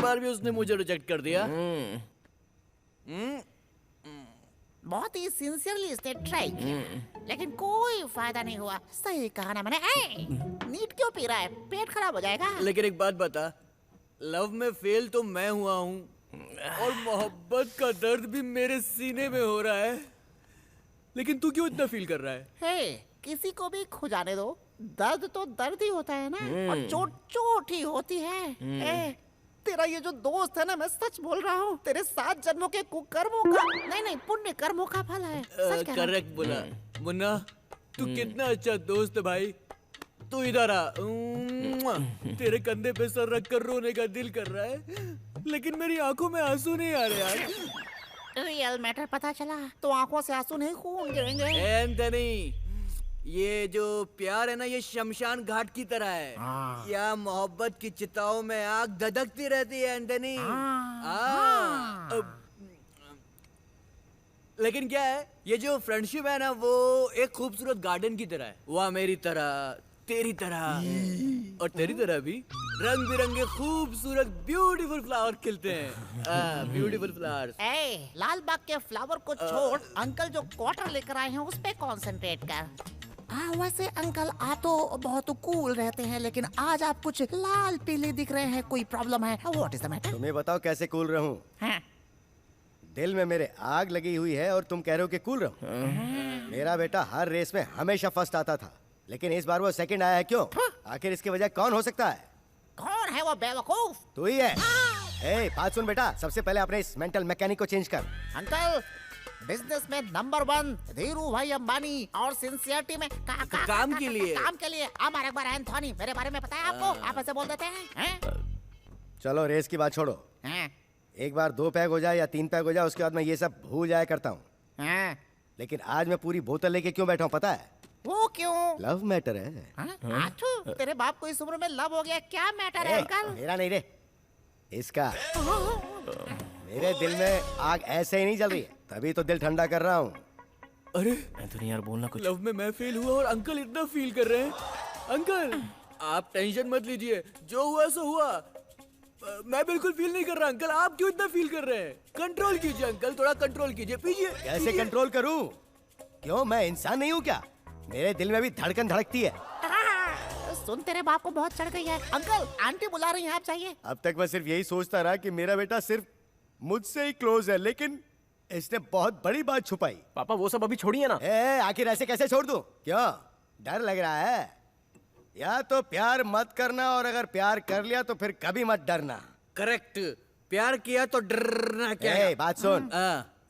बार भी उसने मुझे रिजेक्ट कर दिया। बहुत ही सिंसियरली इसने ट्राई किया, लेकिन कोई फायदा नहीं हुआ। सही कहा ना मैंने। नीट क्यों पी रहा है? पेट खराब हो जाएगा। लेकिन एक बात बता, लव में फेल तो मैं हुआ हूँ और मोहब्बत का दर्द भी मेरे सीने में हो रहा है, लेकिन तू क्यों इतना फील कर रहा है? हे, किसी को भी खो जाने दो, दर्द तो दर्द ही होता है ना, और चोट चोट ही होती है। तेरा ये जो दोस्त है ना, मैं सच बोल रहा हूँ, तेरे 7 जन्मों के कुकर्मों का नहीं पुण्य कर्मों का फल है। सच कह रहा हूँ। करेक्ट बोला मुन्ना, तू कितना अच्छा दोस्त है भाई। तू इधर आ, तेरे कंधे पे सर रख कर रोने का दिल कर रहा है, लेकिन मेरी आंखों में आंसू नहीं आ रहे यार। रियल मैटर पता चला तो आंखों से आंसू नहीं, खून गिरेंगे। एंथनी, ये जो प्यार है ना, ये शमशान घाट की तरह है। या मोहब्बत की चिताओं में आग धधकती रहती है एंथनी। लेकिन क्या है, ये जो फ्रेंडशिप है ना, वो एक खूबसूरत गार्डन की तरह है। वह मेरी तरह, तेरी तरह और तेरी तरह भी रंग बिरंगे खूबसूरत ब्यूटीफुल फ्लावर खिलते हैं। Beautiful flowers. लाल बाग के फ्लावर को छोड़, अंकल जो क्वार्टर लेकर आए हैं उस पे कंसंट्रेट कर। वैसे अंकल आप तो बहुत कूल रहते हैं, लेकिन आज आप कुछ लाल पीले दिख रहे हैं। कोई प्रॉब्लम है? What is the matter? तुम्हें बताओ कैसे कूल रहूं? दिल में मेरे आग लगी हुई है और तुम कह रहे हो कि कूल रहूं? मेरा बेटा हर रेस में हमेशा फर्स्ट आता था, लेकिन इस बार वो सेकंड आया है। क्यों? आखिर इसकी वजह कौन हो सकता है? कौन है वो बेवकूफ? तू ही है। बात सुन बेटा, सबसे पहले अपने इस मेंटल मैकेनिक को चेंज कर। अंकल, बिजनेस में नंबर 1 धीरू भाई अंबानी, और सिंसियरिटी में काम के लिए हमारे एक बार एंथोनी, मेरे बारे में पता है आपको? आप ऐसे बोल देते हैं? चलो रेस की बात छोड़ो, एक बार 2 पैग हो जाए या 3 पैग हो जाए, उसके बाद मैं ये सब भूल जाया करता हूँ। लेकिन आज मैं पूरी बोतल लेके क्यों बैठा हूँ पता है? वो क्यों? लव मैटर है। आठू, तेरे बाप को इस उम्र में लव हो गया? क्या मैटर है अंकल? मेरा नहीं रे, इसका। मेरे दिल में आग ऐसे ही नहीं जल रही है, तभी तो दिल ठंडा कर रहा हूँ। अरे एंथोनी यार बोलना कुछ। लव में मैं फेल हुआ और अंकल इतना फील कर रहे हैं। अंकल आप टेंशन मत लीजिए, जो हुआ सो हुआ। मैं बिल्कुल फील नहीं कर रहा। अंकल आप क्यों इतना फील कर रहे हैं? कंट्रोल कीजिए अंकल, थोड़ा कंट्रोल कीजिए। पीजिए। कैसे कंट्रोल करूं? क्यों, मैं इंसान नहीं हूँ क्या? मेरे दिल में भी धड़कन धड़कती है। सुन, तेरे बाप को बहुत चढ़ गई है। अंकल आंटी बुला रही हैं, आप चाहिए। अब तक मैं सिर्फ यही सोचता रहा कि मेरा बेटा सिर्फ मुझसे ही क्लोज है, लेकिन इसने बहुत बड़ी बात छुपाई। पापा वो सब अभी छोड़िए ना। आखिर ऐसे कैसे छोड़ दूं? क्यों, डर लग रहा है? या तो प्यार मत करना, और अगर प्यार कर लिया तो फिर कभी मत डरना। करेक्ट, प्यार किया तो डरना क्या है? बात सुन,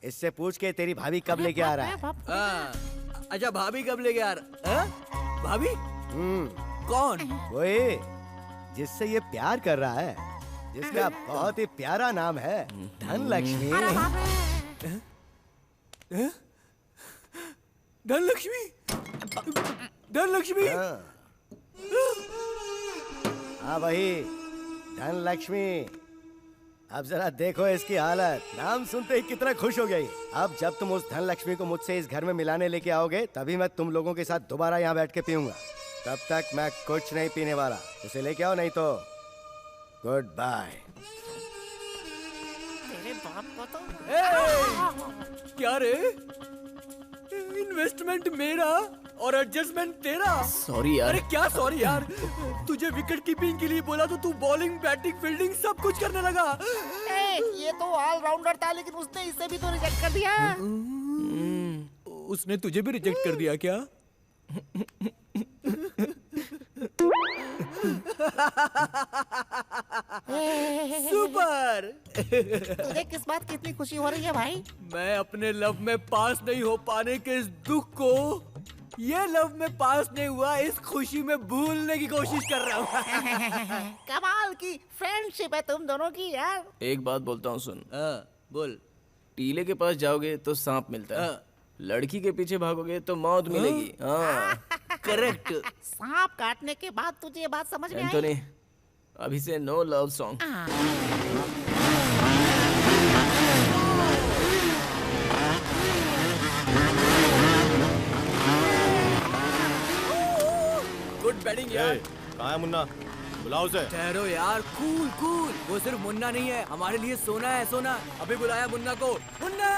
इससे पूछ के तेरी भाभी कब लेके आ रहा है? अच्छा भाभी कब लेके आ रहा है? भाभी? कौन? वही जिससे ये प्यार कर रहा है, जिसका बहुत ही प्यारा नाम है धनलक्ष्मी। धनलक्ष्मी? धनलक्ष्मी? हाँ वही धनलक्ष्मी। अब जरा देखो इसकी हालत, नाम सुनते ही कितना खुश हो गई। अब जब तुम उस धनलक्ष्मी को मुझसे इस घर में मिलाने लेके आओगे, तभी मैं तुम लोगों के साथ दोबारा यहाँ बैठ के पीऊंगा। तब तक मैं कुछ नहीं पीने वाला। उसे लेके आओ, नहीं तो गुड बाय। तेरे बाप को तो क्या रे? इन्वेस्टमेंट मेरा और एडजस्टमेंट तेरा। सॉरी यार। अरे क्या सॉरी यार? तुझे विकेट कीपिंग के लिए बोला तो तू बॉलिंग बैटिंग फील्डिंग सब कुछ करने लगा। ये तो ऑलराउंडर था, लेकिन उसने इसे भी तो रिजेक्ट कर दिया। उसने तुझे भी रिजेक्ट कर दिया क्या? सुपर। तुझे किस बात की इतनी खुशी हो रही है भाई? मैं अपने लव में पास नहीं हो पाने के इस दुख को, ये लव में पास नहीं हुआ इस खुशी में भूलने की कोशिश कर रहा हूँ। कमाल की फ्रेंडशिप है तुम दोनों की यार। एक बात बोलता हूँ, सुन। बोल। टीले के पास जाओगे तो सांप मिलता है, लड़की के पीछे भागोगे तो मौत मिलेगी। करेक्ट। सांप काटने के बाद तुझे ये बात समझ में आई? एंथोनी, अभी से no love song. Good batting यार। कहाँ है मुन्ना? बुलाओ उसे। ठहरो यार, कूल कूल। वो सिर्फ मुन्ना नहीं है, हमारे लिए सोना है सोना। अभी बुलाया मुन्ना को। मुन्ना!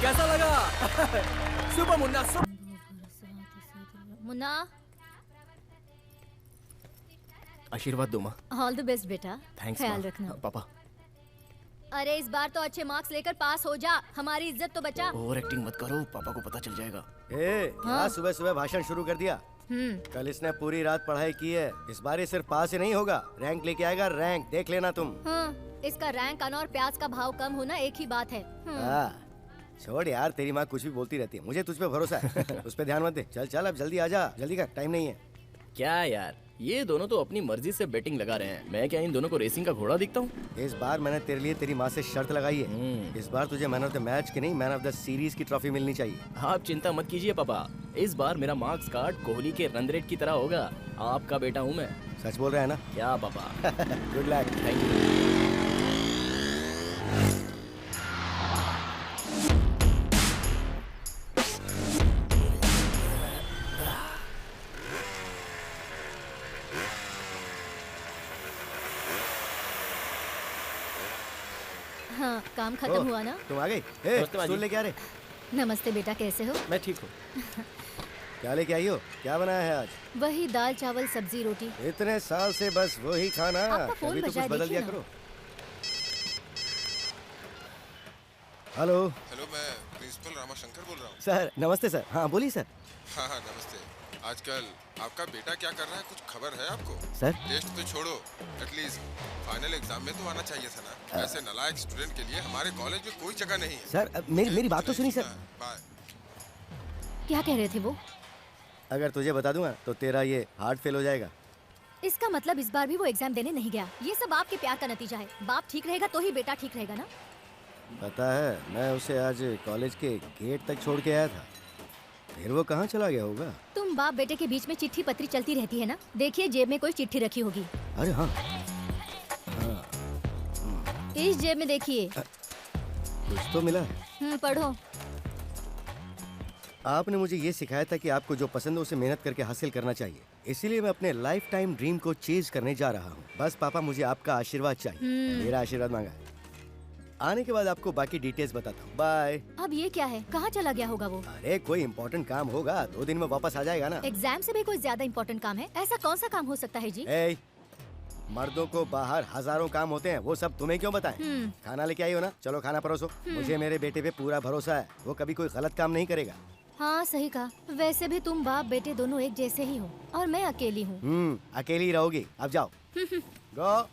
कैसा लगा? सुपर मुन्ना, मुन्ना, आशीर्वाद दो माँ। ऑल द बेस्ट बेटा। थैंक्स ख्याल माँ। रखना। पापा। अरे इस बार तो अच्छे मार्क्स लेकर पास हो जा, हमारी इज्जत तो बचा। ओवर एक्टिंग मत करो, पापा को पता चल जाएगा। क्या सुबह सुबह भाषण शुरू कर दिया? कल इसने पूरी रात पढ़ाई की है। इस बार ये सिर्फ पास ही नहीं होगा, रैंक लेके आएगा। रैंक देख लेना तुम। इसका रैंक आना और प्याज का भाव कम होना एक ही बात है। छोड़ यार, तेरी माँ कुछ भी बोलती रहती है। मुझे तुझ पे भरोसा है। उस पे ध्यान मत दे। चल चल अब जल्दी आजा, जल्दी कर, टाइम नहीं है। क्या यार, ये दोनों तो अपनी मर्जी से बेटिंग लगा रहे हैं। मैं क्या इन दोनों को रेसिंग का घोड़ा दिखता हूँ? इस बार मैंने तेरे लिए तेरी माँ से शर्त लगाई है। इस बार तुझे मैन ऑफ द मैच की नहीं, मैन ऑफ द सीरीज की ट्रॉफी मिलनी चाहिए। आप चिंता मत कीजिए पापा, इस बार मेरा मार्क्स कार्ड कोहली के रन रेट की तरह होगा। आपका बेटा हूँ मैं। सच बोल रहा है ना? क्या पापा? Good luck. Thank you. हाँ, काम खत्म हुआ ना? तुम आ गई? स्टूल लेके आ रहे? नमस्ते बेटा, कैसे हो? मैं ठीक हूँ। क्या लेके आई हो? क्या बनाया है आज? वही दाल चावल सब्जी रोटी। इतने साल से बस वही खाना, आपका फोन कभी तो बजा कुछ बदल देखिए दिया ना। करो। हेलो हेलो, मैं प्रिंसिपल रामाशंकर बोल रहा हूँ। सर। नमस्ते सर। हाँ बोलिए सर। हाँ हाँ नमस्ते। आजकल आपका बेटा क्या कर रहा है, कुछ खबर है आपको? सर टेस्ट तो छोड़ो, एटलीस्ट फाइनल एग्जाम में तो आना चाहिए था ना। ऐसे नालायक स्टूडेंट के लिए हमारे कॉलेज में कोई जगह नहीं है। सर मेरी बात तो सुनिए सर। बाय। क्या कह रहे थे वो? अगर तुझे बता दूंगा तो तेरा ये हार्ट फेल हो जाएगा। इसका मतलब इस बार भी वो एग्जाम देने नहीं गया। ये सब आपके प्यार का नतीजा है। बाप ठीक रहेगा तो ही बेटा ठीक रहेगा ना। पता है, मैं उसे आज कॉलेज के गेट तक छोड़ के आया था, फिर वो कहाँ चला गया होगा। तुम बाप बेटे के बीच में चिट्ठी पत्री चलती रहती है ना। देखिए जेब में कोई चिट्ठी रखी होगी। अरे हाँ, इस जेब में देखिए। कुछ तो मिला है। पढ़ो। आपने मुझे ये सिखाया था कि आपको जो पसंद है उसे मेहनत करके हासिल करना चाहिए। इसीलिए मैं अपने लाइफ टाइम ड्रीम को चेज करने जा रहा हूँ। बस पापा, मुझे आपका आशीर्वाद चाहिए। मेरा आशीर्वाद मांगा है। आने के बाद आपको बाकी डिटेल्स बताता हूँ। बाय। अब ये क्या है? कहाँ चला गया होगा वो? अरे कोई इम्पोर्टेंट काम होगा, 2 दिन में वापस आ जाएगा ना। एग्जाम से भी कोई ज्यादा इम्पोर्टेंट काम है? ऐसा कौन सा काम हो सकता है जी? ए, मर्दों को बाहर हजारों काम होते हैं, वो सब तुम्हें क्यों बताएं? खाना लेके आई हो ना, चलो खाना परोसो। मुझे मेरे बेटे पे पूरा भरोसा है, वो कभी कोई गलत काम नहीं करेगा। हाँ सही कहा। वैसे भी तुम बाप बेटे दोनों एक जैसे ही हो और मैं अकेली हूँ। अकेली रहोगी। अब जाओ। गो।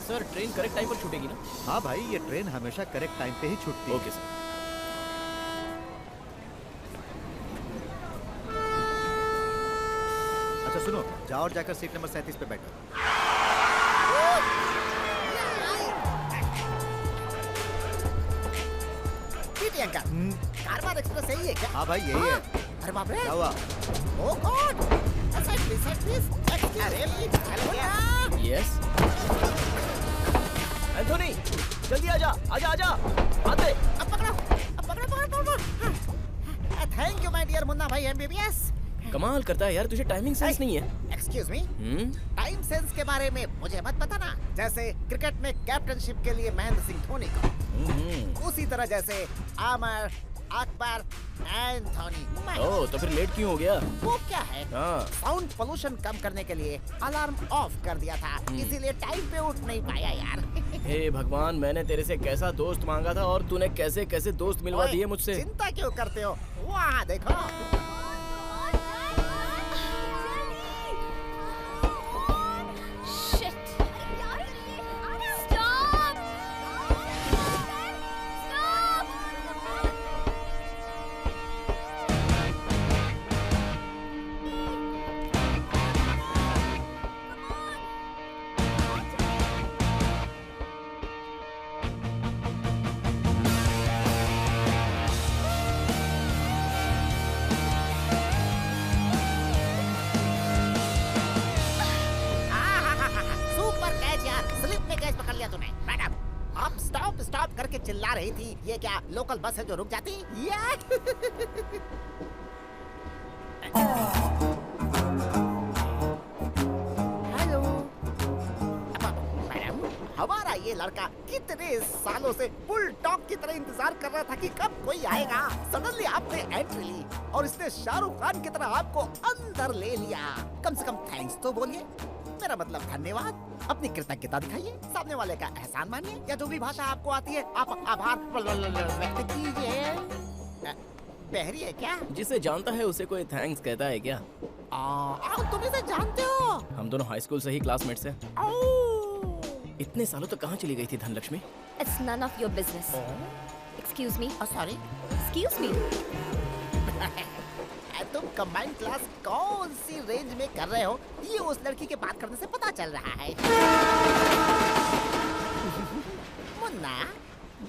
सर ट्रेन करेक्ट टाइम पर छूटेगी ना? हाँ भाई, ये ट्रेन हमेशा करेक्ट टाइम पे ही छूटती है। Okay sir. अच्छा सुनो, जाओ और जाकर सीट नंबर 37 पे बैठो। कारवार एक्सप्रेस यही है क्या? हाँ भाई यही है। अरे बाप रे। क्या हुआ? ओ गॉड। Side please. अरे चल गया। यस। एंथोनी, जल्दी आजा, आजा आजा, आते। अब पकड़ो। Thank you my dear Munna Bhai MBBS. कमाल करता है यार, तुझे टाइमिंग सेंस नहीं है। एक्सक्यूज मी, टाइम सेंस के बारे में मुझे मत बताना। जैसे क्रिकेट में कैप्टनशिप के लिए महेंद्र सिंह धोनी को, उसी तरह जैसे आमर, अकबर, एंथोनी मैं। ओह, तो फिर लेट क्यों हो गया? वो क्या है, हाँ। साउंड पोल्यूशन कम करने के लिए अलार्म ऑफ कर दिया था, इसीलिए टाइम पे उठ नहीं पाया यार। हे भगवान, मैंने तेरे से कैसा दोस्त मांगा था और तूने कैसे कैसे दोस्त मिलवा ओए, दिए मुझसे। चिंता क्यों करते हो, वहाँ देखो। सुपर कैच यार, स्लिप में कैच पकड़ लिया तूने। मैडम, आप स्टॉप स्टॉप करके चिल्ला रही थी, ये क्या लोकल बस है जो रुक जाती? हेलो मैडम, हमारा ये लड़का कितने सालों से बुल डॉग की तरह इंतजार कर रहा था कि कब कोई आएगा। सडनली आपने एंट्री ली और इसने शाहरुख खान की तरह आपको अंदर ले लिया। कम से कम थैंक्स तो बोलिए, मेरा मतलब धन्यवाद। अपनी कृतज्ञता दिखाइए, सामने वाले का एहसान मानिए, या जो भी भाषा आपको आती है आप आभार व्यक्त कीजिए। बहरी है क्या? जिसे जानता है उसे कोई थैंक्स कहता है क्या? तुम इसे जानते हो? हम दोनों हाई स्कूल से ही क्लासमेट्स हैं। इतने सालों तक कहाँ चली गई थी Dhanlaxmi? It's none of your business. Excuse me. Sorry, Excuse me. तुम कंबाइंड क्लास कौन सी रेंज में कर रहे हो, ये उस लड़की के बात करने से पता चल रहा है। मुन्ना,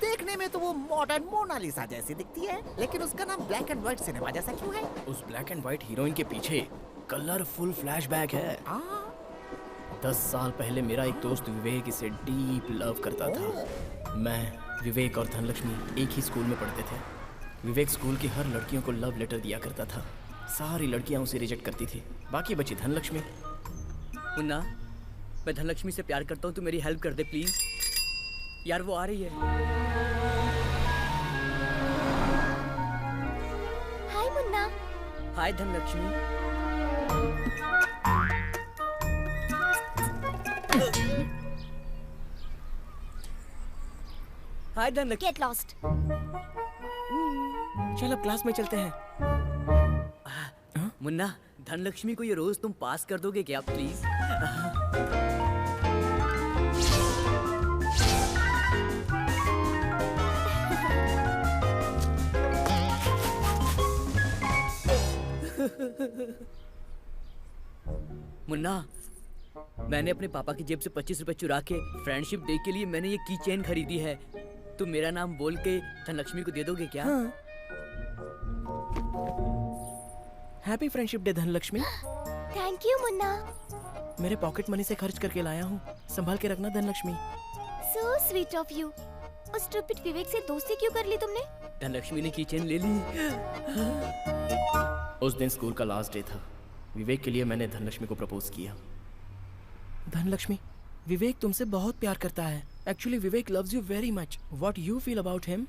देखने में तो वो मॉडर्न मोनालिसा जैसी दिखती है, लेकिन उसका नाम ब्लैक एंड व्हाइट सिनेमा जैसा क्यों है? उस ब्लैक एंड व्हाइट हीरोइन के पीछे कलरफुल फ्लैशबैक है। 10 साल पहले मेरा एक दोस्त विवेक इसे डीप लव करता था। मैं, विवेक और धनलक्ष्मी एक ही स्कूल में पढ़ते थे। विवेक स्कूल की हर लड़कियों को लव लेटर दिया करता था। सारी लड़कियां उसे रिजेक्ट करती थी, बाकी बची धनलक्ष्मी। मुन्ना, मैं धनलक्ष्मी से प्यार करता हूँ, तू मेरी हेल्प कर दे प्लीज। यार वो आ रही है। हाय मुन्ना। हाय धनलक्ष्मी। हाय धनलक्ष्मी। Get lost. चल अब क्लास में चलते हैं। मुन्ना, धनलक्ष्मी को ये रोज तुम पास कर दोगे क्या प्लीज? मुन्ना, मैंने अपने पापा की जेब से 25 रुपए चुरा के फ्रेंडशिप डे के लिए मैंने ये की चेन खरीदी है। तुम मेरा नाम बोल के धनलक्ष्मी को दे दोगे क्या? Happy friendship day Dhanlaxmi. Thank you Munna. मेरे पॉकेट मनी से खर्च करके लाया हूँ, संभाल के रखना Dhanlaxmi. So sweet of you. उस stupid विवेक से दोस्ती क्यों कर ली तुमने? धनलक्ष्मी ने की चेन ले ली। उस दिन स्कूल का लास्ट डे था। विवेक के लिए मैंने धनलक्ष्मी को प्रपोज किया। धनलक्ष्मी, विवेक तुमसे बहुत प्यार करता है। Actually Vivek loves you very much. What you feel about him?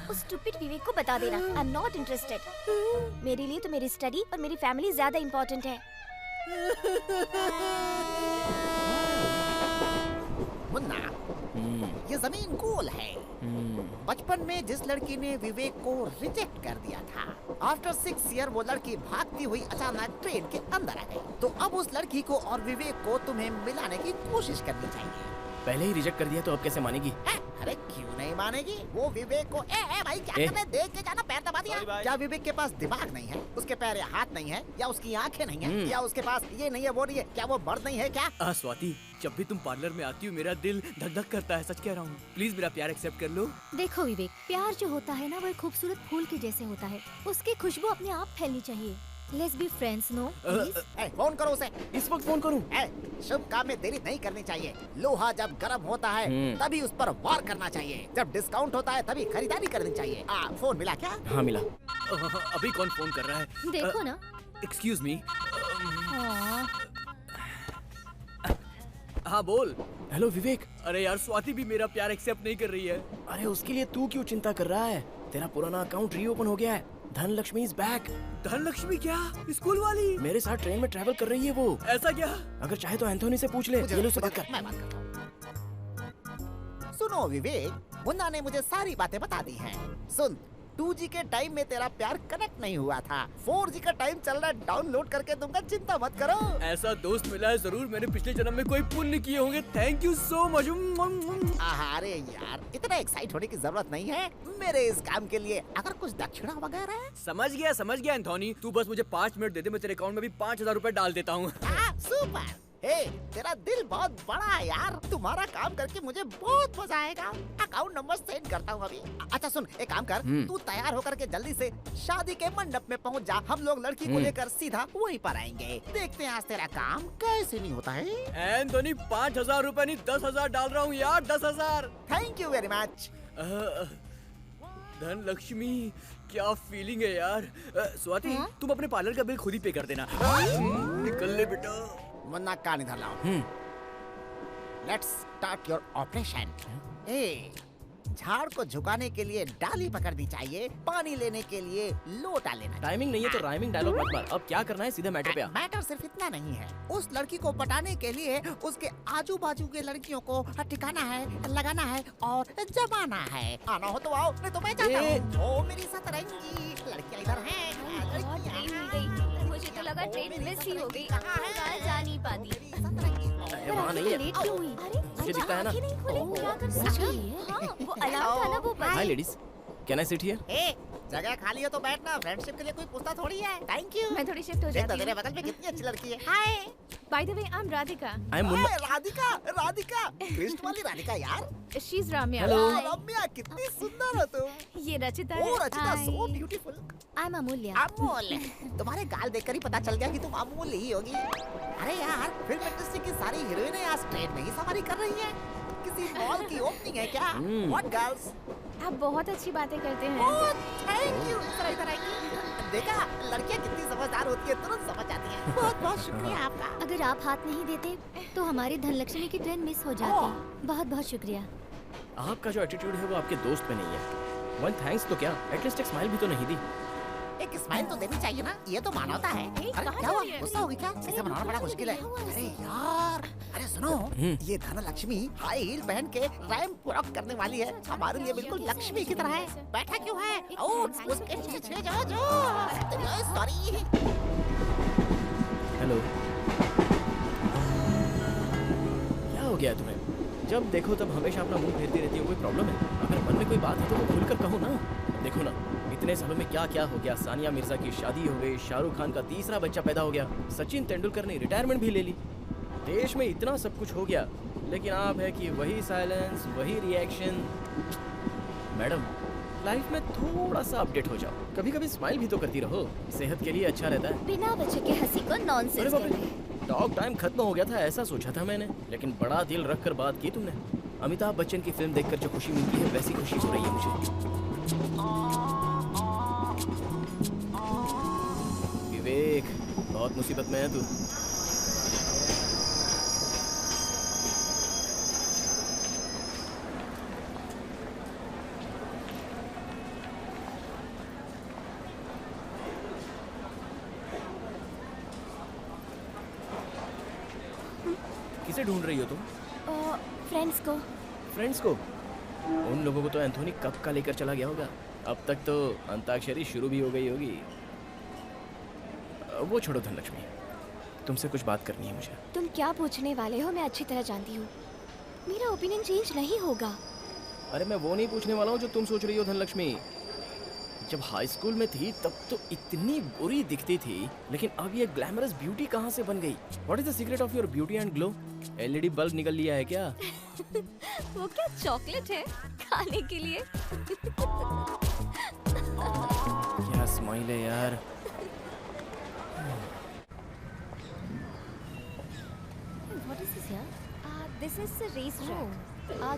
उस स्टूपिड विवेक को बता देना, आई एम नॉट इंटरेस्टेड। मेरे लिए तो मेरी स्टडी और मेरी फैमिली ज्यादा इम्पोर्टेंट है। मुन्ना, ये जमीन गोल है। बचपन में जिस लड़की ने विवेक को रिजेक्ट कर दिया था, आफ्टर 6 ईयर वो लड़की भागती हुई अचानक ट्रेन के अंदर आ गई। तो अब उस लड़की को और विवेक को तुम्हें मिलाने की कोशिश करनी चाहिए। पहले ही रिजेक्ट कर दिया तो अब कैसे मानेगी? अरे क्यों नहीं मानेगी? वो विवेक को ए भाई क्या कर रहे? देख के जाना, पैर दबा दिया। क्या विवेक के पास दिमाग नहीं है? उसके पैर या हाथ नहीं है? या उसकी आंखें नहीं है? या उसके पास ये नहीं है वो नहीं है? क्या वो मर्द नहीं है क्या? स्वाति, जब भी तुम पार्लर में आती हो मेरा दिल धक धक करता है, सच कह रहा हूँ। प्लीज मेरा प्यार एक्सेप्ट कर लो। देखो विवेक, प्यार जो होता है ना वो एक खूबसूरत फूल के जैसे होता है। उसकी खुशबू अपने आप फैलनी चाहिए। Let's be friends, no? Phone करो उसे। इस वक्त फोन करूं? शुभ काम में देरी नहीं करनी चाहिए। लोहा जब गर्म होता है तभी उस पर वार करना चाहिए। जब डिस्काउंट होता है तभी खरीदारी करनी चाहिए। फोन मिला क्या? हाँ मिला। अभी कौन फोन कर रहा है? देखो ना। Excuse me. हाँ बोल। हेलो विवेक। अरे यार स्वाति भी मेरा प्यार एक्सेप्ट नहीं कर रही है। अरे उसके लिए तू क्यों चिंता कर रहा है? तेरा पुराना अकाउंट रीओपन हो गया है। Dhanlaxmi is back. धनलक्ष्मी क्या? स्कूल वाली? मेरे साथ ट्रेन में ट्रैवल कर रही है वो। ऐसा क्या? अगर चाहे तो एंथोनी से पूछ ले। ये लो से बात कर। मैं बात करता हूँ। सुनो विवेक, मुन्ना ने मुझे सारी बातें बता दी हैं। सुन, 2G के टाइम में तेरा प्यार कनेक्ट नहीं हुआ था। 4G का टाइम चल रहा है, डाउनलोड करके दूंगा, चिंता मत करो। ऐसा दोस्त मिला है जरूर मैंने पिछले जन्म में कोई पुण्य किए होंगे। Thank you so much. अरे यार, इतना एक्साइट होने की जरूरत नहीं है मेरे इस काम के लिए। अगर कुछ दक्षिणा वगैरह। समझ गया एंथोनी। तू बस मुझे 5 मिनट दे दे, मैं तेरे अकाउंट में भी 5,000 रुपए डाल देता हूँ। सुपर। हे, तेरा दिल बहुत बड़ा है यार। तुम्हारा काम करके मुझे बहुत मजा आएगा। अकाउंट नंबर सेंड करता हूँ अभी। अच्छा सुन, एक काम कर, तू तैयार होकर के जल्दी से शादी के मंडप में पहुँच जा। हम लोग लड़की को लेकर सीधा वहीं पर आएंगे। देखते हैं आज तेरा काम कैसे नहीं होता है। एंथोनी 5,000 रुपए नहीं 10,000 डाल रहा हूँ यार। 10,000। Thank you very much. Dhanlaxmi, क्या फीलिंग है यार। स्वाति, तुम अपने पार्लर का बिल खुद ही पे कर देना। निकल ले बेटा। मुन्ना कान इधर लाओ। Let's start your operation. ए, झाड़ को झुकाने के लिए डाली पकड़नी चाहिए, पानी लेने के लिए लोटा लेना। टाइमिंग नहीं है तो राइमिंग डायलॉग मत मार। अब क्या करना है, सीधे मैटर पे आ। मैटर सिर्फ इतना नहीं है। उस लड़की को पटाने के लिए उसके आजू बाजू के लड़कियों को ठिकाना है, लगाना है और जमाना है। आना हो तो आओ, नहीं तो मैं जाता हूँ। ओ मेरी सतरंगी लड़कियां इधर हैं। ट्रेन मिल गई। मुझे तो लगा ट्रेन मिस ही हो गई। जा नहीं पाती। वहाँ नहीं है। लेट क्यों हुई? अरे मुझे दिखता है ना। क्या कर सकती है? हाँ, वो अलार्म था ना, वो बंद। Hi ladies, can I sit here? ए, जगह खाली हो तो बैठना। फ्रेंडशिप के लिए कोई पूछता थोड़ी है। Thank you. मैं थोड़ी शिफ्ट हो देख तो जाती तेरे हूँ। बगल में कितनी अच्छी लड़की है। Hi. By the way, I am Radhika. I am Munna. Radhika, Radhika, twist वाली राधिका यार। She is Ramya. Hello. Ramya, कितनी सुंदर हो तुम। ये रचिता ओ है। Rachita, so beautiful. I am Amulya. Amul, तुम्हारे गाल देखकर ही पता चल गया कि तुम अमूल ही होगी। अरे यार, फिल्म इंडस्ट्री की सारी हीरोइनें आज ट्रेन में ही सवारी कर रही हैं। किसी मॉल की ओपनिंग है क्या? What girls? आप बहुत अच्छी बातें करते हैं। Oh, thank you. इधर आइए। देखा, लड़कियां कितनी समझदार होती है, तुरंत समझ जाती हैं। बहुत बहुत शुक्रिया आपका। अगर आप हाथ नहीं देते तो हमारी धनलक्ष्मी की ट्रेन मिस हो जाती। बहुत बहुत शुक्रिया। आपका जो एटीट्यूड है वो आपके दोस्त में नहीं है। वन थैंक्स तो क्या, एटलीस्ट एक स्माइल भी तो नहीं दी। एक स्माइल तो देनी चाहिए ना, ये तो मानवता है। अरे क्या हुआ, गुस्सा हो गई क्या? इसे मनाना बड़ा मुश्किल है। अरे यार, अरे सुनो, ये धनलक्ष्मी हाई हील पहन के रैंप वॉक करने वाली है। हमारे लिए बिल्कुल लक्ष्मी की तरह है। बैठा क्यों है? उसके पीछे जो। सॉरी। हेलो, क्या हो गया तुम्हें? जब देखो तब हमेशा अपना मुंह फेरती रहती हो। कोई प्रॉब्लम है? अगर मन में कोई बात है तो वो खुलकर कहो ना। देखो ना, इतने सालों में क्या क्या हो गया। सानिया मिर्जा की शादी हो गई, शाहरुख खान का तीसरा बच्चा पैदा हो गया, सचिन तेंदुलकर ने रिटायरमेंट भी ले ली। देश में इतना सब कुछ हो गया, लेकिन आप है कि वही साइलेंस, वही रिएक्शन। मैडम, लाइफ में थोड़ा सा अपडेट हो जाओ। कभी कभी स्माइल भी तो करती रहो, सेहत के लिए अच्छा रहता है। बिना बच्चे के हंसी को नॉनसेंस कहते हैं। टॉक टाइम खत्म हो गया था ऐसा सोचा था मैंने, लेकिन बड़ा दिल रख कर बात की तुमने। अमिताभ बच्चन की फिल्म देखकर जो खुशी मिलती है वैसी खुशी हो रही है मुझे। विवेक, बहुत मुसीबत में है तू। किसे ढूंढ रही हो तुम? फ्रेंड्स को। फ्रेंड्स को? उन लोगों को तो एंथोनी कब का लेकर चला गया होगा। अब तक तो अंताक्षरी शुरू भी हो गई होगी। वो छोड़ो धनलक्ष्मी, तुमसे कुछ बात करनी है मुझे। तुम क्या पूछने वाले हो मैं अच्छी तरह जानती हूँ। मेरा ओपिनियन चेंज नहीं होगा। अरे मैं वो नहीं पूछने वाला हूँ जो तुम सोच रही हो धनलक्ष्मी। जब हाई स्कूल में थी तब तो इतनी बुरी दिखती थी, लेकिन अब ये ग्लैमरस ब्यूटी कहाँ से बन गई? What is the secret of your beauty and glow? LED bulb निकल लिया है क्या? वो क्या चॉकलेट है खाने के लिए? क्या स्माइल है यार। What is this here? This is the race track.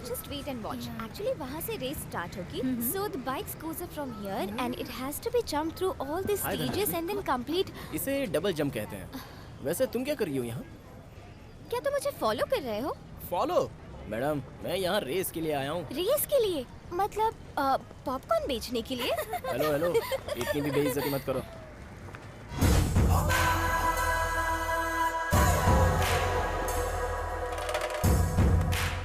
Just wait and watch. Actually, वहाँ से race start होगी. So the bikes goes up from here and it has to be jumped through all the Hi, stages and then complete. इसे double jump कहते हैं। वैसे तुम क्या कर रही हो यहाँ? क्या तुम मुझे फॉलो कर रहे हो? फॉलो? मैडम, मैं यहाँ रेस के लिए आया हूँ। रेस के लिए? मतलब पॉपकॉर्न बेचने के लिए? हेलो हेलो, इतनी भी बेइज्जती मत करो।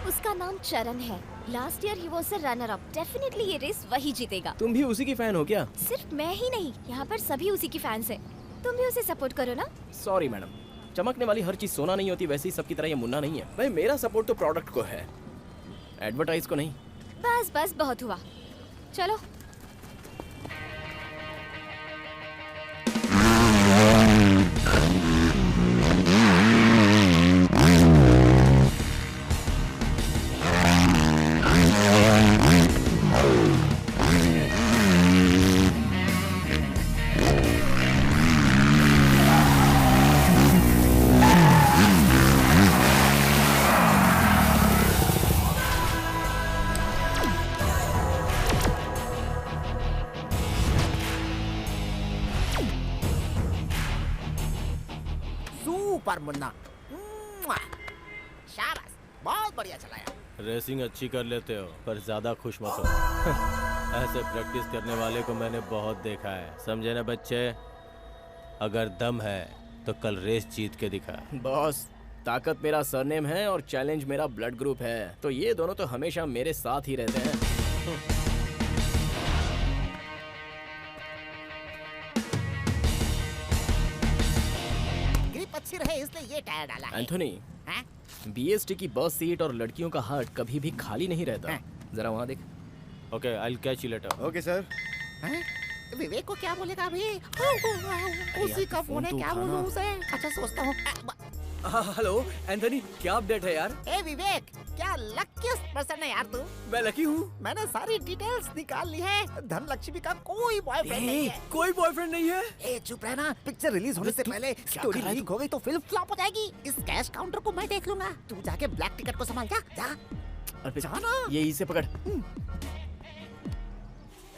उसका नाम चरण है। Last year he was a runner up. Definitely ये रेस वही जीतेगा। तुम भी उसी की फैन हो क्या? सिर्फ मैं ही नहीं, यहाँ पर सभी उसी की फैंस हैं। तुम भी उसे सपोर्ट करो ना। सॉरी मैडम, चमकने वाली हर चीज सोना नहीं होती, वैसे ही सबकी तरह ये मुन्ना नहीं है। भाई मेरा सपोर्ट तो प्रोडक्ट को है, एडवर्टाइज को नहीं। बस बस बहुत हुआ, चलो। सुपर मुन्ना, शाबाश, बहुत बढ़िया चलाया। रेसिंग अच्छी कर लेते हो पर ज्यादा खुश मत हो। ऐसे प्रैक्टिस करने वाले को मैंने बहुत देखा है, समझे ना बच्चे? अगर दम है तो कल रेस जीत के दिखा। बॉस, ताकत मेरा सरनेम है और चैलेंज मेरा ब्लड ग्रुप है, तो ये दोनों तो हमेशा मेरे साथ ही रहते हैं। ग्रिप अच्छी रहे इसलिए ये टायर डाला है। एंथोनी, हाँ? बीएसटी की बस सीट और लड़कियों का हार्ट कभी भी खाली नहीं रहता। जरा वहाँ देख। Okay, I will catch you later. Okay sir. हाँ? विवेक को क्या बोलेगा अभी? उसी का फोन है, फोन तो क्या बोलूं उठाना। उसे? अच्छा सोचता हूँ। हेलो एंथनी, क्या अपडेट है यार? ए विवेक, क्या लकीस्ट पर्सन है यार तू। मैं लकी हूँ। मैंने सारी डिटेल्स निकाल ली है। धनलक्ष्मी का कोई बॉयफ्रेंड नहीं है। कोई बॉयफ्रेंड नहीं है? ए चुप रहना, पिक्चर रिलीज होने से पहले स्टोरी लीक हो गई तो फिल्म फ्लॉप हो जाएगी। इस कैश काउंटर को मैं देख लूंगा, तू जाके ब्लैक टिकट को संभाल। जा अर्पित, जाना। ये इसे पकड़।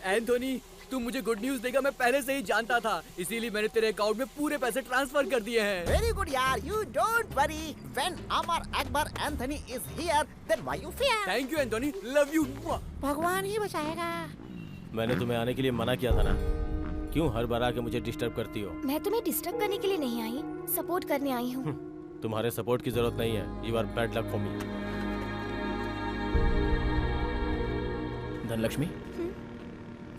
एंथोनी, तू मुझे गुड न्यूज देगा मैं पहले से ही जानता था, इसीलिए मैंने तेरे अकाउंट में पूरे पैसे ट्रांसफर कर दिए हैं। वेरी गुड यार, you don't worry. When Amar Akbar Anthony is here then why you fear. Thank you Anthony, love you. भगवान ही बचाएगा। मैंने तुम्हें आने के लिए मना किया था ना, क्यों हर बार आके मुझे डिस्टर्ब करती हो? मैं तुम्हें डिस्टर्ब करने के लिए नहीं आई, सपोर्ट करने आई हूँ। तुम्हारे सपोर्ट की जरूरत नहीं है। You are bad luck for me. Dhanalakshmi,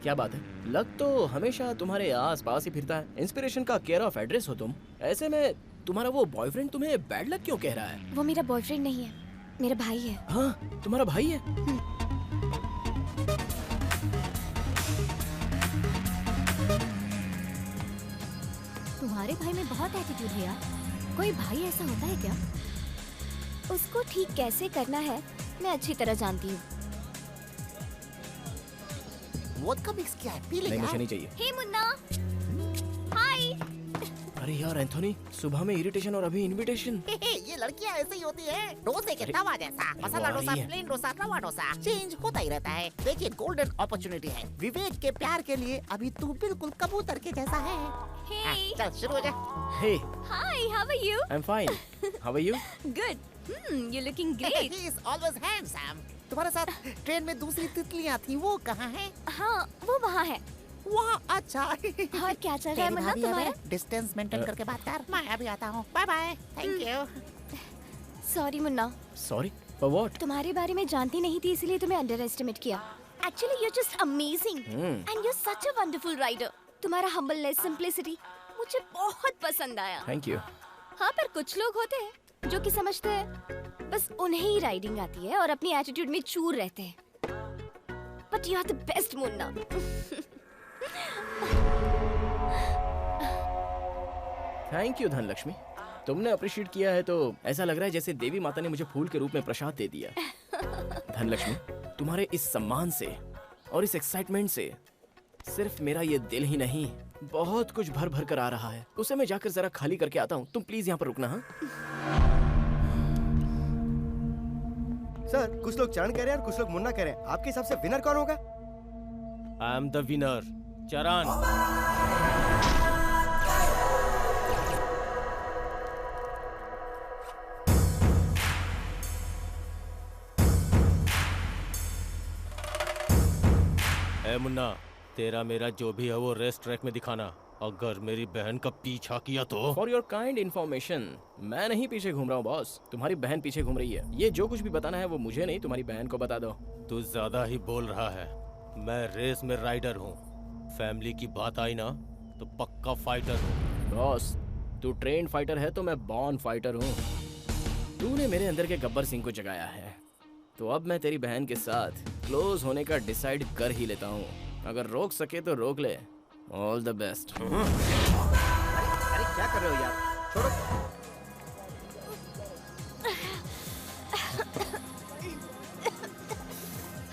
क्या बात है? लक तो हमेशा तुम्हारे आस पास ही फिरता है। इंस्पिरेशन का केयर ऑफ एड्रेस हो तुम। ऐसे में तुम्हारा वो बॉयफ्रेंड तुम्हें बैड लक क्यों कह रहा है? वो मेरा बॉयफ्रेंड नहीं है, मेरा भाई है। हाँ, तुम्हारा भाई है? तुम्हारे भाई में बहुत एटीट्यूड है यार। कोई भाई ऐसा होता है क्या? उसको ठीक कैसे करना है मैं अच्छी तरह जानती हूँ। वोदका मिक्स किया है, पी ले नहीं, मुझे यार। नहीं चाहिए। हे मुन्ना, हाय। अरे यार एंथोनी, सुबह में इरिटेशन और अभी इनविटेशन। ये लड़कियां ऐसे ही होती है, डोसे के तवा जैसा। मसाला वो आ डोसा, रही है। प्लेन डोसा, रवा डोसा, चेंज होता ही रहता है। देखिए गोल्डन अपॉर्चुनिटी है। विवेक के प्यार के लिए अभी तू बिल्कुल कबूतर के जैसा है। हाँ, हे, चल शुरू हो जा। Hey, hi, how are you? I am fine. How are you? Good. You looking great. He is always handsome. तुम्हारे साथ ट्रेन में दूसरी तितलियां थी, वो कहाँ है? हाँ, वो वहाँ है। वहाँ, अच्छा। और क्या चल रहा है मुन्ना तुम्हारा? डिस्टेंस मेंटेन करके बात कर। मैं अभी आता हूँ। Bye bye. Thank you. Sorry Munna, sorry for what? तुम्हारे बारे में जानती नहीं थी इसलिए तुम्हें अंडर एस्टिमेट किया। Actually you just amazing and you such a wonderful rider. तुम्हारा हम्बलनेस, सिंप्लिसिटी मुझे बहुत पसंद आया। Thank you. हाँ, पर कुछ लोग होते हैं जो कि समझते हैं बस उन्हें ही राइडिंग आती है और अपनी एटीट्यूड में चूर रहते हैं। But you are the best Munna. Thank you Dhanalakshmi, तुमने अप्रिशिएट किया है तो ऐसा लग रहा है जैसे देवी माता ने मुझे फूल के रूप में प्रसाद दे दिया। धनलक्ष्मी, तुम्हारे इस सम्मान से और इस एक्साइटमेंट से सिर्फ मेरा ये दिल ही नहीं, बहुत कुछ भर भर कर आ रहा है। उसे मैं जाकर जरा खाली करके आता हूँ। तुम प्लीज यहाँ पर रुकना। हाँ सर, कुछ लोग चरण कह रहे हैं और कुछ लोग मुन्ना कह रहे हैं। आपके हिसाब से विनर कौन होगा? आई एम द विनर, चरण। ए मुन्ना, तेरा मेरा जो भी है वो रेस ट्रैक में दिखाना। अगर मेरी बहन का पीछा किया तो। फॉर योर काइंड इन्फॉर्मेशन, मैं नहीं पीछे घूम रहा हूँ बॉस, तुम्हारी बहन पीछे घूम रही है। ये जो कुछ भी बताना है वो मुझे नहीं, तुम्हारी बहन को बता दो। तू ज्यादा ही बोल रहा है। मैं रेस में राइडर हूँ। फैमिली की बात आई ना तो पक्का फाइटर हूँ। बॉस, तू ट्रेन फाइटर है तो मैं बॉर्न फाइटर हूँ। तूने मेरे अंदर के गब्बर सिंह को जगाया है, तो अब मैं तेरी बहन के साथ क्लोज होने का डिसाइड कर ही लेता हूँ। अगर रोक सके तो रोक ले। All the best. अरे क्या कर रहे हो यार, छोड़ो।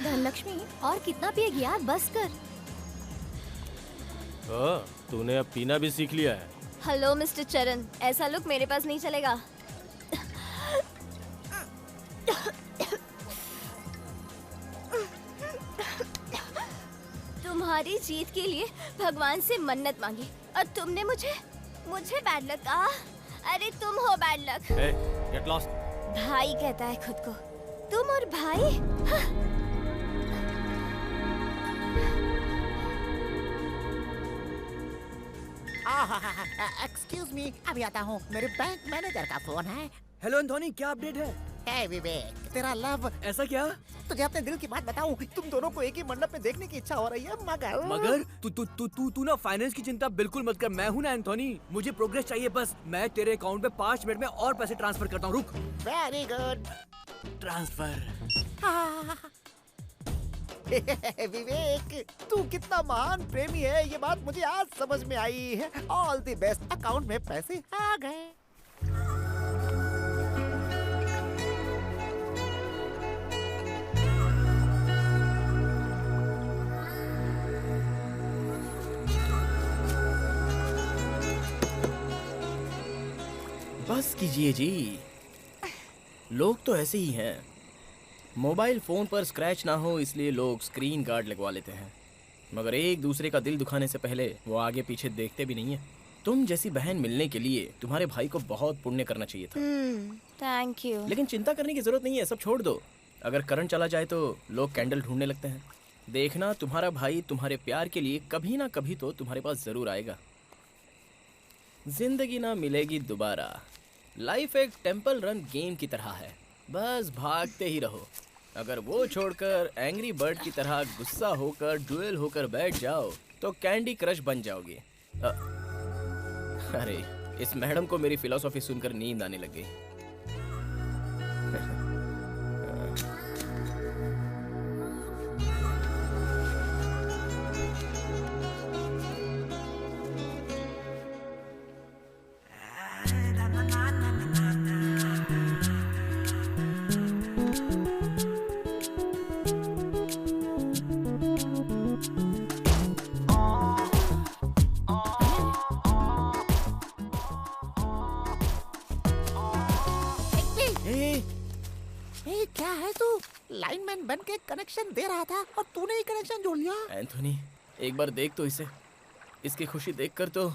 धनलक्ष्मी, और कितना पिएगी यार, बस कर। तूने अब पीना भी सीख लिया है। हेलो मिस्टर चरण, ऐसा लुक मेरे पास नहीं चलेगा। तुम्हारी जीत के लिए भगवान से मन्नत मांगी और तुमने मुझे बैड लक कहा। अरे तुम हो बैड लक। Get lost. भाई कहता है खुद को, तुम और भाई। एक्सक्यूज मी, अभी आता हूँ। मेरे बैंक मैनेजर का फोन है। हेलो एंथोनी, क्या अपडेट है? हे विवेक, तेरा लव। ऐसा क्या? तुझे अपने दिल की बात बताऊं, तुम दोनों को एक ही मंडप में देखने की इच्छा हो रही है, मगर तू ना फाइनेंस की चिंता बिल्कुल मत कर। मैं हूँ ना एंथोनी, मुझे प्रोग्रेस चाहिए बस। मैं तेरे अकाउंट में 5 मिनट में और पैसे ट्रांसफर करता हूँ। रुक। Very good. ट्रांसफर। विवेक, तू कितना महान प्रेमी है, ये बात मुझे आज समझ में आई है। All the best. अकाउंट में पैसे आ गए। बस कीजिए जी, लोग तो ऐसे ही हैं। मोबाइल फोन पर स्क्रैच ना हो इसलिए लोग स्क्रीन गार्ड लगवा लेते हैं, मगर एक दूसरे का दिल दुखाने से पहले वो आगे पीछे देखते भी नहीं है। तुम जैसी बहन मिलने के लिए तुम्हारे भाई को बहुत पुण्य करना चाहिए था। Thank you. लेकिन चिंता करने की जरूरत नहीं है, सब छोड़ दो। अगर करंट चला जाए तो लोग कैंडल ढूंढने लगते हैं। देखना, तुम्हारा भाई तुम्हारे प्यार के लिए कभी ना कभी तो तुम्हारे पास जरूर आएगा। जिंदगी ना मिलेगी दोबारा। लाइफ एक टेंपल रन गेम की तरह है, बस भागते ही रहो। अगर वो छोड़कर एंग्री बर्ड की तरह गुस्सा होकर ड्यूल होकर बैठ जाओ तो कैंडी क्रश बन जाओगे। अरे, इस मैडम को मेरी फिलॉसफी सुनकर नींद आने लग गई। क्या है तू? लाइनमैन बन के कनेक्शन दे रहा था और तूने ही कनेक्शन जोड़ लिया। एंथोनी, एक बार देख तो इसे। इसकी खुशी देखकर तो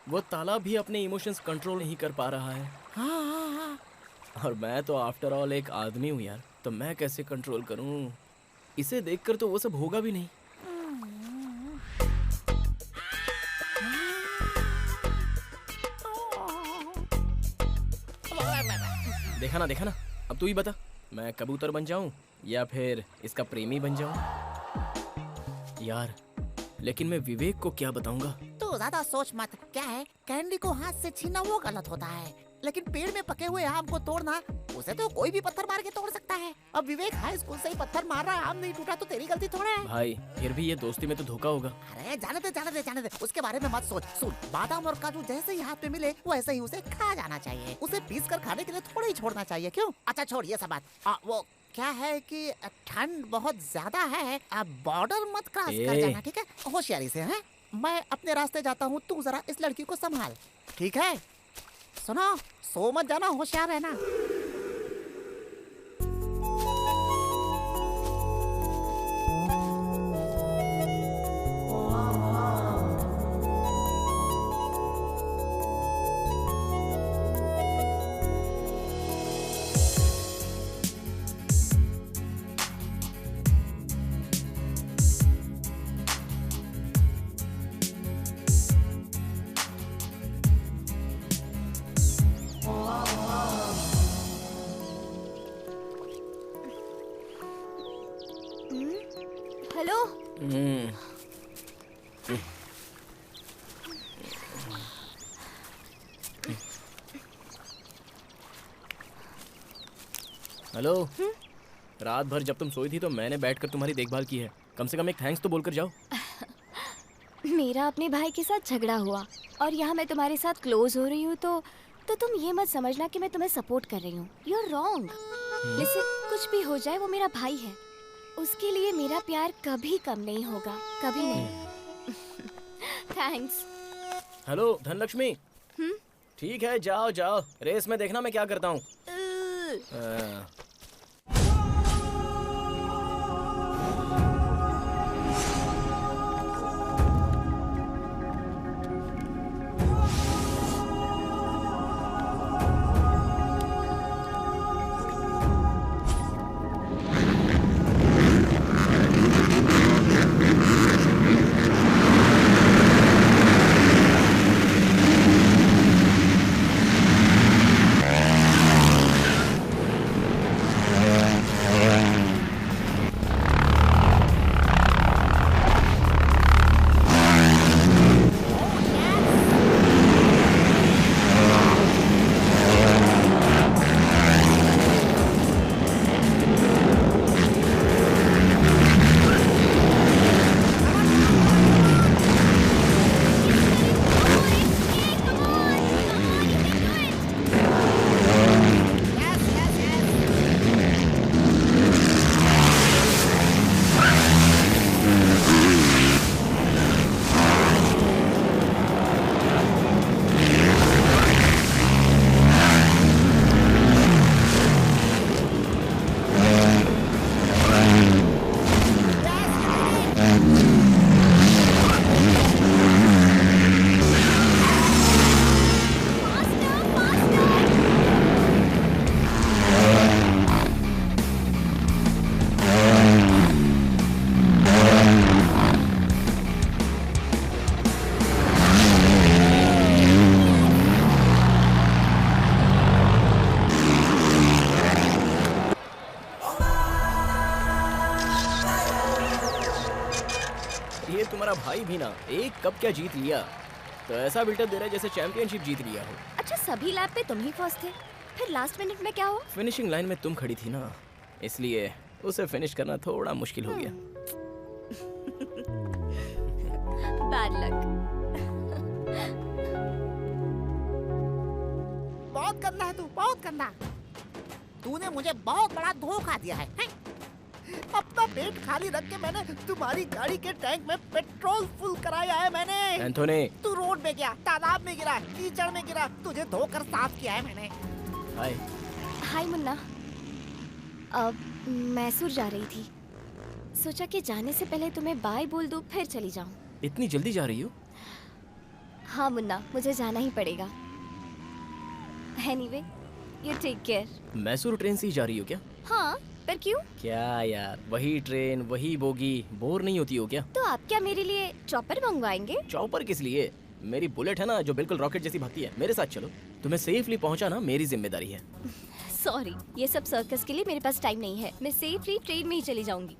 वो ताला भी अपने इमोशंस कंट्रोल नहीं कर पा रहा है। हाँ। और मैं तो आफ्टर ऑल एक आदमी हूँ यार, तो मैं कैसे कंट्रोल करूँ? इसे देखकर तो वो सब होगा भी नहीं। देखा ना, अब तू ही बता, मैं कबूतर बन जाऊं या फिर इसका प्रेमी बन जाऊं? यार, लेकिन मैं विवेक को क्या बताऊंगा? तू ज्यादा सोच मत। क्या है, कैंडी को हाथ से छीनना वो गलत होता है, लेकिन पेड़ में पके हुए आम को तोड़ना, उसे तो कोई भी पत्थर मार के तोड़ सकता है। अब विवेक हाई स्कूल से ही पत्थर मार रहा है, आम नहीं टूटा तो तेरी गलती थोड़ा है। भाई, फिर भी ये दोस्ती में तो धोखा होगा। अरे जाने दे, उसके बारे में मत सोच। सुन, बादाम और काजू जैसे ही हाथ में मिले वैसे ही उसे खा जाना चाहिए। उसे पीस कर खाने के लिए थोड़ा ही छोड़ना चाहिए। क्यों? अच्छा छोड़ ये सब बात। वो क्या है कि ठंड बहुत ज्यादा है, अब बॉर्डर मत क्रॉस कर जाना, ठीक है? होशियारी से। हैं? मैं अपने रास्ते जाता हूँ, तू जरा इस लड़की को संभाल, ठीक है? सुनो, सो मत जाना, होशियार रहना। हेलो। हेलो। रात भर जब तुम सोई थी तो मैंने बैठकर तुम्हारी देखभाल की है। कम से कम एक थैंक्स तो बोलकर जाओ। मेरा अपने भाई के साथ झगड़ा हुआ और यहाँ मैं तुम्हारे साथ क्लोज हो रही हूँ तो तुम ये मत समझना कि मैं तुम्हें सपोर्ट कर रही हूँ। You are wrong. लिसन, कुछ भी हो जाए वो मेरा भाई है। उसके लिए मेरा प्यार कभी कम नहीं होगा, कभी नहीं। थैंक्स। हेलो धनलक्ष्मी। ठीक है, जाओ जाओ, रेस में देखना मैं क्या करता हूँ। तुम्हारा भाई भी ना एक कप क्या जीत लिया, तो ऐसा बिल्डअप दे रहा है जैसे चैंपियनशिप जीत लिया हो। अच्छा, सभी लैप पे तुम ही फर्स्ट थे, फिर लास्ट मिनट में क्या हुआ? फिनिशिंग लाइन में तुम खड़ी थी ना, इसलिए उसे फिनिश करना थोड़ा मुश्किल हो गया। Bad luck. बहुत गंदा है तू, बहुत गंदा। तूने मुझे बहुत बड़ा धोखा दिया है, हैं? अपना पेट खाली रख के मैंने तुम्हारी गाड़ी के टैंक में पेट्रोल फुल कराया है मैंने। एंथोनी, तू रोड में गया, तालाब में गिरा, कीचड़ में गिरा, तुझे धोकर साफ किया है मैंने। हाय। हाय मुन्ना। अब मैसूर जा रही थी, सोचा कि जाने से पहले तुम्हें बाय बोल दूं फिर चली जाऊं। इतनी जल्दी जा रही हो? हाँ मुन्ना, मुझे जाना ही पड़ेगा। Anyway, you take care. Mysore train से ही जा रही हो क्या? हाँ, पर क्यों? क्या यार, वही ट्रेन वही बोगी, बोर नहीं होती हो क्या? तो आप क्या मेरे लिए चॉपर मंगवाएंगे? चॉपर किस लिए? मेरी बुलेट है ना जो बिल्कुल रॉकेट जैसी भागती है, मेरे साथ चलो। तुम्हें सेफली पहुंचाना मेरी जिम्मेदारी है। सॉरी, ये सब सर्कस के लिए मेरे पास टाइम नहीं है। मैं सेफली ट्रेन में ही चली जाऊंगी।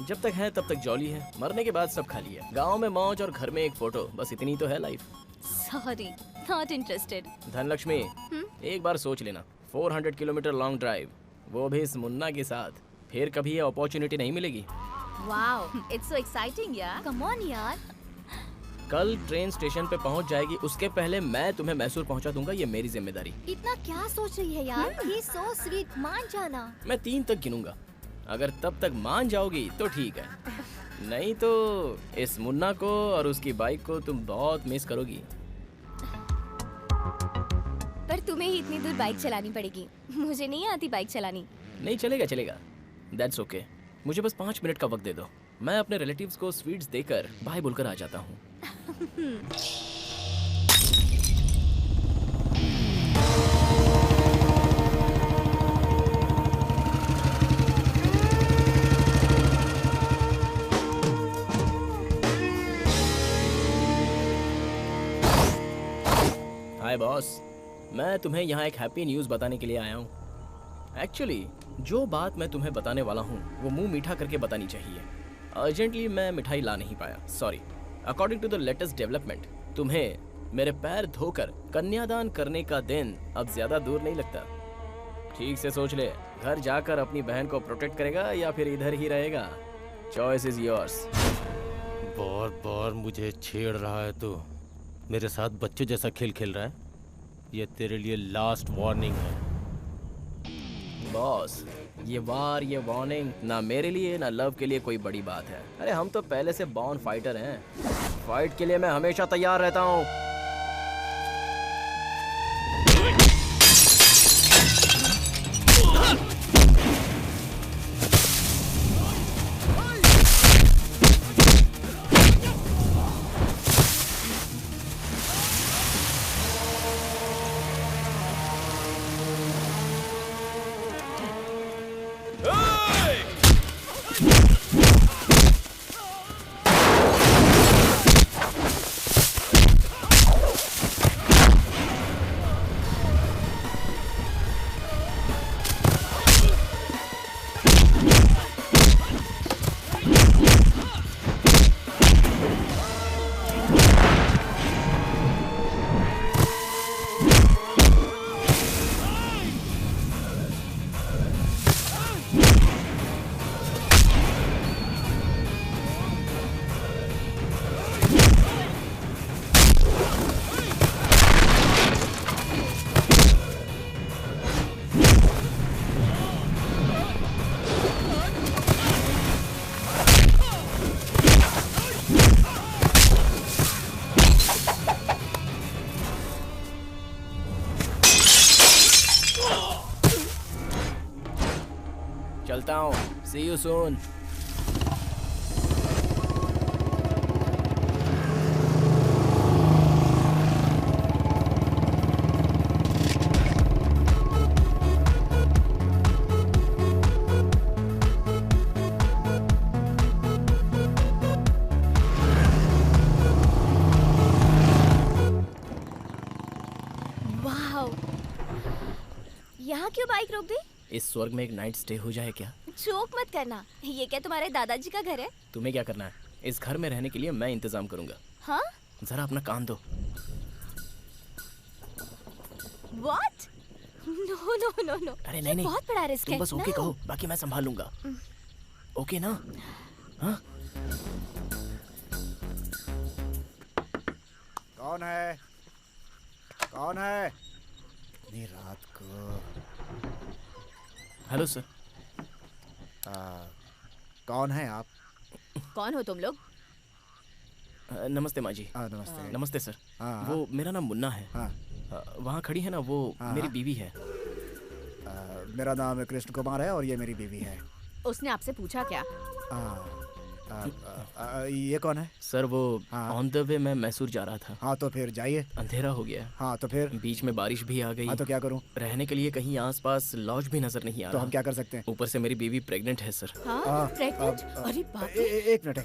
जब तक है तब तक जॉली है, मरने के बाद सब खाली है। गाँव में मौज और घर में एक फोटो, बस इतनी तो है life. Sorry, not interested. Dhanlaxmi, एक बार सोच लेना, 400 किलोमीटर लॉन्ग ड्राइव, वो भी इस मुन्ना के साथ, फिर कभी ये अपॉर्चुनिटी नहीं मिलेगी। वाओ, इट्स सो एक्साइटिंग यार। कम ऑन यार। कल ट्रेन स्टेशन पे पहुंच जाएगी, उसके पहले मैं तुम्हें मैसूर पहुंचा दूंगा, ये मेरी जिम्मेदारी। इतना क्या सोच रही है यार? ये सो स्वीट, मान जाना। मैं 3 तक गिनूंगा, अगर तब तक मान जाओगी तो ठीक है, नहीं तो इस मुन्ना को और उसकी बाइक को तुम बहुत मिस करोगी। पर तुम्हें ही इतनी दूर बाइक चलानी पड़ेगी, मुझे नहीं आती बाइक चलानी। नहीं चलेगा चलेगा, दैट्स ओके। मुझे बस 5 मिनट का वक्त दे दो, मैं अपने रिलेटिव्स को स्वीट्स देकर बाय बोलकर आ जाता हूँ। हाय बॉस, मैं तुम्हें यहाँ एक हैप्पी न्यूज़ बताने के लिए आया हूँ। एक्चुअली जो बात मैं तुम्हें बताने वाला हूँ वो मुंह मीठा करके बतानी चाहिए। अर्जेंटली मैं मिठाई ला नहीं पाया, sorry. According to the latest development, तुम्हें मेरे पैर धोकर कन्यादान करने का दिन अब ज्यादा दूर नहीं लगता। ठीक से सोच ले, घर जाकर अपनी बहन को प्रोटेक्ट करेगा या फिर इधर ही रहेगा? Choice is yours. बार बार मुझे छेड़ रहा है तू, मेरे साथ बच्चे जैसा खेल खेल रहा है। ये तेरे लिए लास्ट वार्निंग है। बॉस, ये वार, ये वार्निंग ना मेरे लिए ना लव के लिए कोई बड़ी बात है। अरे हम तो पहले से बॉर्न फाइटर हैं। फाइट के लिए मैं हमेशा तैयार रहता हूँ। चलता हूँ, see you soon। वाह, यहाँ क्यों बाइक रोक दी? इस स्वर्ग में एक नाइट स्टे हो जाए क्या? जोक मत करना, ये क्या तुम्हारे दादाजी का घर है? तुम्हें क्या करना है? इस घर में रहने के लिए मैं इंतजाम करूंगा। हाँ? जरा अपना कान दो। What? No no no no। अरे नहीं नहीं, बहुत बड़ा रिस्क तुम है। बस ओके No। कहो, बाकी मैं संभाल लूंगा। ओके ना? हाँ? कौन है? कौन है? इतनी रात को। Hello sir. कौन है आप? कौन हो तुम लोग? नमस्ते माँ जी। नमस्ते। नमस्ते सर। हाँ। वो मेरा नाम मुन्ना है। हाँ। वहाँ खड़ी है ना वो, मेरी बीवी है। मेरा नाम कृष्ण कुमार है और ये मेरी बीवी है। उसने आपसे पूछा क्या? ये कौन है? सर वो हाँ। ऑन द वे मैं मैसूर जा रहा था। हाँ तो फिर जाइए। अंधेरा हो गया। हाँ तो फिर? बीच में बारिश भी आ गई। हाँ तो क्या करूँ? रहने के लिए कहीं आसपास लॉज भी नजर नहीं आ तो रहा। हम क्या कर सकते हैं? ऊपर से मेरी बीवी प्रेग्नेंट है सर। हाँ? प्रेग्नेंट? अरे बाप रे। एक मिनट।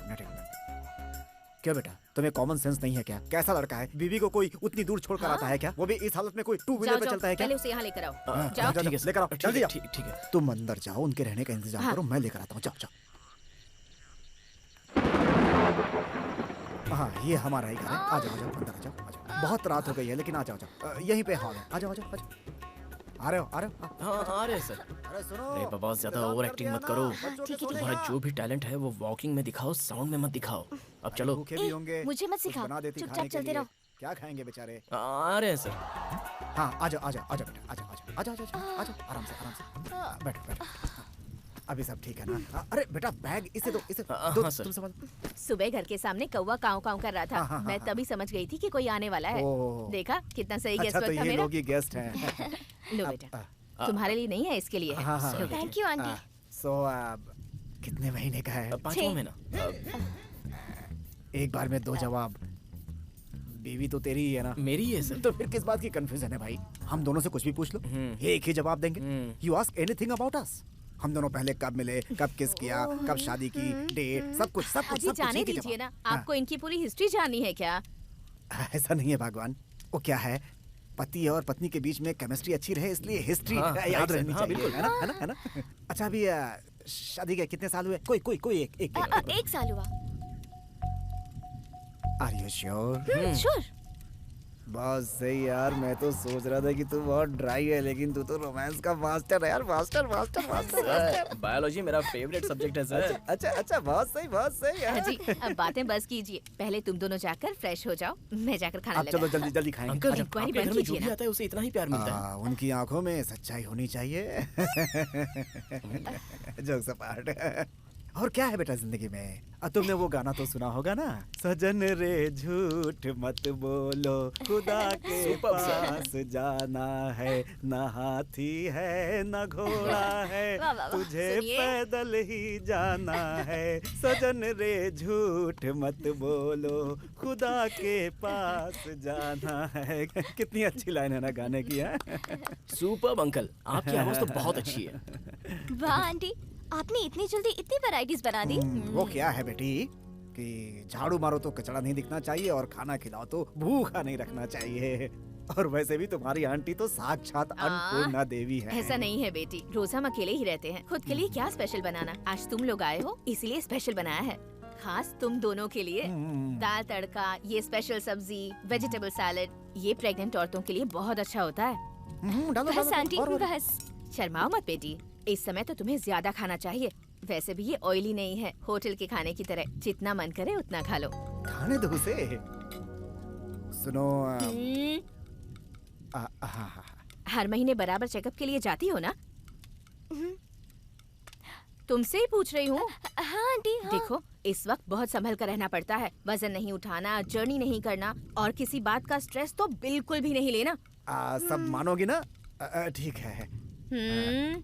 क्या बेटा, तुम्हें कॉमन सेंस नहीं है क्या? कैसा लड़का है? बीवी को कोई उतनी दूर छोड़ कर आता है क्या? वो भी इस हालत में कोई टू व्हीलर पे चलता है क्या? पहले उसे यहाँ लेकर आओ। जाओ ठीक है सर। लेकर आओ, जल्दी ठीक जाओ। ठीक है। तुम अंदर जाओ, उनके रहने का इंतजाम करो, मैं लेकर आता हूँ। जाओ। हाँ ये हमारा ही घर है। आ जाओ अंदर आ जाओ। बहुत रात हो गई है लेकिन आ जाओ। यहीं पे हॉल है। आ जाओ। आ रहे हो? हाँ आ रहे हैं सर। अरे सुनो। अरे बाबा ज्यादा ओवर एक्टिंग मत करो। ठीक है। तुम्हारा जो भी टैलेंट है वो वॉकिंग में दिखाओ, साउंड में मत दिखाओ। अब चलो। भूखे भी होंगे। मुझे मत कुछ सिखाओ, बना देती चुपचाप खाने के चलते लिए। रहो। क्या खाएंगे बेचारे? आ रहे हैं सर। हाँ आ जाओ बेटा। आ जाओ आराम से। बैठो। अभी सब ठीक है ना? अरे बेटा बैग इसे दो। हाँ सर। तुम संभाल। सुबह घर के सामने कौवा काव काव कर रहा था। हाँ, मैं तभी समझ गई थी कि कोई आने वाला है। ओह। देखा कितना सही गेस्ट अच्छा तो था ये मेरा। लोग ही गेस्ट हैं। लो बेटा, तुम्हारे लिए नहीं है, इसके लिए है। हाँ। लो बेटा। Thank you aunty. सो कितने महीने का है? 5वां महीना। एक बार में 2 जवाब। बीवी तो तेरी ही है ना? मेरी है सर। तो फिर किस बात की कंफ्यूजन है भाई? हम दोनों से कुछ भी पूछ लो, एक ही जवाब देंगे। You ask anything about us. हम दोनों पहले कब मिले, कब किस किया, कब शादी की, डेट, सब कुछ अजी जाने एक ही दीजिए ना, जवाब। आपको इनकी पूरी हिस्ट्री जाननी है क्या? ऐसा नहीं है भगवान। वो क्या है, पति और पत्नी के बीच में केमिस्ट्री अच्छी रहे, इसलिए हिस्ट्री हाँ, याद right, रहनी हाँ, चाहिए, बिल्कुल। है ना, है ना, है ना? अच्छा अभी शादी के कितने साल हुए? कोई एक। एक साल हुआ। Are you sure? श्योर। बहुत सही यार, मैं तो सोच रहा था कि तू बहुत ड्राई है, लेकिन तू तो रोमांस का मास्टर है यार, मास्टर। बायोलॉजी मेरा फेवरेट सब्जेक्ट है सर। अच्छा, बहुत सही यार। जी अब बातें बस कीजिए, पहले तुम दोनों जाकर फ्रेश हो जाओ, मैं जाकर खाना अब चलो लगा। जल्दी खाएंगे। अंकल अच्छा, इंक्वायरी आपके बंद घर में जो कीजिए भी ना। आता है उसे इतना ही प्यार मिलता है। उनकी आंखों में सच्चाई होनी चाहिए। Jokes apart. और क्या है बेटा जिंदगी में? तुमने वो गाना तो सुना होगा ना, सजन रे झूठ मत बोलो, खुदा के पास जाना है, न हाथी है न घोड़ा है, वाह, वाह, वाह, तुझे सुनिए। पैदल ही जाना है, सजन रे झूठ मत बोलो, खुदा के पास जाना है। कितनी अच्छी लाइन है ना गाने की, है? सुपर्ब अंकल, आपकी आवाज तो बहुत अच्छी है। वाह आंटी, आपने इतनी जल्दी इतनी वैरायटीज बना दी। वो क्या है बेटी कि झाड़ू मारो तो कचरा नहीं दिखना चाहिए, और खाना खिलाओ तो भूखा नहीं रखना चाहिए। और वैसे भी तुम्हारी आंटी तो साक्षात अन्नपूर्णा देवी है। ऐसा नहीं है बेटी, रोज हम अकेले ही रहते हैं, खुद के लिए क्या स्पेशल बनाना। आज तुम लोग आए हो इसीलिए स्पेशल बनाया है, खास तुम दोनों के लिए। दाल तड़का, ये स्पेशल सब्जी, वेजिटेबल सैलेड, ये प्रेग्नेंट औरतों के लिए बहुत अच्छा होता है। डालो, बस आंटी और- बस। शर्माओ मत बेटी, इस समय तो तुम्हें ज्यादा खाना चाहिए। वैसे भी ये ऑयली नहीं है, होटल के खाने की तरह, जितना मन करे उतना खा लो। खाने दो उसे। सुनो हर महीने बराबर चेकअप के लिए जाती हो ना? तुमसे ही पूछ रही हूँ। हाँ आंटी, हाँ। देखो इस वक्त बहुत संभल कर रहना पड़ता है, वजन नहीं उठाना, जर्नी नहीं करना, और किसी बात का स्ट्रेस तो बिल्कुल भी नहीं लेना। सब मानोगी ना? ठीक है। हम्म,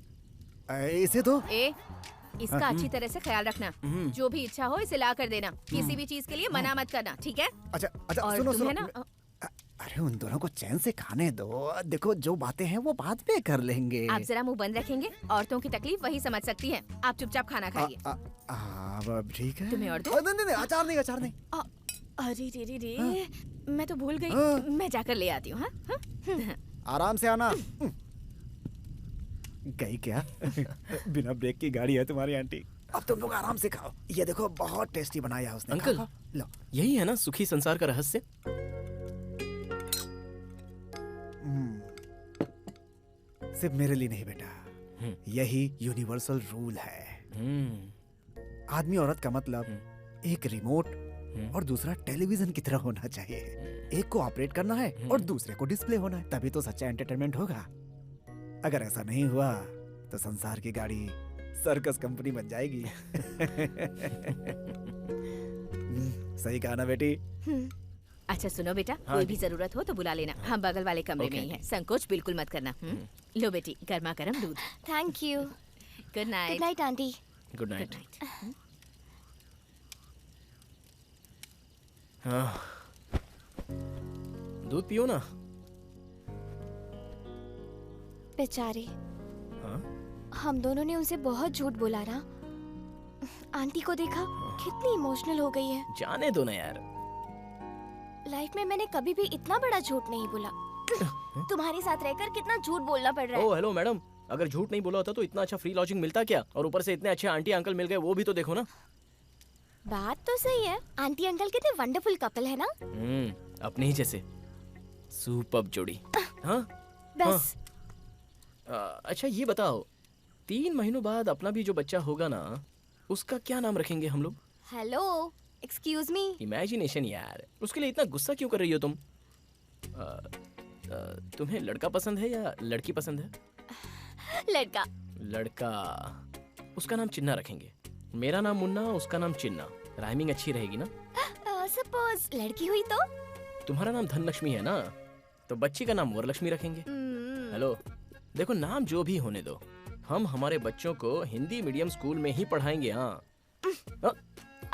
इसे दो। इसका अच्छी तरह से ख्याल रखना, जो भी इच्छा हो इसे ला कर देना, किसी भी चीज के लिए मना मत करना, ठीक है? अच्छा और सुनो तुम्हें सुनो। ना अरे उन दोनों को चैन से खाने दो। देखो जो बातें हैं वो बाद में कर लेंगे। आप जरा मुंह बंद रखेंगे, औरतों की तकलीफ वही समझ सकती हैं। आप चुपचाप खाना खाइए। अब ठीक है। तुम्हें और दो? नहीं, अचार नहीं। अरे रे, मैं तो भूल गई, मैं जाकर ले आती हूँ। हाँ? आराम से आना। गई क्या? बिना ब्रेक की गाड़ी है तुम्हारी आंटी। अब तुम लोग आराम से खाओ। ये देखो बहुत टेस्टी बनाया है उसने। अंकल, खाओ, लो। यही है ना सुखी संसार का रहस्य? सिर्फ मेरे लिए नहीं बेटा, यही यूनिवर्सल रूल है। आदमी औरत का मतलब एक रिमोट और दूसरा टेलीविजन की तरह होना चाहिए। एक को ऑपरेट करना है और दूसरे को डिस्प्ले होना है, तभी तो सच्चा एंटरटेनमेंट होगा। अगर ऐसा नहीं हुआ तो संसार की गाड़ी सर्कस कंपनी बन जाएगी। सही कहा ना बेटी? अच्छा सुनो बेटा, कोई भी जरूरत हो तो बुला लेना, हम बगल वाले कमरे में ही हैं। संकोच बिल्कुल मत करना। लो बेटी, गर्मा गर्म दूध। Thank you. Good good night. Night aunty. Good night. हाँ, दूध पियो ना। बेचारे, हाँ? हम दोनों ने उनसे बहुत झूठ बोला ना। आंटी को देखा, कितनी इमोशनल हो गई है। जाने दो ना यार। लाइफ में मैंने कभी भी इतना बड़ा झूठ नहीं बोला। तुम्हारे साथ रहकर कितना झूठ बोलना पड़ रहा है। ओह हेलो मैडम, अगर झूठ नहीं बोला होता तो इतना अच्छा फ्री लॉजिंग मिलता क्या? और ऊपर से इतने अच्छे आंटी अंकल मिल गए, वो भी तो देखो ना। बात तो सही है, आंटी अंकल कितने वंडरफुल कपल है ना। अपने ही जैसे सुपर्ब जोड़ी। हाँ बस अच्छा ये बताओ, 3 महीनों बाद अपना भी जो बच्चा होगा ना, उसका क्या नाम रखेंगे हम लोग? Hello, excuse me. इमेजिनेशन यार, उसके लिए इतना गुस्सा क्यों कर रही हो तुम? तुम्हें लड़का पसंद है या लड़की पसंद है? लड़का। लड़का, उसका नाम चिन्ना रखेंगे। मेरा नाम मुन्ना, उसका नाम चिन्ना। राइमिंग अच्छी रहेगी ना? सपोज लड़की हुई तो? तुम्हारा नाम धनलक्ष्मी है ना, तो बच्ची का नाम वरलक्ष्मी रखेंगे। हेलो देखो, नाम जो भी होने दो, हम हमारे बच्चों को हिंदी मीडियम स्कूल में ही पढ़ाएंगे। हाँ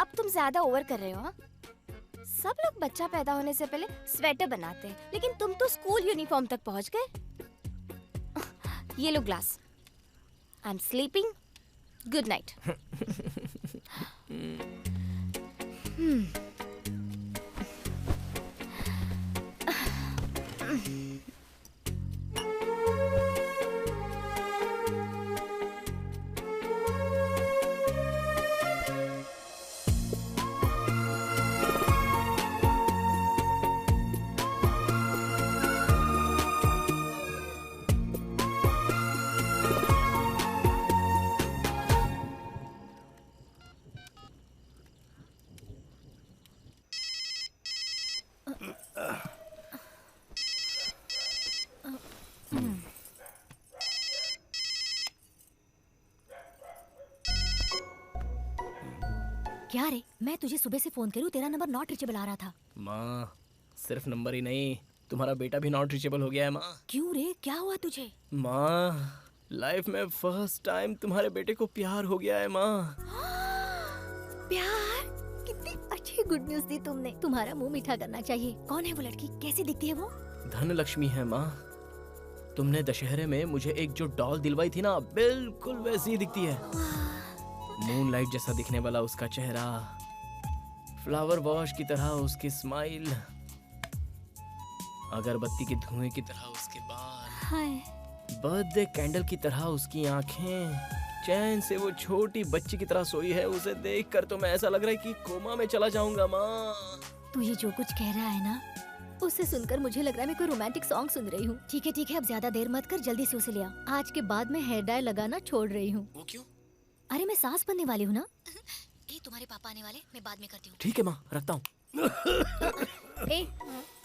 अब तुम ज्यादा ओवर कर रहे हो। हाँ? सब लोग बच्चा पैदा होने से पहले स्वेटर बनाते हैं, लेकिन तुम तो स्कूल यूनिफॉर्म तक पहुंच गए। ये लो glass. I am sleeping. Good night. क्या रे, मैं तुझे सुबह से फोन करूं, तेरा नंबर नॉट रीचेबल आ रहा था। माँ सिर्फ नंबर ही नहीं, तुम्हारा बेटा भी नॉट रीचेबल हो गया है माँ। क्यों रे, क्या हुआ तुझे? माँ लाइफ में फर्स्ट टाइम तुम्हारे बेटे को प्यार हो गया है माँ। प्यार? कितनी अच्छी गुड न्यूज दी तुमने। तुम्हारा मुंह मीठा करना चाहिए। कौन है वो लड़की, कैसी दिखती है वो? धनलक्ष्मी है माँ। तुमने दशहरे में मुझे एक जो डॉल दिलवाई थी ना, बिल्कुल वैसी ही दिखती है। मूनलाइट जैसा दिखने वाला उसका चेहरा, फ्लावर वॉश की तरह उसकी स्माइल, अगरबत्ती के धुएं की तरह उसके बाल, हाय। बर्थडे कैंडल की तरह उसकी आंखें, चैन से वो छोटी बच्ची की तरह सोई है। उसे देखकर तो मैं ऐसा लग रहा है कि कोमा में चला जाऊंगा माँ। तू ये जो कुछ कह रहा है ना, उससे सुनकर मुझे लग रहा है मैं कोई रोमांटिक सॉन्ग सुन रही हूँ। ठीक है, अब ज्यादा देर मत कर, जल्दी से उसे ले आ। आज के बाद मैं हेयर डाई लगाना छोड़ रही हूँ। वो क्यों? अरे मैं सास बनने वाली हूँ ना। तुम्हारे पापा आने वाले, मैं बाद में करती हूँ। ठीक है माँ, रखता हूँ। ए,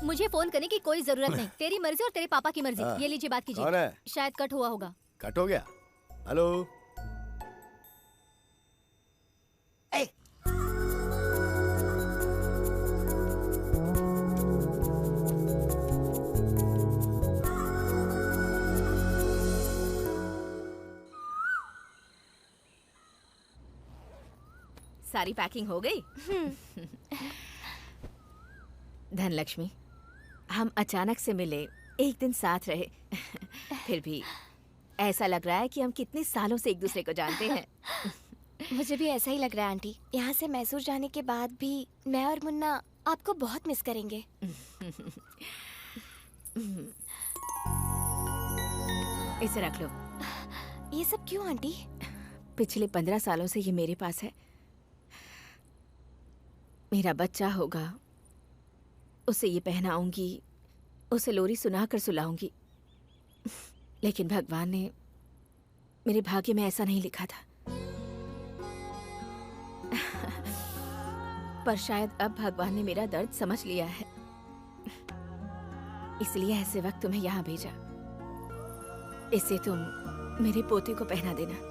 मुझे फोन करने की कोई जरूरत नहीं। तेरी मर्जी और तेरे पापा की मर्जी। ये लीजिए, बात कौन है? कीजिए। शायद कट हुआ होगा। कट हो गया? हेलो। सारी पैकिंग हो गई? धनलक्ष्मी, हम अचानक से मिले, एक दिन साथ रहे, फिर भी ऐसा लग रहा है कि हम कितने सालों से एक दूसरे को जानते हैं। मुझे भी ऐसा ही लग रहा है आंटी। यहाँ से मैसूर जाने के बाद भी मैं और मुन्ना आपको बहुत मिस करेंगे। इसे रख लो। ये सब क्यों आंटी? पिछले 15 सालों से ये मेरे पास है। मेरा बच्चा होगा, उसे ये पहनाऊंगी, उसे लोरी सुनाकर सुलाऊंगी। लेकिन भगवान ने मेरे भाग्य में ऐसा नहीं लिखा था। पर शायद अब भगवान ने मेरा दर्द समझ लिया है, इसलिए ऐसे वक्त तुम्हें यहाँ भेजा। इसे तुम मेरे पोते को पहना देना।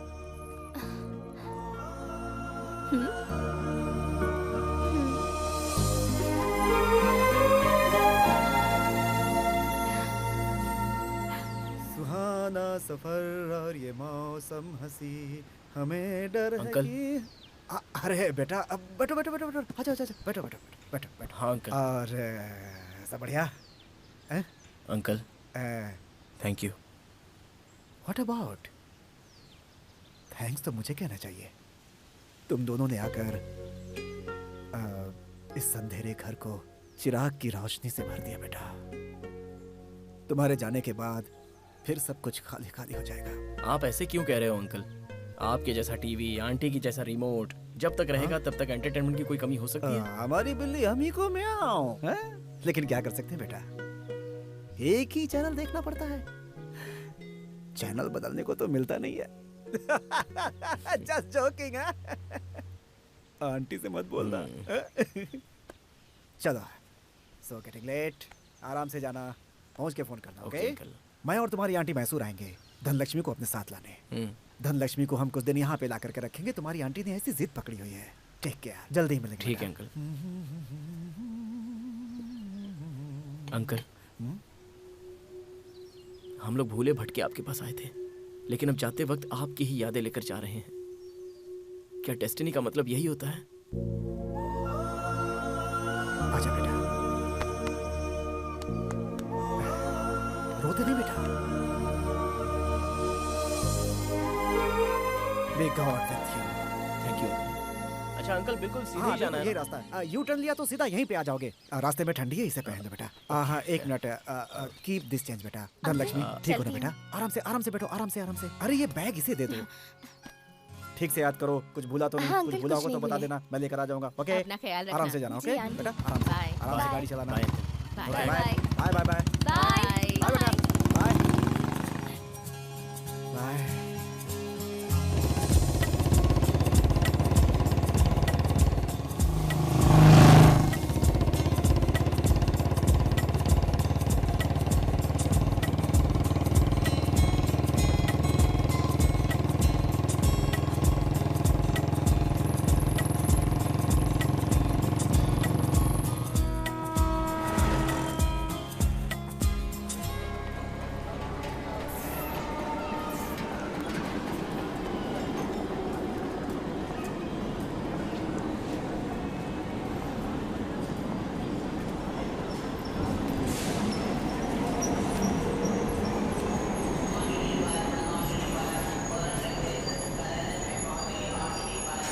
सुहाना सफर और ये मौसम हंसी, हमें डर है अंकल। कि अरे बेटा, अब बैठो बैठो बैठो बैठो, अच्छा अच्छा बैठो बैठो बैठो बैठो। हाँ अंकल। और सब बढ़िया? Uncle thank you. What about thanks? तो मुझे कहना चाहिए। तुम दोनों ने आकर इस अंधेरे घर को चिराग की रोशनी से भर दिया बेटा। तुम्हारे जाने के बाद फिर सब कुछ खाली खाली हो जाएगा। आप ऐसे क्यों कह रहे हो अंकल? आपके जैसा टीवी, आंटी की जैसा रिमोट जब तक रहेगा तब तक एंटरटेनमेंट की कोई कमी हो सकती है। हमारी बिल्ली हम ही को म्याऊं, हैं? लेकिन क्या कर सकते हैं बेटा, एक ही चैनल देखना पड़ता है। चैनल बदलने को तो मिलता नहीं है। Just joking. आंटी से मत बोलना। चलो, सो गेटिंग लेट, आराम से जाना, पहुंच के फोन करना। ओके? मैं और तुम्हारी आंटी मैसूर आएंगे धनलक्ष्मी को अपने साथ लाने। धनलक्ष्मी को हम कुछ दिन यहाँ पे ला करके रखेंगे। तुम्हारी आंटी ने ऐसी जिद पकड़ी हुई है। टेक केयर, जल्दी ही मिलेंगे। ठीक है अंकल। अंकल, हम लोग भूले भटके आपके पास आए थे, लेकिन अब जाते वक्त आपकी ही यादें लेकर जा रहे हैं। क्या डेस्टिनी का मतलब यही होता है? आजा बेटा, रोते नहीं बेटा। May God with you. Thank you. अच्छा अंकल, बिल्कुल सीधे ही जाना है ये ना? रास्ता है। यू टर्न लिया तो सीधा यहीं पे आ जाओगे। रास्ते में ठंडी है, इसे पहन लो बेटा। हाँ, एक मिनट, कीप दिस चेंज बेटा। धनलक्ष्मी, ठीक हो ना बेटा? आराम से बैठो, आराम से। अरे ये बैग इसे दे दो। ठीक से याद करो, कुछ भूला तो नहीं। हाँ, कुछ अंकल, भूला कुछ होगा तो नहीं बता भूले। देना, मैं लेकर आ जाऊंगा। ओके? अपना ख्याल रखना। आराम से जाना। जी, ओके आंटी। बेटा? आराम से बाय। गाड़ी चलाना। Bye. Bye bye bye bye bye. बाय बेटा। Bye bye.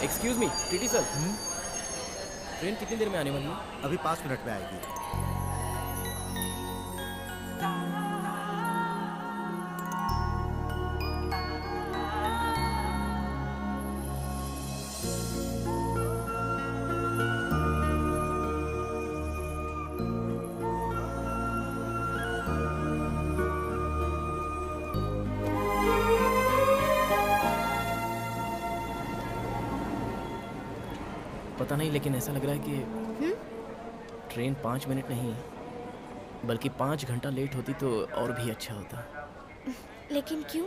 Excuse me TT sir, train कितनी देर में आने वाली है? अभी 5 मिनट में आएगी। पता नहीं, लेकिन ऐसा लग रहा है कि ट्रेन 5 मिनट नहीं बल्कि 5 घंटा लेट होती तो और भी अच्छा होता। लेकिन क्यों?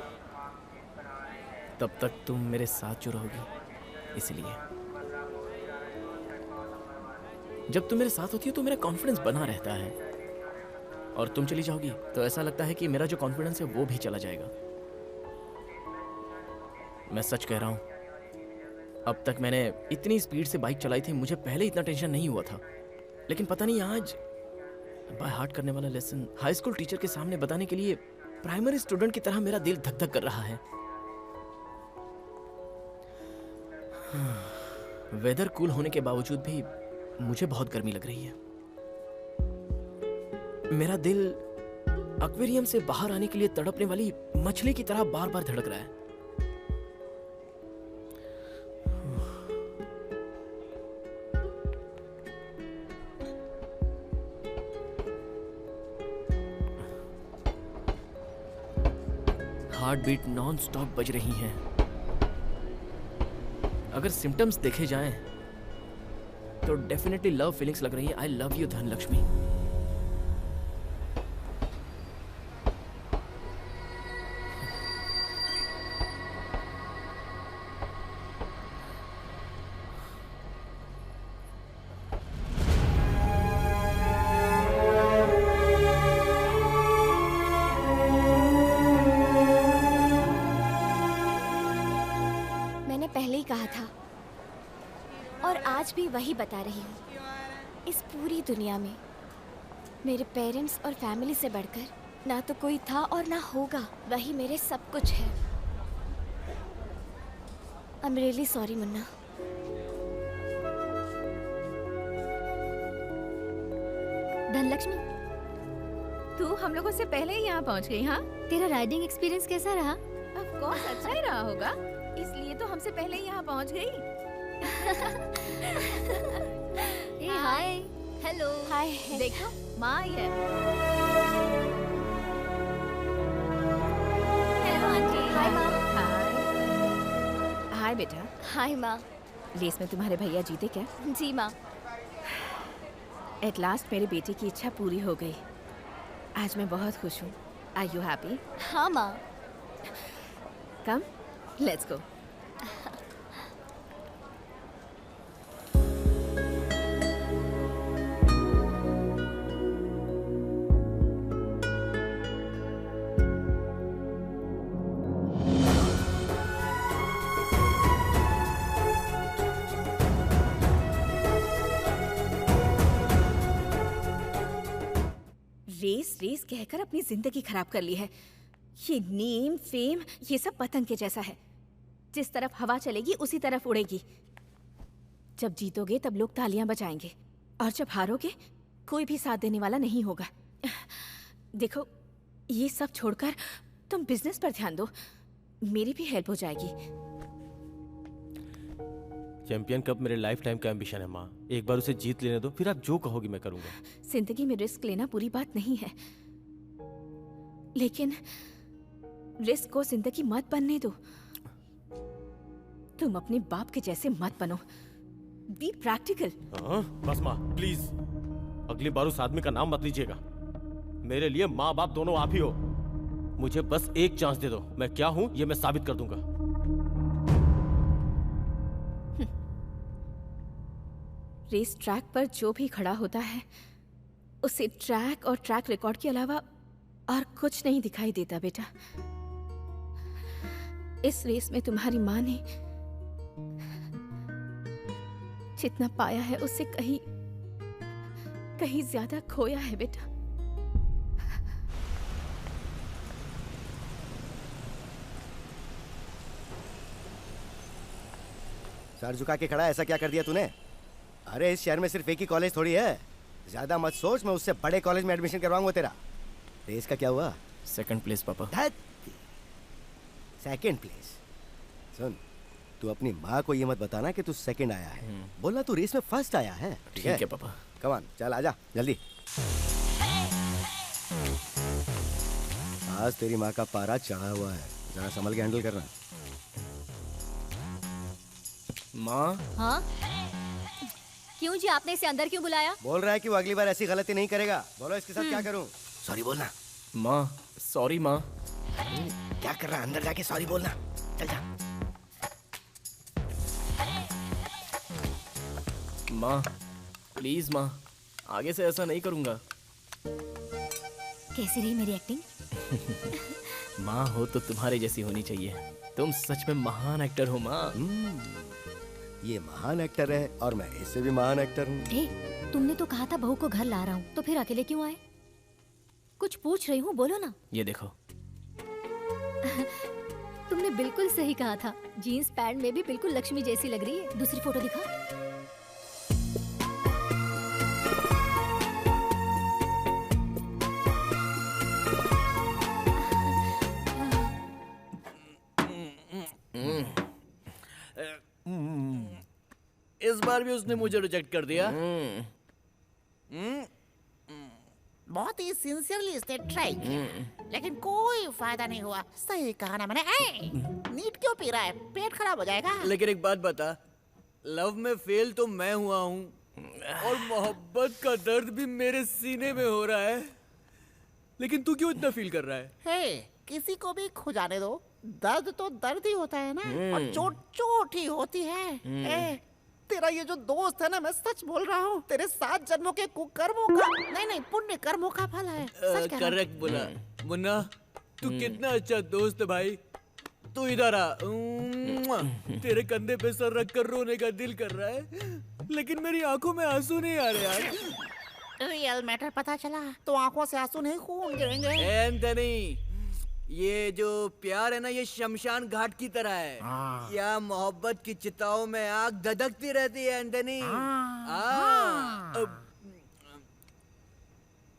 तब तक तुम मेरे साथ जो रहोगी, इसलिए। जब तुम मेरे साथ होती हो तो मेरा कॉन्फिडेंस बना रहता है, और तुम चली जाओगी तो ऐसा लगता है कि मेरा जो कॉन्फिडेंस है वो भी चला जाएगा। मैं सच कह रहा हूं, अब तक मैंने इतनी स्पीड से बाइक चलाई थी, मुझे पहले इतना टेंशन नहीं हुआ था, लेकिन पता नहीं आज बाय हार्ट करने वाला लेसन हाई स्कूल टीचर के सामने बताने के लिए प्राइमरी स्टूडेंट की तरह मेरा दिल धक धक कर रहा है। वेदर कूल होने के बावजूद भी मुझे बहुत गर्मी लग रही है। मेरा दिल एक्वेरियम से बाहर आने के लिए तड़पने वाली मछली की तरह बार बार धड़क रहा है। हार्ट बीट नॉन स्टॉप बज रही हैं। अगर सिम्टम्स देखे जाएं तो डेफिनेटली लव फीलिंग्स लग रही है। आई लव यू धनलक्ष्मी। मैंने पहले ही कहा था और आज भी वही बता रही हूँ, इस पूरी दुनिया में मेरे पेरेंट्स और फैमिली से बढ़कर ना तो कोई था और ना होगा। वही मेरे सब कुछ है। I am really sorry Munna. Dhanlaxmi, तू हम लोगों से पहले ही यहाँ पहुँच गई। हाँ, तेरा राइडिंग एक्सपीरियंस कैसा रहा? ऑफ कोर्स अच्छा ही रहा होगा, इसलिए तो हमसे पहले ही यहाँ पहुँच गई। ए हाय, हेलो। हाय। देखो माँ आई है। Hello aunty. हाय माँ। हाय बेटा। हाय माँ। रेस में तुम्हारे भैया जीते क्या? जी माँ। एट लास्ट मेरे बेटे की इच्छा पूरी हो गई। आज मैं बहुत खुश हूँ। Are you happy? हाँ माँ। Come, let's go. Race race कहकर अपनी जिंदगी खराब कर ली है। ये नेम फेम ये सब पतंग के जैसा है, जिस तरफ हवा चलेगी उसी तरफ उड़ेगी। जब जीतोगे तब लोग तालियां बजाएंगे, और जब हारोगे कोई भी साथ देने वाला नहीं होगा। देखो, ये सब छोड़कर तुम बिजनेस पर ध्यान दो, मेरी भी हेल्प हो जाएगी। चैंपियन कप मेरे लाइफ टाइम का एम्बिशन है माँ। एक बार उसे जीत लेने दो, फिर आप जो कहोगी मैं करूंगा। जिंदगी में रिस्क लेना बुरी बात नहीं है, लेकिन रिस्क को जिंदगी मत बनने दो। तुम अपने बाप के जैसे मत बनो। Be practical. बस माँ प्लीज, अगली बार उस आदमी का नाम मत लीजिएगा। मेरे लिए माँ बाप दोनों आप ही हो। मुझे बस एक चांस दे दो, मैं क्या हूँ ये मैं साबित कर दूंगा। रेस ट्रैक पर जो भी खड़ा होता है उसे ट्रैक और ट्रैक रिकॉर्ड के अलावा और कुछ नहीं दिखाई देता बेटा। इस रेस में तुम्हारी माँ ने जितना पाया है उससे कहीं कहीं ज्यादा खोया है बेटा। सर झुका के खड़ा है, ऐसा क्या कर दिया तूने? अरे इस शहर में सिर्फ एक ही कॉलेज थोड़ी है, ज्यादा मत सोच, मैं उससे बड़े कॉलेज में एडमिशन करवाऊंगा तेरा। रेस का क्या हुआ? सेकंड प्लेस पापा। Second place? सुन, तू अपनी माँ को ये मत बताना कि तू सेकंड आया है, बोलना तू रेस में फर्स्ट आया है। ठीक है पापा। कम ऑन, चल आजा जल्दी। आज तेरी माँ का पारा चढ़ा हुआ है, जरा संभल के हैंडल करना। माँ। हाँ क्यों जी, आपने इसे अंदर क्यों बुलाया? बोल रहा है कि वो अगली बार ऐसी गलती नहीं करेगा। बोलो इसके साथ क्या करूं? सॉरी बोलना। माँ सॉरी माँ। क्या कर रहा है? अंदर जाके सॉरी बोलना। चल जा। माँ प्लीज माँ, आगे से ऐसा नहीं करूँगा। कैसी रही मेरी एक्टिंग? माँ हो तो तुम्हारे जैसी होनी चाहिए, तुम सच में महान एक्टर हो माँ। ये महान एक्टर है और मैं इससे भी महान एक्टर हूँ। ए, तुमने तो कहा था बहू को घर ला रहा हूँ, तो फिर अकेले क्यों आए? कुछ पूछ रही हूँ, बोलो ना। ये देखो। तुमने बिल्कुल सही कहा था, जीन्स पैंट में भी बिल्कुल लक्ष्मी जैसी लग रही है। दूसरी फोटो दिखा। इस बार भी उसने मुझे रिजेक्ट कर दिया। बहुत ही सिंसियरली इसने ट्राई किया, लेकिन कोई फायदा नहीं हुआ। सही कहा ना मैंने। नीट क्यों पी रहा है? पेट खराब हो जाएगा। लेकिन एक बात बता, लव में फेल तो मैं हुआ हूँ और मोहब्बत का दर्द भी मेरे सीने में हो रहा है, लेकिन तू क्यों इतना फील कर रहा है? हे, किसी को भी खो जाने दो, दर्द तो दर्द ही होता है ना, और चोट चोट ही होती है। तेरा ये जो दोस्त है ना, मैं सच बोल रहा हूँ, तेरे 7 जन्मों के कुकर्मों का नहीं पुण्य कर्मों का फल है। सच कह रहा हूँ। करेक्ट बोला मुन्ना, तू कितना अच्छा दोस्त है भाई। तू इधर आ, तेरे कंधे पे सर रख कर रोने का दिल कर रहा है, लेकिन मेरी आंखों में आंसू नहीं आ रहे यार। रियल मैटर पता चला तो आंखों से आंसू नहीं, खून गिरेंगे। एंथनी, ये जो प्यार है ना, ये शमशान घाट की तरह है। या मोहब्बत की चिताओं में आग धधकती रहती है एंथनी।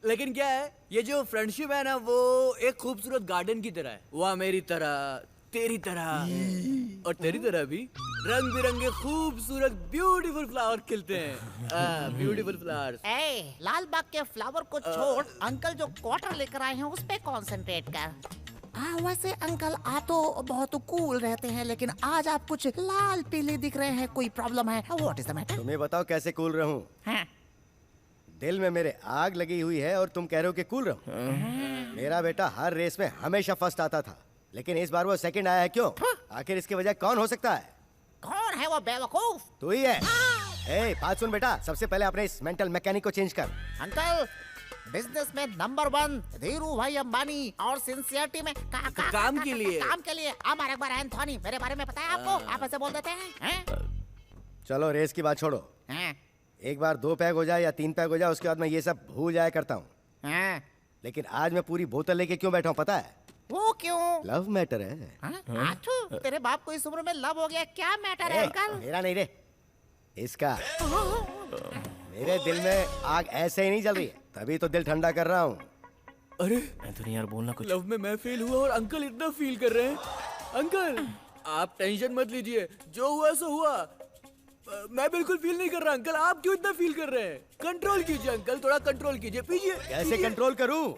लेकिन क्या है, ये जो फ्रेंडशिप है ना, वो एक खूबसूरत गार्डन की तरह है। वहाँ मेरी तरह, तेरी तरह और तेरी तरह भी रंग बिरंगे खूबसूरत ब्यूटीफुल फ्लावर खिलते हैं। Beautiful flowers. लाल बाग के फ्लावर को छोड़, अंकल जो क्वार्टर लेकर आए हैं उस पे कंसंट्रेट कर। वैसे अंकल आप तो बहुत कूल रहते हैं, लेकिन आज आप कुछ लाल पीले दिख रहे हैं। कोई प्रॉब्लम है? What is the matter? तुम्हें बताओ कैसे कूल रहूं? दिल में मेरे आग लगी हुई है और तुम कह रहे हो कि कूल रहूं? मेरा बेटा हर रेस में हमेशा फर्स्ट आता था, लेकिन इस बार वो सेकंड आया है। क्यों? आखिर इसकी वजह कौन हो सकता है? कौन है वो बेवकूफ? तू ही है। ए, बात सुन बेटा, सबसे पहले अपने इस मेंटल मैकेनिक को चेंज कर। अंकल, बिजनेस में नंबर 1 धीरू भाई अंबानी, और सिंसियरिटी में काम के लिए हमारे एक बार एंथोनी। मेरे बारे में पता है आपको? आप ऐसे बोल देते हैं? चलो रेस की बात छोड़ो, एक बार 2 पैग हो जाए या 3 पैग हो जाए, उसके बाद मैं ये सब भूल जाया करता हूँ। लेकिन आज मैं पूरी बोतल लेके क्यों बैठा हूँ पता है? वो क्यों? लव मैटर है। आठू, तेरे बाप को इस उम्र में लव हो गया? क्या मैटर है अंकल? मेरा नहीं रे, इसका। मेरे दिल में आग ऐसे ही नहीं जल रही है, तभी तो दिल ठंडा कर रहा हूँ। अरे एंथनी यार बोलना कुछ। लव में मैं फेल हुआ और अंकल इतना फील कर रहे हैं। अंकल आप टेंशन मत लीजिए, जो हुआ सो हुआ। मैं बिल्कुल फील नहीं कर रहा। अंकल आप क्यों इतना फील कर रहे हैं? कंट्रोल कीजिए अंकल, थोड़ा कंट्रोल कीजिए। पीजिए। कैसे कंट्रोल करूं?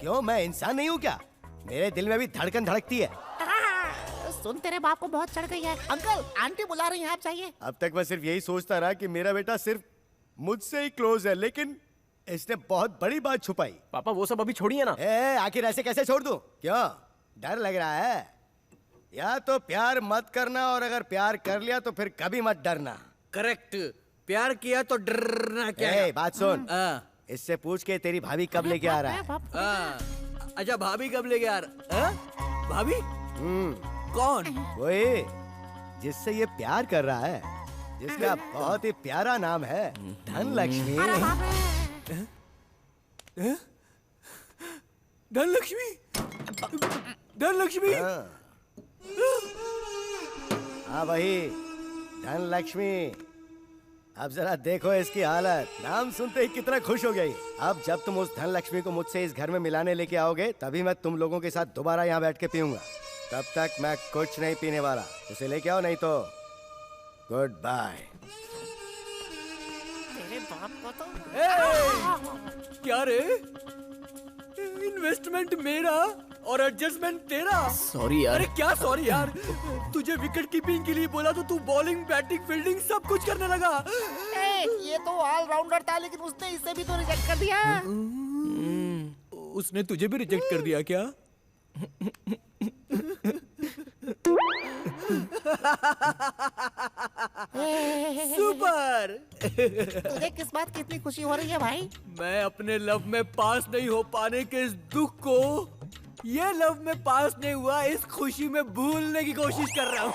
क्यों, मैं इंसान नहीं हूँ क्या? मेरे दिल में भी धड़कन धड़कती है। सुन, तेरे बाप को बहुत चढ़ गई है। अंकल आंटी बुला रही हैं, आप चाहिए। अब तक मैं सिर्फ यही सोचता रहा कि मेरा बेटा सिर्फ मुझसे ही क्लोज है, लेकिन इसने बहुत बड़ी बात छुपाई। पापा वो सब अभी छोड़िए ना। आखिर ऐसे कैसे छोड़ दूं? क्यों, डर लग रहा है? या तो प्यार मत करना, और अगर प्यार कर लिया तो फिर कभी मत डरना। करेक्ट, प्यार किया तो डरना क्या है? बात सुन, इससे पूछ के तेरी भाभी कब लेके आ रहा है? अच्छा भाभी कब लेके आ रहा है? भाभी? कौन? वही जिससे ये प्यार कर रहा है, जिसका बहुत ही प्यारा नाम है धनलक्ष्मी। धनलक्ष्मी? धनलक्ष्मी? हाँ वही धनलक्ष्मी, अब जरा देखो इसकी हालत। नाम सुनते ही कितना खुश हो गई। अब जब तुम उस धनलक्ष्मी को मुझसे इस घर में मिलाने लेके आओगे तभी मैं तुम लोगों के साथ दोबारा यहाँ बैठ के पीऊंगा। तब तक मैं कुछ नहीं पीने वाला। उसे लेके आओ, नहीं तो गुड बाय। तेरे बाप को तो क्या रे? इन्वेस्टमेंट मेरा और एडजस्टमेंट तेरा। सॉरी यार। अरे क्या सॉरी यार? तुझे विकेट कीपिंग के लिए बोला तो तू बॉलिंग, बैटिंग, फील्डिंग सब कुछ करने लगा। ये तो ऑलराउंडर था, लेकिन उसने इसे भी तो रिजेक्ट कर दिया। उसने तुझे भी रिजेक्ट कर दिया क्या? सुपर। तुझे किस बात की इतनी खुशी हो रही है भाई? मैं अपने लव में पास नहीं हो पाने के इस दुख को ये लव में पास नहीं हुआ इस खुशी में भूलने की कोशिश कर रहा हूँ।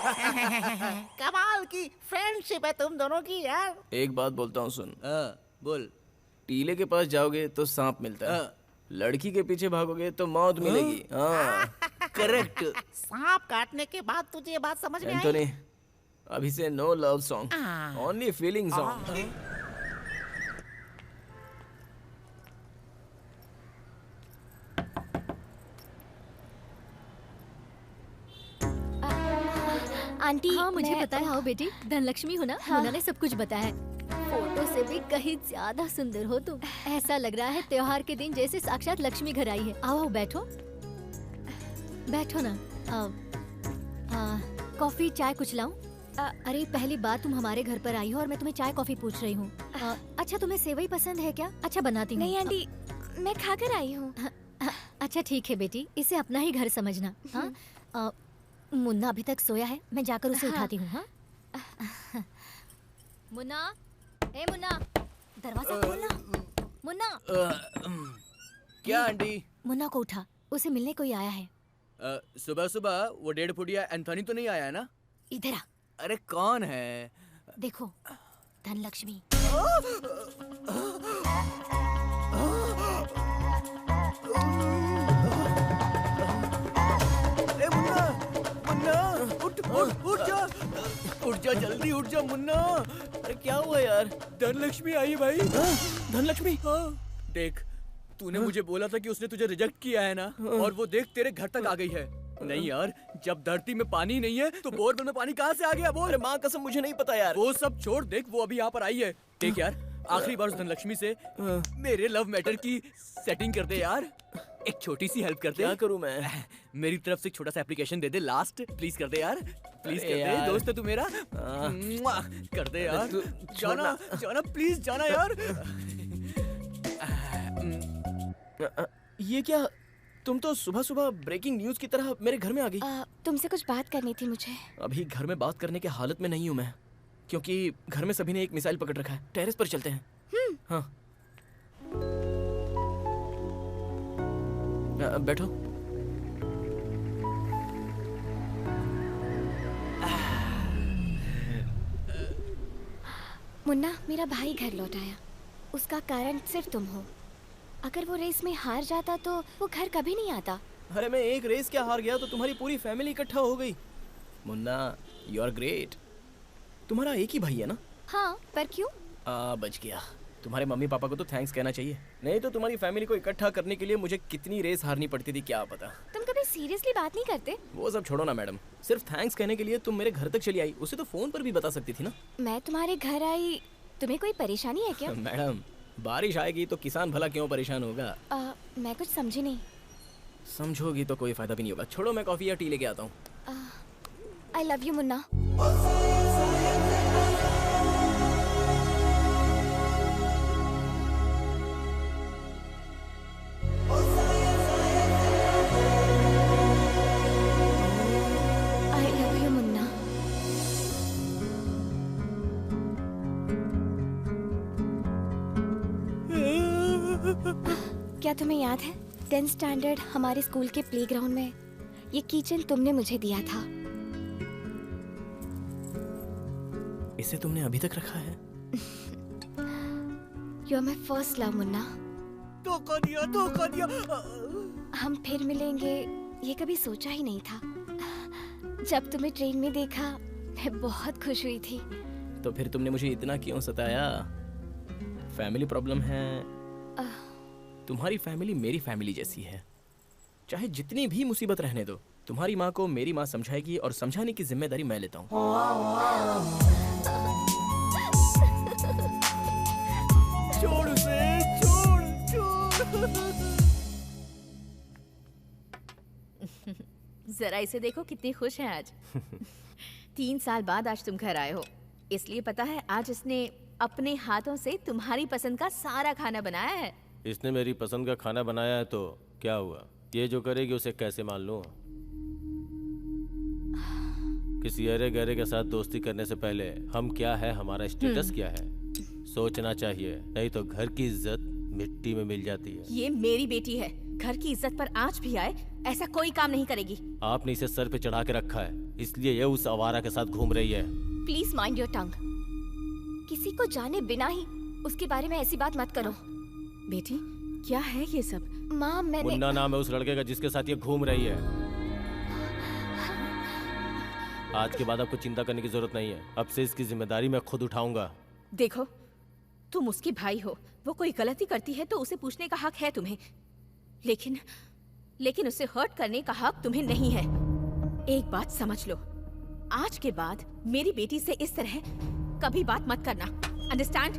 कमाल की फ्रेंडशिप है तुम दोनों की यार। एक बात बोलता हूँ, सुन। बोल। टीले के पास जाओगे तो सांप मिलता है, लड़की के पीछे भागोगे तो मौत मिलेगी। करेक्ट। सांप काटने के बाद तुझे ये बात समझ में आई? एंथोनी, अभी से no love song, only feeling song. Aunty, हाँ मुझे पता है। हाँ बेटी, धनलक्ष्मी हो ना? हाँ। मुन्ना ने सब कुछ बताया है। फोटो से भी कहीं ज्यादा सुंदर हो तुम। ऐसा लग रहा है त्योहार के दिन जैसे साक्षात लक्ष्मी घर आई है। आओ बैठो, बैठो ना। कॉफी चाय कुछ लाऊं? अरे पहली बार तुम हमारे घर पर आई हो और मैं तुम्हें चाय कॉफी पूछ रही हूँ। अच्छा तुम्हें सेवई पसंद है क्या? अच्छा बनाती हूँ। नहीं आंटी, मैं खाकर आई हूँ। अच्छा ठीक है बेटी, इसे अपना ही घर समझना। हाँ मुन्ना अभी तक सोया है, मैं जाकर उसे उठाती हूँ। हाँ मुन्ना, ए मुन्ना, दरवाजा खोलना। मुन्ना। क्या आंटी? मुन्ना को उठा, उसे मिलने कोई आया है। सुबह सुबह वो 1.5 फुटिया एंथोनी तो नहीं आया है ना? इधर आ। अरे कौन है? देखो, धनलक्ष्मी। उठ जा, उठ जा, जल्दी उठ जा मुन्ना। अरे क्या हुआ यार? धनलक्ष्मी आई है भाई। धनलक्ष्मी? हाँ। देख, तूने मुझे बोला था कि उसने तुझे रिजेक्ट किया है ना, और वो देख तेरे घर तक आ गई है। नहीं यार, जब धरती में पानी नहीं है तो बोरवेल में पानी कहाँ से आ गया? बोल। अरे माँ कसम मुझे नहीं पता यार। वो सब छोड़, देख वो अभी यहाँ पर आई है। देख यार, आखिरी बार उस धनलक्ष्मी से मेरे लव मैटर की सेटिंग कर दे यार। एक छोटी सी हेल्प कर दे। क्या करूँ मैं? मेरी तरफ से एक छोटा सा application they they, last please कर दे यार। प्लीज कर दे, दोस्त है तू मेरा। कर दे यार। जाना जाना, प्लीज जाना यार। ये क्या? तुम तो सुबह सुबह ब्रेकिंग न्यूज की तरह मेरे घर में आ गई। तुमसे कुछ बात करनी थी मुझे। अभी घर में बात करने के हालत में नहीं हूँ मैं, क्योंकि घर में सभी ने एक मिसाइल पकड़ रखा है। टेरेस पर चलते हैं। हाँ बैठो। मुन्ना, मेरा भाई घर लौट आया। उसका कारण सिर्फ तुम हो। अगर वो रेस में हार जाता तो वो घर कभी नहीं आता। अरे मैं एक रेस क्या हार गया तो तुम्हारी पूरी फैमिली इकट्ठा हो गई। Munna, you are great. तुम्हारा एक ही भाई है ना? हाँ, पर क्यों? बच गया। तुम्हारे मम्मी पापा को तो थैंक्स कहना चाहिए, नहीं तो तुम्हारी फैमिली को इकट्ठा करने के लिए मुझे कितनी रेस हारनी पड़ती थी क्या पता। तुम कभी सीरियसली बात नहीं करते? वो सब छोड़ो ना मैडम, सिर्फ थैंक्स कहने के लिए तुम मेरे घर तक चली आई। उसे तो फोन पर भी बता सकती थी ना। मैं तुम्हारे घर आई, तुम्हें कोई परेशानी है क्या? मैडम, बारिश आएगी तो किसान भला क्यों परेशान होगा? मैं कुछ समझी नहीं। समझोगी तो कोई फायदा भी नहीं होगा। छोड़ो, मैं कॉफी या टी लेके आता हूँ। आई love you Munna. I love you Munna. क्या तुम्हें याद है 10th स्टैंडर्ड हमारे स्कूल के प्लेग्राउंड में ये कीचेन तुमने मुझे दिया था? इसे तुमने अभी तक रखा है? You are my first love Munna. धोखा दिया, धोखा दिया। हम फिर मिलेंगे ये कभी सोचा ही नहीं था। जब तुम्हें ट्रेन में देखा मैं बहुत खुश हुई थी। तो फिर तुमने मुझे इतना क्यों सताया? फैमिली प्रॉब्लम है? तुम्हारी फैमिली मेरी फैमिली जैसी है। चाहे जितनी भी मुसीबत रहने दो, तुम्हारी माँ को मेरी माँ समझाएगी और समझाने की जिम्मेदारी मैं लेता हूँ। छोड़ उसे, छोड़। जरा इसे देखो कितनी खुश है आज। 3 साल बाद आज तुम घर आए हो, इसलिए पता है आज इसने अपने हाथों से तुम्हारी पसंद का सारा खाना बनाया है। इसने मेरी पसंद का खाना बनाया है तो क्या हुआ? ये जो करेगी उसे कैसे मान लूं? किसी अरे गहरे के साथ दोस्ती करने से पहले हम क्या है, हमारा स्टेटस क्या है, सोचना चाहिए, नहीं तो घर की इज्जत मिट्टी में मिल जाती है। ये मेरी बेटी है, घर की इज्जत पर आंच भी आए ऐसा कोई काम नहीं करेगी। आपने इसे सर पे चढ़ा के रखा है, इसलिए ये उस आवारा के साथ घूम रही है। Please mind your tongue. किसी को जाने बिना ही उसके बारे में ऐसी बात मत करो। बेटी क्या है ये सब? माँ मैंने मुन्ना नाम है उस लड़के का जिसके साथ ये घूम रही है। आज के बाद आपको चिंता करने की जरूरत नहीं है, अब से इसकी जिम्मेदारी मैं खुद उठाऊंगा। देखो तुम उसके भाई हो, वो कोई गलती करती है तो उसे पूछने का हक है तुम्हें, लेकिन उसे हर्ट करने का हक तुम्हें नहीं है। एक बात समझ लो, आज के बाद मेरी बेटी से इस तरह कभी बात मत करना, अंडरस्टैंड?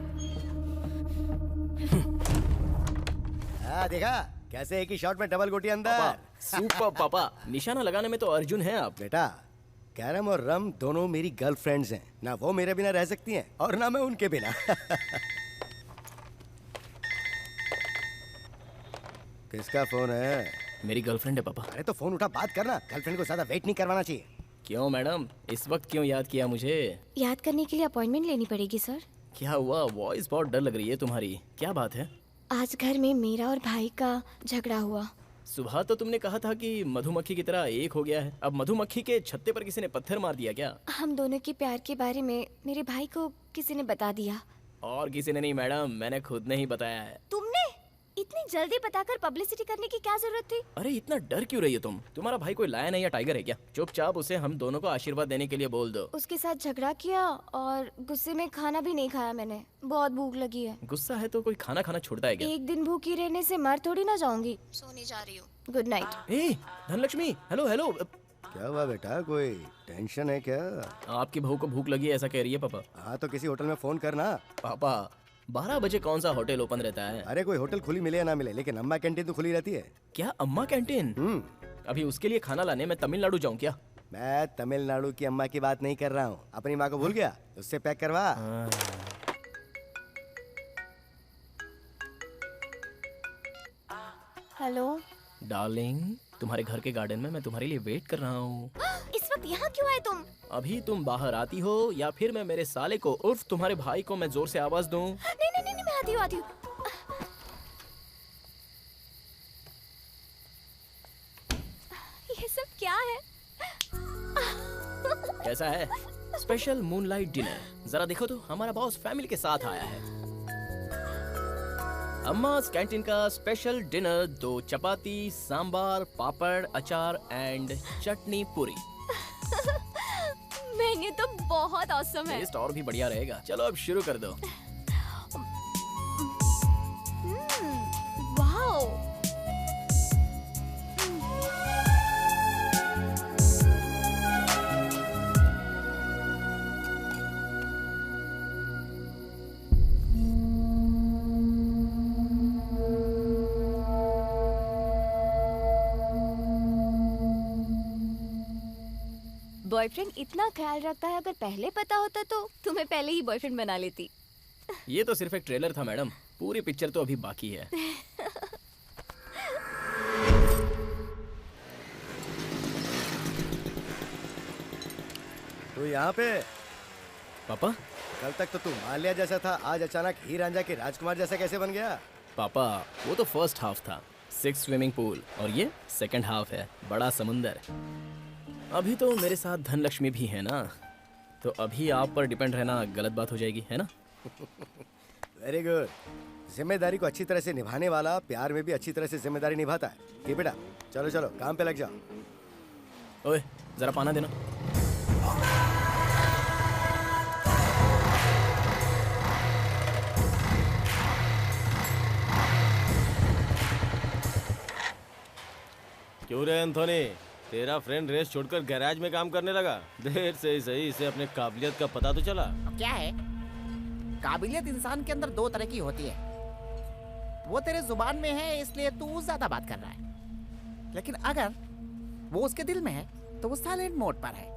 देखा कैसे एक ही शॉट में डबल गोटी अंदर। सुपर पापा, निशाना लगाने में तो अर्जुन है आप। बेटा कैरम और रम दोनों मेरी गर्लफ्रेंड्स हैं, ना वो मेरे बिना रह सकती हैं और ना मैं उनके बिना। किसका फोन है? मेरी गर्लफ्रेंड है पापा। अरे तो फोन उठा, बात करना। गर्लफ्रेंड को ज्यादा वेट नहीं करवाना चाहिए। क्यों मैडम, इस वक्त क्यों याद किया मुझे? याद करने के लिए अपॉइंटमेंट लेनी पड़ेगी सर। क्या हुआ? वॉइस बहुत डर लग रही है तुम्हारी, क्या बात है? आज घर में मेरा और भाई का झगड़ा हुआ। सुबह तो तुमने कहा था कि मधुमक्खी की तरह एक हो गया है, अब मधुमक्खी के छत्ते पर किसी ने पत्थर मार दिया क्या? हम दोनों के प्यार के बारे में मेरे भाई को किसी ने बता दिया। और किसी ने नहीं मैडम, मैंने खुद ने ही बताया है। तुमने इतनी जल्दी बताकर पब्लिसिटी करने की क्या जरूरत थी? अरे इतना डर क्यों रही हो तुम? तुम्हारा भाई कोई लायन है या टाइगर है क्या? चुपचाप उसे हम दोनों को आशीर्वाद देने के लिए बोल दो। उसके साथ झगड़ा किया और गुस्से में खाना भी नहीं खाया मैंने, बहुत भूख लगी है। गुस्सा है तो कोई खाना खाना छोड़ता है क्या? एक दिन भूखी रहने से मर थोड़ी ना जाऊंगी। सोने जा रही हूँ, गुड नाइट। ए धनलक्ष्मी, हेलो हेलो। क्या हुआ बेटा, कोई टेंशन है क्या? आपकी बहू को भूख लगी है ऐसा कह रही है पापा। हाँ तो किसी होटल में फोन करना। पापा 12 बजे कौन सा होटल ओपन रहता है? अरे कोई होटल खुली मिले या ना मिले, लेकिन अम्मा कैंटीन तो खुली रहती है। क्या अम्मा कैंटीन? अभी उसके लिए खाना लाने मैं तमिलनाडु जाऊँ क्या? मैं तमिलनाडु की अम्मा की बात नहीं कर रहा हूँ, अपनी माँ को भूल गया, उससे पैक करवा। हेलो डार्लिंग, तुम्हारे घर के गार्डन में मैं तुम्हारे लिए वेट कर रहा हूँ। इस वक्त यहाँ क्यों आए तुम? अभी तुम बाहर आती हो या फिर मैं मेरे साले को उर्फ तुम्हारे भाई को मैं जोर से आवाज दूं? नहीं नहीं नहीं, मैं आती हूँ। ये सब क्या है? कैसा है स्पेशल मूनलाइट डिनर? जरा देखो तो, हमारा बॉस फैमिली के साथ आया है। अम्मास कैंटीन का स्पेशल डिनर, 2 चपाती, सांबार, पापड़, अचार एंड चटनी पूरी। मेन्यू तो बहुत ऑसम है। टेस्ट और भी बढ़िया रहेगा। चलो अब शुरू कर दो। वाओ, बॉयफ्रेंड इतना ख्याल रखता है, अगर पहले पता होता तो तुम्हें पहले ही बॉयफ्रेंड बना लेती। ये तो सिर्फ एक ट्रेलर था मैडम, पूरी पिक्चर तो अभी बाकी है। तू यहाँ पे? पापा कल तक तो तू माल्या जैसा था, आज अचानक हीर रांझा के राजकुमार जैसा कैसे बन गया? पापा वो तो फर्स्ट हाफ था, 6 स्विमिंग पूल, और ये सेकंड हाफ है, बड़ा समुंदर। अभी तो मेरे साथ धनलक्ष्मी भी है ना, तो अभी आप पर डिपेंड रहना गलत बात हो जाएगी, है ना? Very good. जिम्मेदारी को अच्छी तरह से निभाने वाला प्यार में भी अच्छी तरह से जिम्मेदारी निभाता है। ये बेटा चलो चलो काम पे लग जाओ। ओए जरा पाना देना। क्यों रे एंथोनी, तेरा फ्रेंड रेस छोड़कर गैराज में काम करने लगा? देर से ही सही, इसे अपने काबिलियत का पता तो चला। क्या है, काबिलियत इंसान के अंदर दो तरह की होती है। वो तेरे जुबान में है इसलिए तू ज्यादा बात कर रहा है, लेकिन अगर वो उसके दिल में है तो वो साइलेंट मोड पर है।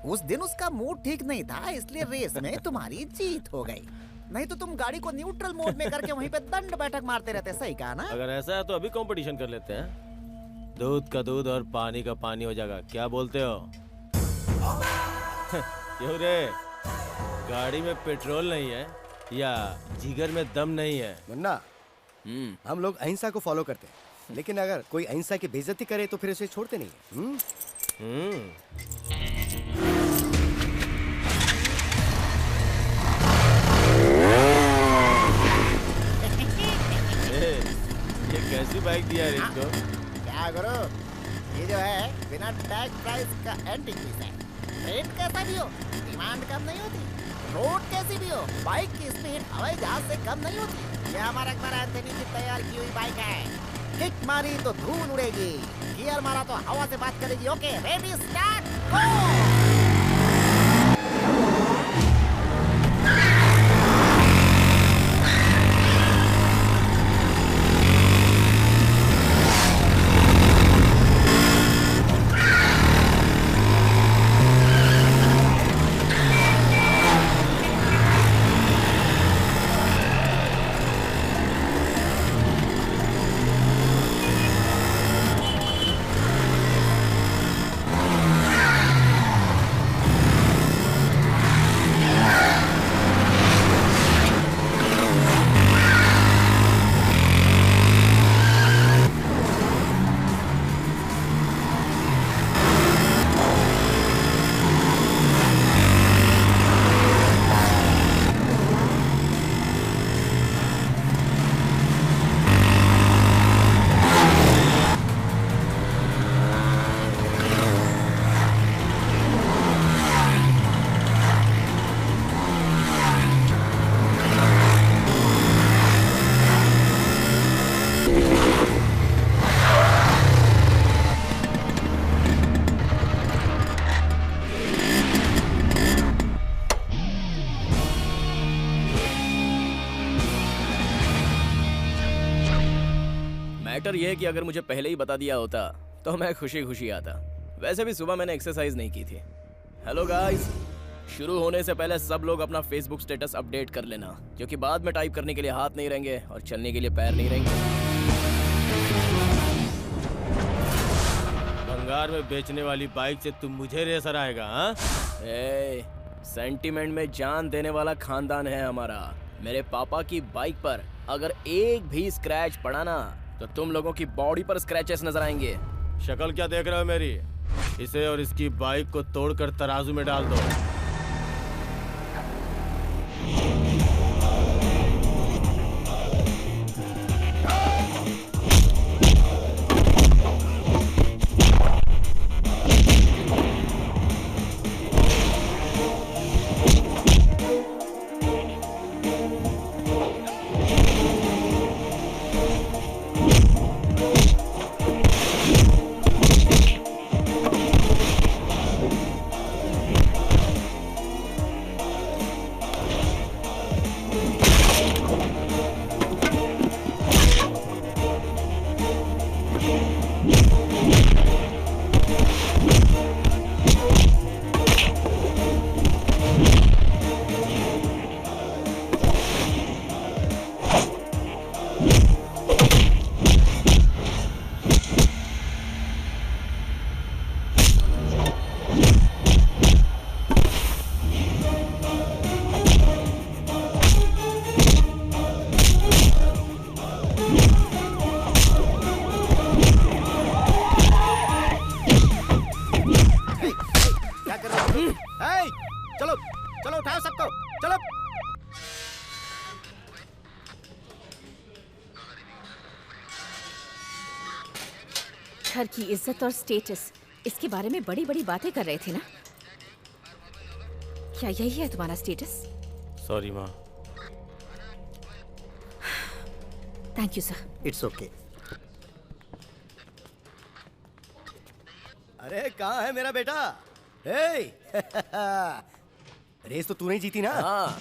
उस दिन उसका मूड ठीक नहीं था इसलिए रेस में तुम्हारी जीत हो गई, नहीं तो तुम गाड़ी को न्यूट्रल मोड में करके वहीं पे दंड बैठक मारते रहते। सही कहा ना? अगर ऐसा है तो अभी कंपटीशन कर लेते हैं, दूध का दूध और पानी का पानी हो जाएगा। क्या बोलते हो? क्यों रे, गाड़ी में पेट्रोल नहीं है या जिगर में दम नहीं है? मुन्ना, हम लोग अहिंसा को फॉलो करते हैं, लेकिन अगर कोई अहिंसा की बेइज्जती करे तो फिर उसे छोड़ते नहीं हैं। ये कैसी बाइक दिया है इसको? क्या करो, ये जो है बिना टैग प्राइस का एंटीक पीस है। रेट कैसा भी हो, डिमांड कम नहीं होती। रोड कैसी भी हो, बाइक की स्पीड हवाई जहाज से कम नहीं होती। ये हमारा अकबर एंथनी की तैयार की हुई बाइक है। किक मारी तो धूल उड़ेगी, गियर मारा तो हवा से बात करेगी। ओके, रेडी, स्टार्ट, गो। मैटर ये है कि अगर मुझे पहले ही बता दिया होता तो मैं खुशी खुशी आता। वैसे भी सुबह मैंने एक्सरसाइज नहीं की थी। हेलो गाइस, शुरू होने से पहले सब लोग अपना फेसबुक स्टेटस अपडेट कर लेना, क्योंकि बाद में टाइप करने के लिए हाथ नहीं रहेंगे और चलने के लिए पैर नहीं रहेंगे। भंगार में बेचने वाली बाइक से तुम मुझे रेसर आएगा? हाँ, सेंटिमेंट में जान देने वाला खानदान है हमारा। मेरे पापा की बाइक पर अगर एक भी स्क्रैच पड़ा ना तो तुम लोगों की बॉडी पर स्क्रैचेस नजर आएंगे। शक्ल क्या देख रहे हो मेरी? इसे और इसकी बाइक को तोड़कर तराजू में डाल दो। चलो चलो, उठाओ सबको, चलो। घर की इज्जत और स्टेटस, इसके बारे में बड़ी बड़ी बातें कर रहे थे ना? क्या यही है तुम्हारा स्टेटस? सॉरी माँ। Thank you sir. It's okay. अरे कहाँ है मेरा बेटा? हे रेस तो तूने ही जीती ना? हाँ।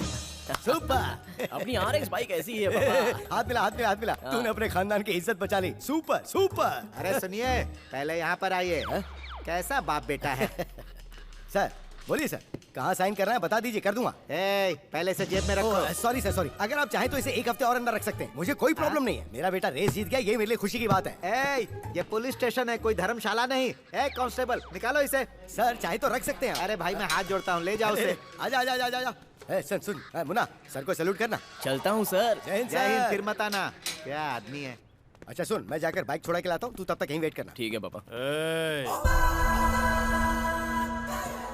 सुपर। अपनी RX बाइक ऐसी ही है पापा। हाथ मिला, हाथ मिला, हाथ मिला। तूने अपने खानदान की इज्जत बचा ली। Super super. अरे सुनिए, पहले यहाँ पर आइए। कैसा बाप बेटा है? सर बोलिए सर, कहाँ साइन करना है बता दीजिए, कर दूंगा। पहले से जेब में रखो। सॉरी सर सॉरी, अगर आप चाहें तो इसे एक हफ्ते और अंदर रख सकते हैं, मुझे कोई प्रॉब्लम नहीं है। मेरा बेटा रेस जीत गया, ये मेरे लिए खुशी की बात है। ये पुलिस स्टेशन है, कोई धर्मशाला नहीं। कांस्टेबल निकालो इसे। सर चाहे तो रख सकते हैं। अरे भाई मैं हाथ जोड़ता हूँ, ले जाओ उसे। आजा आजा आजा आजा। सुन सुन मुन्ना, सर को सैल्यूट करना। चलता हूँ सर। जय हिंद जय हिंद, सर। फिर मत आना। क्या आदमी है। अच्छा सुन, मैं जाकर बाइक छुड़ा के लाता हूँ, तू तब तक यहीं वेट करना। ठीक है पापा।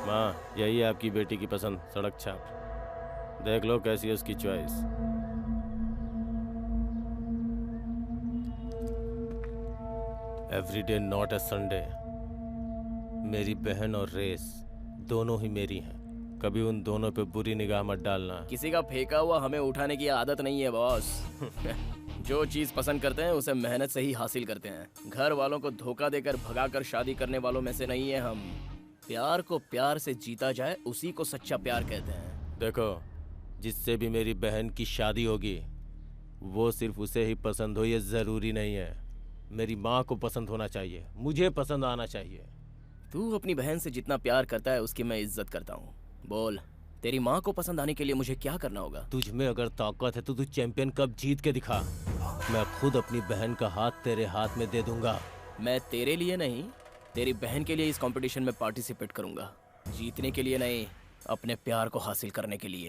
माँ, यही है आपकी बेटी की पसंद, सड़क छाप। देख लो कैसी है उसकी choice. Every day not a Sunday. मेरी बहन और रेस दोनों ही मेरी हैं। कभी उन दोनों पे बुरी निगाह मत डालना। किसी का फेंका हुआ हमें उठाने की आदत नहीं है बॉस। जो चीज पसंद करते हैं उसे मेहनत से ही हासिल करते हैं। घर वालों को धोखा देकर भगाकर शादी करने वालों में से नहीं है हम। प्यार को प्यार से जीता जाए उसी को सच्चा प्यार कहते हैं। देखो, जिससे भी मेरी बहन की शादी होगी वो सिर्फ उसे ही पसंद हो ये जरूरी नहीं है। मेरी माँ को पसंद होना चाहिए, मुझे पसंद आना चाहिए। तू अपनी बहन से जितना प्यार करता है उसकी मैं इज्जत करता हूँ। बोल, तेरी माँ को पसंद आने के लिए मुझे क्या करना होगा? तुझ में अगर ताकत है तो तू चैंपियन कप जीत के दिखा। मैं खुद अपनी बहन का हाथ तेरे हाथ में दे दूंगा। मैं तेरे लिए नहीं, तेरी बहन के लिए इस कंपटीशन में पार्टिसिपेट करूंगा। जीतने के लिए नहीं, अपने प्यार को हासिल करने के लिए।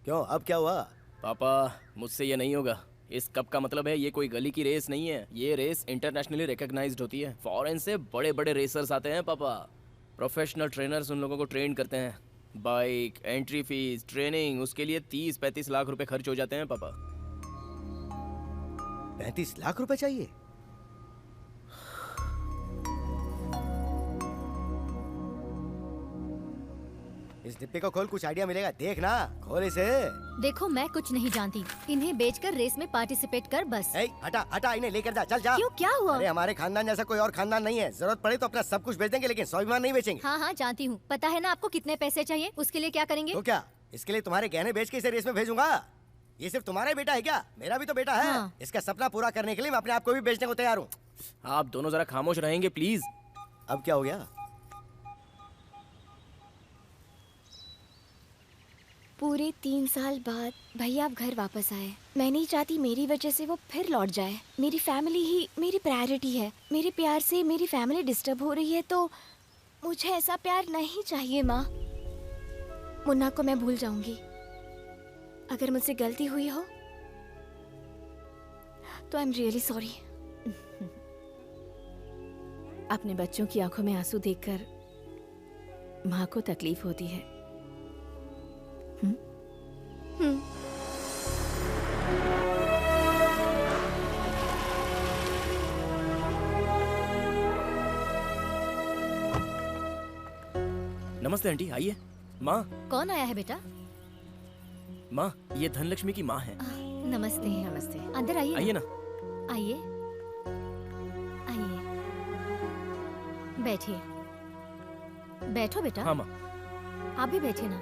क्यों, अब क्या हुआ? पापा, मुझसे ये नहीं होगा। इस कप का मतलब है ये कोई गली की रेस नहीं है। ये रेस इंटरनेशनली रिकॉग्नाइज्ड होती है। फॉरेन से बड़े बड़े रेसर्स आते हैं पापा। प्रोफेशनल ट्रेनर्स उन लोगों को ट्रेन करते हैं। बाइक, एंट्री फीस, ट्रेनिंग, उसके लिए 30-35 लाख रुपए खर्च हो जाते हैं पापा। 35 लाख रुपए चाहिए? इस डिब्बे को खोल, कुछ आइडिया मिलेगा। देख ना, खोल इसे। देखो, मैं कुछ नहीं जानती। इन्हें बेचकर रेस में पार्टिसिपेट कर बस। हटा हटा, इन्हें लेकर जा, चल जा। क्यों, क्या हुआ? अरे हमारे खानदान जैसा कोई और खानदान नहीं है। जरूरत पड़े तो अपना सब कुछ बेच देंगे, लेकिन स्वाभिमान नहीं बेचेंगे। हाँ हाँ जानती हूँ। पता है ना आपको कितने पैसे चाहिए? उसके लिए क्या करेंगे? तो क्या, इसके लिए तुम्हारे गहने बेच के इसे रेस में भेजूंगा? ये सिर्फ तुम्हारा ही बेटा है क्या? मेरा भी तो बेटा है। हाँ। इसका सपना पूरा करने के लिए मैं अपने आप को भी बेचने को तैयार हूँ। आप दोनों जरा खामोश रहेंगे प्लीज। अब क्या हो गया? पूरे 3 साल बाद भैया आप घर वापस आए। मैं नहीं चाहती मेरी वजह से वो फिर लौट जाए। मेरी फैमिली ही मेरी प्रायोरिटी है। मेरे प्यार से मेरी फैमिली डिस्टर्ब हो रही है, तो मुझे ऐसा प्यार नहीं चाहिए माँ। मुन्ना को मैं भूल जाऊंगी। अगर मुझसे गलती हुई हो तो आई एम रियली सॉरी। अपने बच्चों की आंखों में आंसू देखकर माँ को तकलीफ होती है। नमस्ते आंटी, आइए। माँ। कौन आया है बेटा? माँ, ये धनलक्ष्मी की माँ है। नमस्ते। नमस्ते। अंदर आइए। आइए ना। आइए आइए, बैठिए। बैठो बेटा। हाँ माँ। आप भी बैठिए ना।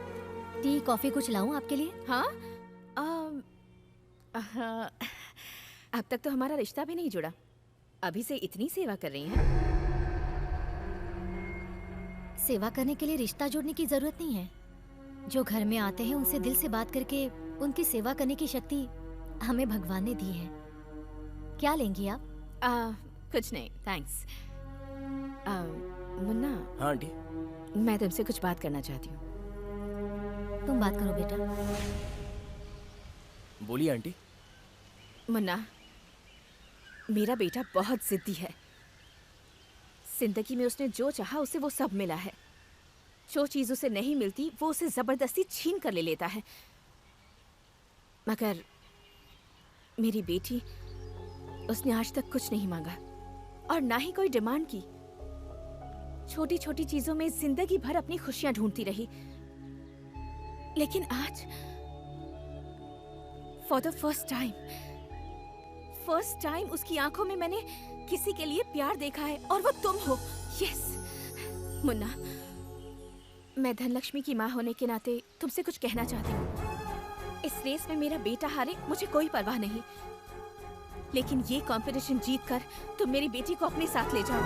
टी कॉफी कुछ लाऊं आपके लिए? हाँ, अब तक तो हमारा रिश्ता भी नहीं जुड़ा, अभी से इतनी सेवा कर रही हैं। सेवा करने के लिए रिश्ता जोड़ने की जरूरत नहीं है। जो घर में आते हैं उनसे दिल से बात करके उनकी सेवा करने की शक्ति हमें भगवान ने दी है। क्या लेंगी आप? कुछ नहीं, थैंक्स। मुन्ना। हाँ आंटी। मैं तुमसे कुछ बात करना चाहती हूँ। तुम बात करो बेटा। बोलिए आंटी। मुन्ना, मेरा बेटा बहुत जिद्दी है। जिंदगी में उसने जो चाहा उसे वो सब मिला है। जो चीज उसे नहीं मिलती वो उसे जबरदस्ती छीन कर ले लेता है। मगर मेरी बेटी, उसने आज तक कुछ नहीं मांगा और ना ही कोई डिमांड की। छोटी छोटी चीजों में जिंदगी भर अपनी खुशियां ढूंढती रही, लेकिन आज फॉर द फर्स्ट टाइम उसकी आंखों में मैंने किसी के लिए प्यार देखा है, और वो तुम हो। यस मुन्ना, मैं धनलक्ष्मी की माँ होने के नाते तुमसे कुछ कहना चाहती हूँ। इस रेस में मेरा बेटा हारे मुझे कोई परवाह नहीं, लेकिन ये कंपटीशन जीतकर तुम मेरी बेटी को अपने साथ ले जाओ।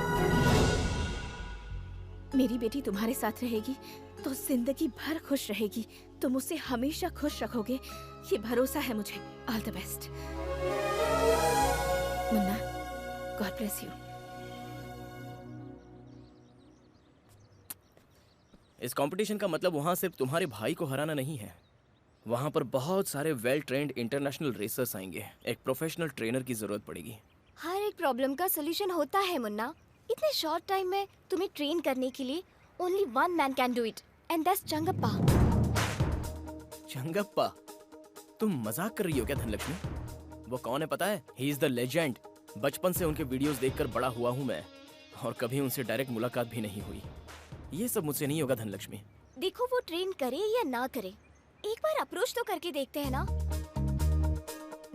मेरी बेटी तुम्हारे साथ रहेगी तो जिंदगी भर खुश रहेगी। तुम उसे हमेशा खुश रखोगे, ये भरोसा है मुझे। All the best Munna, God bless you. इस कंपटीशन का मतलब वहाँ सिर्फ तुम्हारे भाई को हराना नहीं है, वहाँ पर बहुत सारे वेल ट्रेंड इंटरनेशनल रेसर्स आएंगे। एक प्रोफेशनल ट्रेनर की जरूरत पड़ेगी। हर एक प्रॉब्लम का सोल्यूशन होता है मुन्ना। इतने शॉर्ट टाइम में तुम्हें ट्रेन करने के लिए only one man can do it, and that's Changappa. Changappa? तुम मजाक कर रही हो क्या धनलक्ष्मी? वो कौन है पता है? He is the legend. बचपन से उनके वीडियोस देखकर बड़ा हुआ हूँ मैं, और कभी उनसे डायरेक्ट मुलाकात भी नहीं हुई। ये सब मुझसे नहीं होगा धनलक्ष्मी। देखो, वो ट्रेन करे या ना करे, एक बार अप्रोच तो करके देखते हैं ना।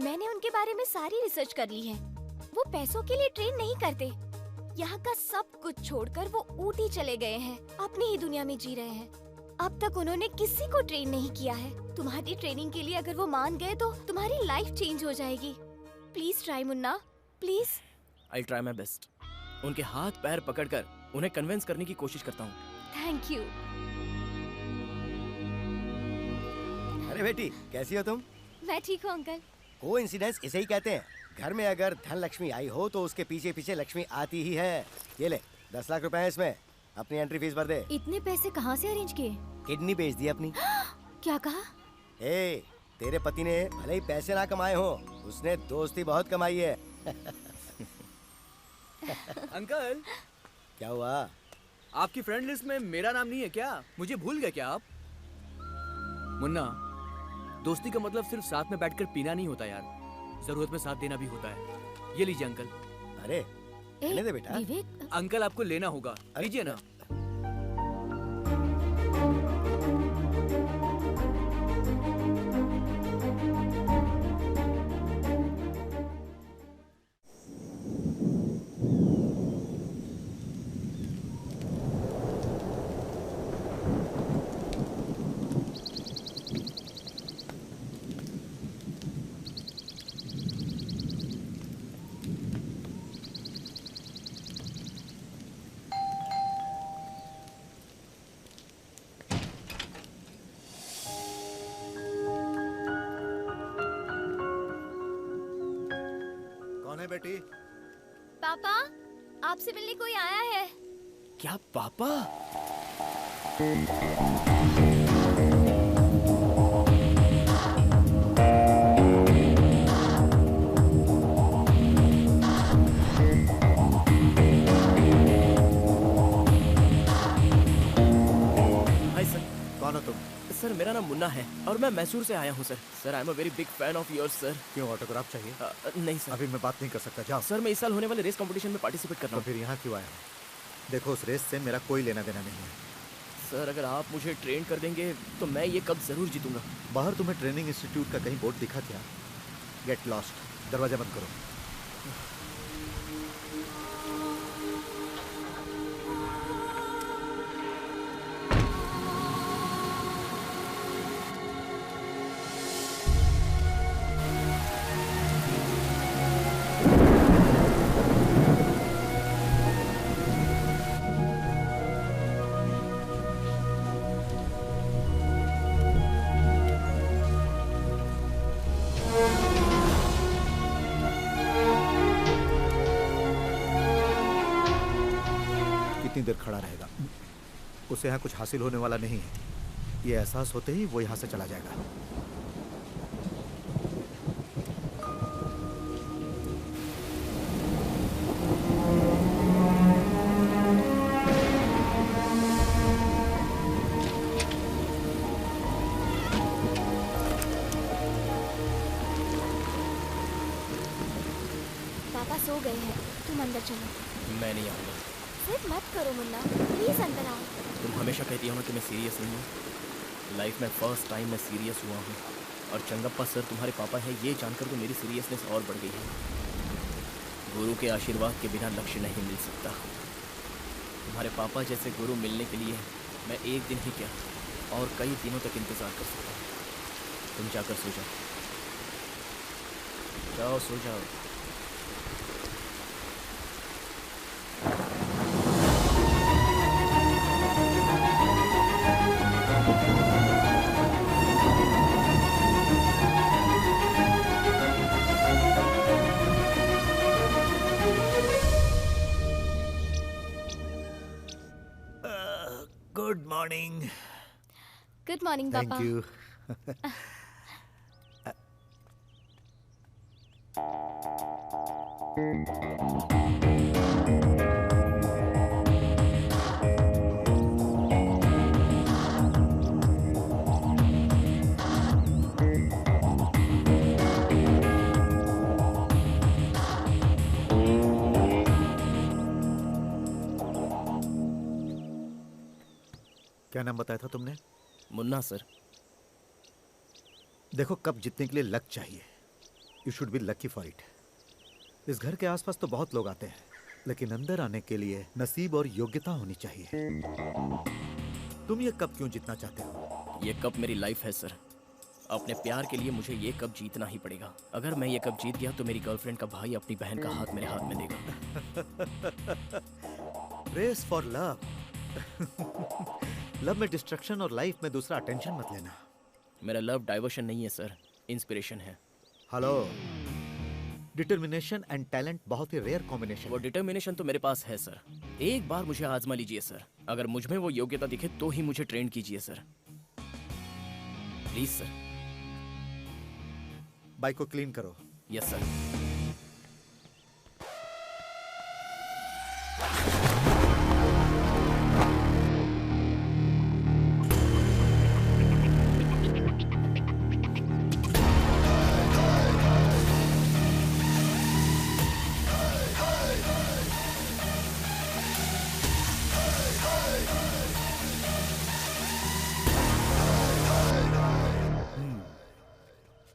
मैंने उनके बारे में सारी रिसर्च कर ली है। वो पैसों के लिए ट्रेन नहीं करते। यहाँ का सब कुछ छोड़कर वो ऊटी चले गए हैं, अपनी ही दुनिया में जी रहे हैं। अब तक उन्होंने किसी को ट्रेन नहीं किया है। तुम्हारी ट्रेनिंग के लिए अगर वो मान गए तो तुम्हारी लाइफ चेंज हो जाएगी। Please try Munna, please. I try my best. उनके हाथ पैर पकड़कर उन्हें कन्विंस करने की कोशिश करता हूँ। Thank you. अरे बेटी, कैसी हो तुम? मैं ठीक हूँ अंकल। कोइंसिडेंस इसे ही कहते हैं। घर में अगर धनलक्ष्मी आई हो तो उसके पीछे पीछे लक्ष्मी आती ही है। ये ले 10 लाख रुपए है इसमें, अपनी एंट्री फीस भर दे। इतने पैसे कहाँ से अरेंज किए? किडनी बेच दी अपनी। क्या कहा? तेरे पति ने भले ही पैसे ना कमाए हो, उसने दोस्ती बहुत कमाई है। अंकल, क्या हुआ? आपकी फ्रेंड लिस्ट में मेरा नाम नहीं है क्या? मुझे भूल गए क्या आप? मुन्ना, दोस्ती का मतलब सिर्फ साथ में बैठकर पीना नहीं होता यार, जरूरत में साथ देना भी होता है। ये लीजिए अंकल। अरे रहने दे बेटा। विवेक, अंकल आपको लेना होगा, लीजिए ना। बेटी। पापा, आपसे मिलने कोई आया है। क्या पापा? Hi sir. कौन हो तुम? सर मेरा नाम मुन्ना है और मैं मैसूर से आया हूँ sir. Sir I am a very big fan of your sir. क्यों, ऑटोग्राफ चाहिए? नहीं सर। अभी मैं बात नहीं कर सकता, जाओ। सर मैं इस साल होने वाले रेस कंपटीशन में पार्टिसिपेट कर रहा हूँ। तो फिर यहाँ क्यों आया? देखो, उस रेस से मेरा कोई लेना देना नहीं है। सर अगर आप मुझे ट्रेन कर देंगे तो मैं ये कब जरूर जीतूंगा। बाहर तुम्हें ट्रेनिंग इंस्टीट्यूट का कहीं बोर्ड दिखा क्या? Get lost. दरवाजा बंद करो। कितनी देर खड़ा रहेगा? उसे यहाँ कुछ हासिल होने वाला नहीं है। ये एहसास होते ही वो यहाँ से चला जाएगा। पापा सो गए हैं, तुम अंदर चलो। मैं नहीं आऊंगा। जिद मत करो मुन्ना, प्लीज अंदर आओ। तुम हमेशा कहती हो ना कि मैं सीरियस नहीं हूँ। लाइफ में फर्स्ट टाइम मैं सीरियस हुआ हूँ और चंगप्पा सर तुम्हारे पापा है ये जानकर तो मेरी सीरियसनेस और बढ़ गई है। गुरु के आशीर्वाद के बिना लक्ष्य नहीं मिल सकता। तुम्हारे पापा जैसे गुरु मिलने के लिए मैं एक दिन ही क्या और कई दिनों तक इंतजार कर सकता हूँ। तुम जाकर सो जाओ, जाओ सो जाओ। Good morning. गुड मॉर्निंग पापा। Thank you. क्या नाम बताया था तुमने? मुन्ना सर। देखो, कप जीतने के लिए लक चाहिए। You should be lucky for it. इस घर के आसपास तो बहुत लोग आते हैं, लेकिन अंदर आने के लिए नसीब और योग्यता होनी चाहिए। तुम ये कप क्यों जीतना चाहते हो? ये कप मेरी लाइफ है सर। अपने प्यार के लिए मुझे ये कप जीतना ही पड़ेगा। अगर मैं ये कप जीत गया तो मेरी गर्लफ्रेंड का भाई अपनी बहन का हाथ मेरे हाथ में देगा। Race for love. लव में डिस्ट्रक्शन और लाइफ में दूसरा अटेंशन मत लेना। मेरा लव डाइवर्शन नहीं है सर, इंस्पिरेशन है। हेलो, डिटर्मिनेशन एंड टैलेंट बहुत ही रेयर कॉम्बिनेशन। वो डिटर्मिनेशन तो मेरे पास है सर। एक बार मुझे आजमा लीजिए सर। अगर मुझ में वो योग्यता दिखे तो ही मुझे ट्रेन कीजिए सर, प्लीज सर। बाइक को क्लीन करो। Yes sir.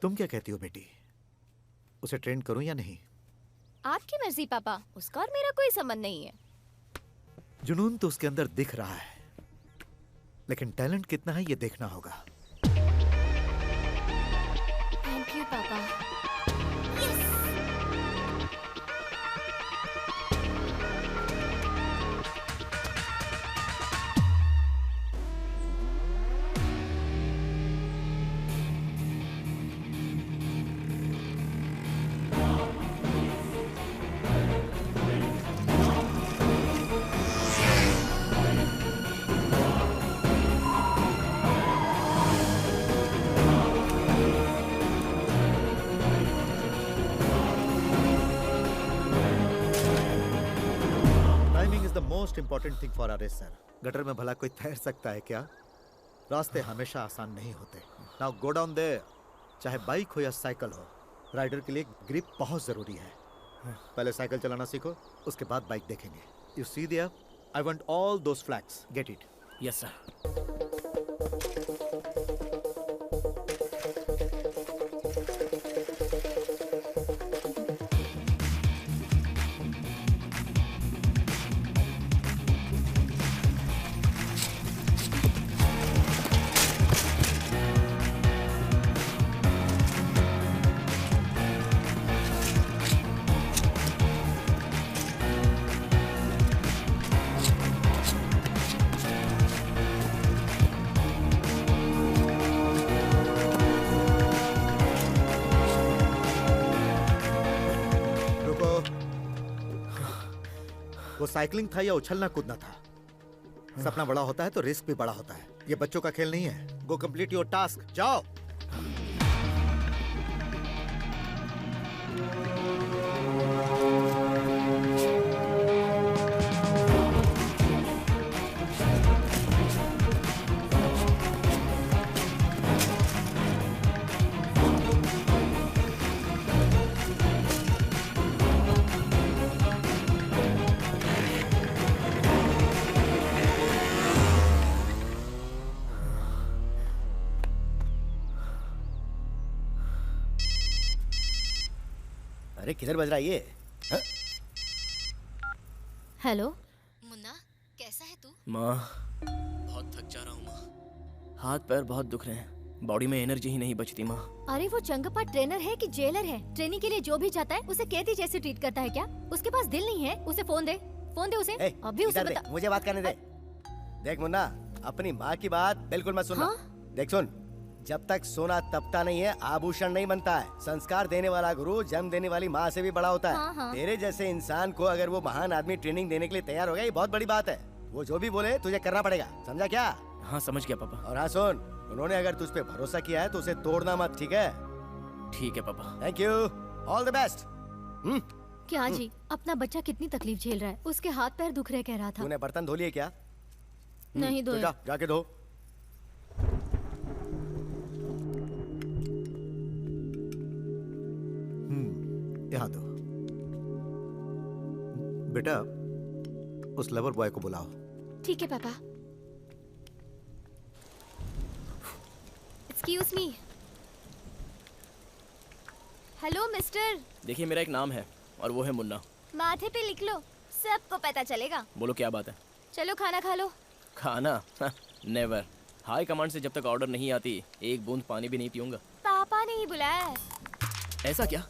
तुम क्या कहती हो बेटी? उसे ट्रेन करूं या नहीं? आपकी मर्जी पापा, उसका और मेरा कोई संबंध नहीं है। जुनून तो उसके अंदर दिख रहा है, लेकिन टैलेंट कितना है ये देखना होगा। थैंक यू पापा। Most important thing for a racer. Gutter में भला कोई तैर सकता है क्या? रास्ते हमेशा आसान नहीं होते। Now go down there. चाहे बाइक हो या साइकिल हो, राइडर के लिए ग्रिप बहुत जरूरी है। पहले साइकिल चलाना सीखो, उसके बाद बाइक देखेंगे। You see there, I want all those flags. Get it? Yes sir. वो साइकिलिंग था या उछलना कूदना था? सपना बड़ा होता है तो रिस्क भी बड़ा होता है। ये बच्चों का खेल नहीं है। गो कंप्लीट योर टास्क, जाओ। अरे किधर बज रहा है ये? हाँ? हेलो मुन्ना, कैसा है तू? माँ, बहुत थक जा रहा हूँ माँ। हाथ पैर बहुत दुख रहे हैं, बॉडी में एनर्जी ही नहीं बचती माँ। अरे वो चंगप्पा ट्रेनर है कि जेलर है? ट्रेनिंग के लिए जो भी जाता है उसे कैदी जैसे ट्रीट करता है क्या? उसके पास दिल नहीं है? उसे फोन दे उसे। अभी उसे इधर बता। दे, मुझे बात करने दे। देख मुन्ना, अपनी माँ की बात बिल्कुल मत सुनना। देख सुन, जब तक सोना तपता नहीं है आभूषण नहीं बनता है। संस्कार देने वाला गुरु जन्म देने वाली माँ से भी बड़ा होता है। हाँ। तेरे जैसे इंसान को अगर वो महान आदमी ट्रेनिंग देने के लिए तैयार हो गया, ये बहुत बड़ी बात है। वो जो भी बोले तुझे करना पड़ेगा, समझा क्या? हाँ समझ गया पापा। और हाँ सुन, उन्होंने अगर तुझ पे भरोसा किया है तो उसे तोड़ना मत, ठीक है? ठीक है पापा। Thank you, all the best. क्या जी, अपना बच्चा कितनी तकलीफ झेल रहा है, उसके हाथ पैर दुख रहे कह रहा था। तूने बर्तन धो लिए क्या? नहीं तो धोए। जा, जाके धो। यहाँ दो। बेटा, उस लवर बॉय को बुलाओ। ठीक है पापा। Excuse me. Hello mister. देखिए मेरा एक नाम है और वो है मुन्ना। माथे पे लिख लो, सबको पता चलेगा। बोलो क्या बात है? चलो खाना खा लो। खाना? नेवर। हाई कमांड से जब तक ऑर्डर नहीं आती एक बूंद पानी भी नहीं पीऊंगा। पापा ने ही बुलाया है। ऐसा क्या?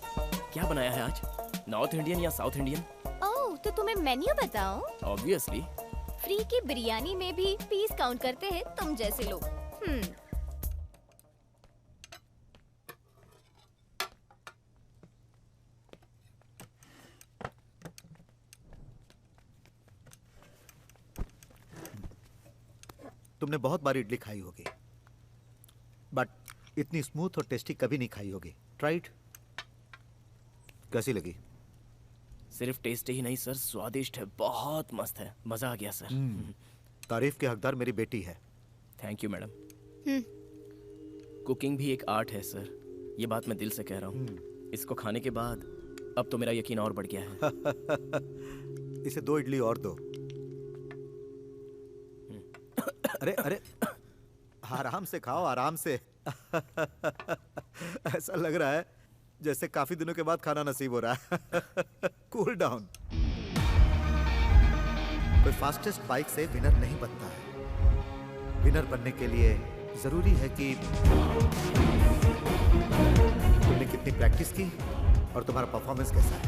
क्या बनाया है आज? नॉर्थ इंडियन या साउथ इंडियन? ओह, तो तुम्हें मेन्यू बताओ। ऑब्वियसली। फ्री की बिरयानी में भी पीस काउंट करते हैं तुम जैसे लोग। तुमने बहुत बार इडली खाई होगी, बट इतनी स्मूथ और टेस्टी कभी नहीं खाई होगी। ट्राइड? कैसी लगी? सिर्फ टेस्ट ही नहीं सर, स्वादिष्ट है, बहुत मस्त है, मजा आ गया सर। तारीफ के हकदार मेरी बेटी है। Thank you madam. कुकिंग भी एक आर्ट है सर, ये बात मैं दिल से कह रहा हूँ। इसको खाने के बाद अब तो मेरा यकीन और बढ़ गया है। इसे 2 इडली और दो। अरे अरे, आराम से खाओ, आराम से। ऐसा लग रहा है जैसे काफी दिनों के बाद खाना नसीब हो रहा है। Cool down. कोई फास्टेस्ट बाइक से विनर नहीं बनता है। विनर बनने के लिए जरूरी है कि तुमने कितनी प्रैक्टिस की और तुम्हारा परफॉर्मेंस कैसा है।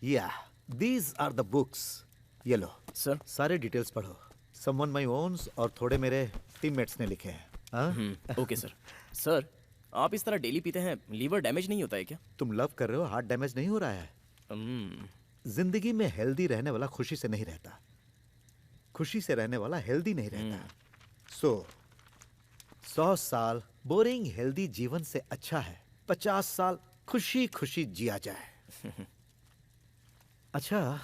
Yeah, these are the books. ये लो सर। सारे डिटेल्स पढ़ो। Someone my owns और थोड़े मेरे टीममेट्स ने लिखे हैं। Okay sir. सर आप इस तरह डेली पीते हैं, लीवर डैमेज नहीं होता है क्या? तुम लव कर रहे हो, हार्ट डैमेज नहीं हो रहा है। जिंदगी में हेल्दी रहने वाला खुशी से नहीं रहता, खुशी से रहने वाला हेल्दी नहीं रहता। सो 100 साल बोरिंग हेल्दी जीवन से अच्छा है 50 साल खुशी खुशी जिया जाए। अच्छा,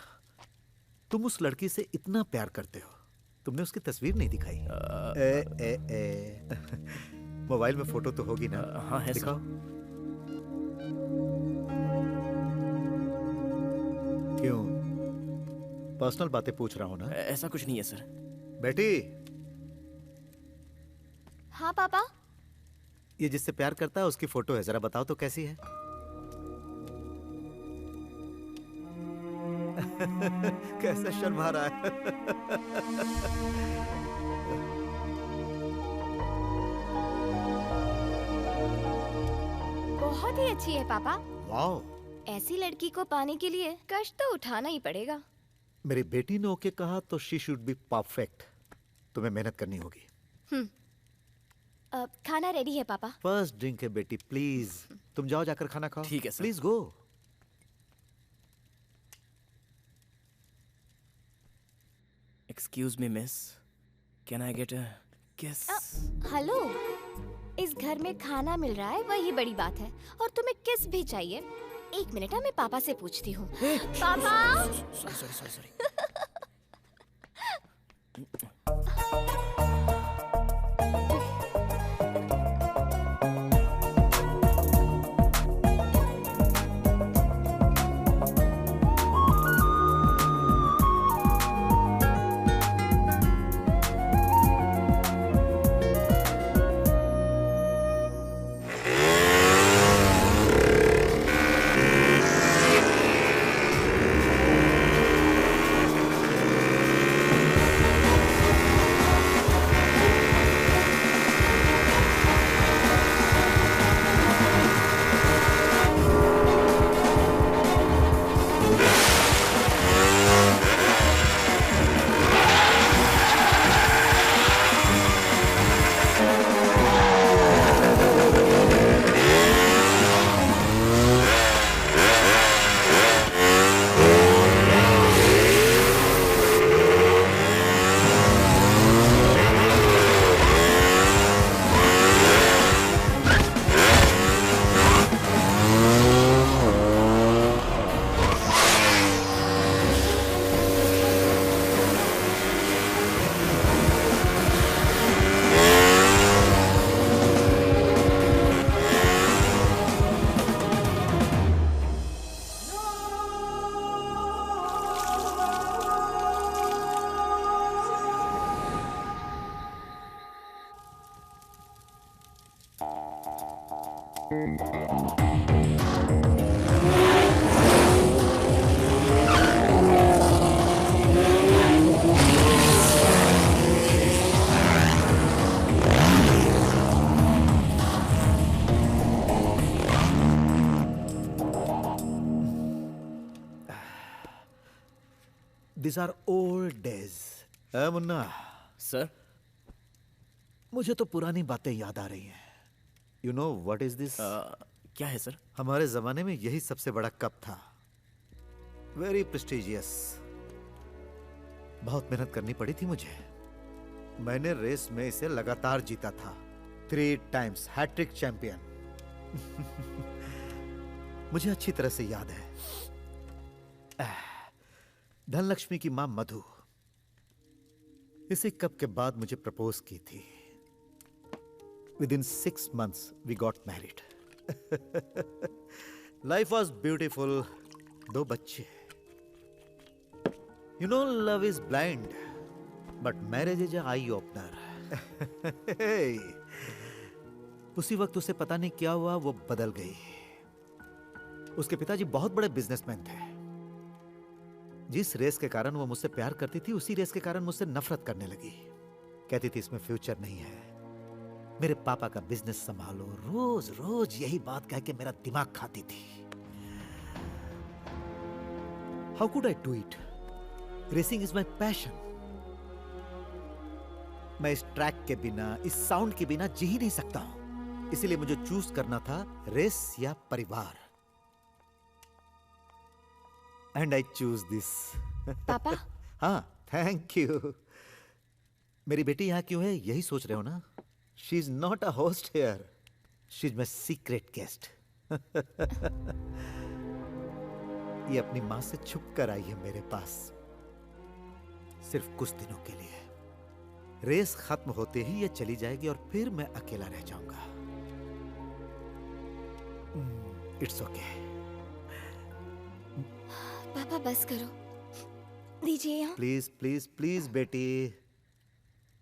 तुम उस लड़की से इतना प्यार करते हो, तुमने उसकी तस्वीर नहीं दिखाई? मोबाइल में फोटो तो होगी ना? हाँ है दिखाओ। क्यों, पर्सनल बातें पूछ रहा हूं ना? ऐसा कुछ नहीं है सर। बेटी, हाँ पापा। ये जिससे प्यार करता है उसकी फोटो है, जरा बताओ तो कैसी है? कैसा शर्मा रहा है। बहुत ही अच्छी है पापा। वाओ। ऐसी लड़की को पाने के लिए कष्ट तो उठाना ही पड़ेगा। मेरी बेटी ने ओके कहा तो शी शुड बी परफेक्ट। तुम्हें मेहनत करनी होगी। खाना रेडी है पापा। फर्स्ट ड्रिंक है बेटी, प्लीज। तुम जाओ जाकर खाना खाओ। ठीक है sir. Please go. Excuse me miss, can I get a किस? हेलो, इस घर में खाना मिल रहा है वही बड़ी बात है, और तुम्हें किस भी चाहिए? 1 मिनट, मैं पापा से पूछती हूँ। पापा। Sorry. These are old days. Munna, sir मुझे तो पुरानी बातें याद आ रही हैं. You know what is this? क्या है सर? हमारे जमाने में यही सबसे बड़ा कप था. Very prestigious. बहुत मेहनत करनी पड़ी थी मुझे. मैंने रेस में इसे लगातार जीता था. 3 times हैट्रिक चैंपियन. मुझे अच्छी तरह से याद है. धनलक्ष्मी की मां मधु इसी कप के बाद मुझे प्रपोज की थी. Within 6 months we got married. Life was beautiful. 2 बच्चे. You know love is blind, but marriage is an eye opener. Hey. उसी वक्त उसे पता नहीं क्या हुआ, वो बदल गई. उसके पिताजी बहुत बड़े बिजनेसमैन थे. जिस रेस के कारण वो मुझसे प्यार करती थी, उसी रेस के कारण मुझसे नफरत करने लगी. कहती थी इसमें फ्यूचर नहीं है, मेरे पापा का बिजनेस संभालो. रोज रोज यही बात कह के मेरा दिमाग खाती थी. How could I do it? Racing is my passion. मैं इस ट्रैक के बिना, इस साउंड के बिना जी ही नहीं सकता हूं. इसीलिए मुझे चूज करना था रेस या परिवार. And I choose this. पापा. हाँ, थैंक यू. मेरी बेटी यहाँ क्यों है, यही सोच रहे हो ना? She is not a host here. She is my secret guest. ये अपनी मां से छुप कर आई है मेरे पास, सिर्फ कुछ दिनों के लिए. रेस खत्म होते ही ये चली जाएगी और फिर मैं अकेला रह जाऊंगा. It's okay. पापा बस करो, दीजिए यहाँ. प्लीज प्लीज प्लीज बेटी,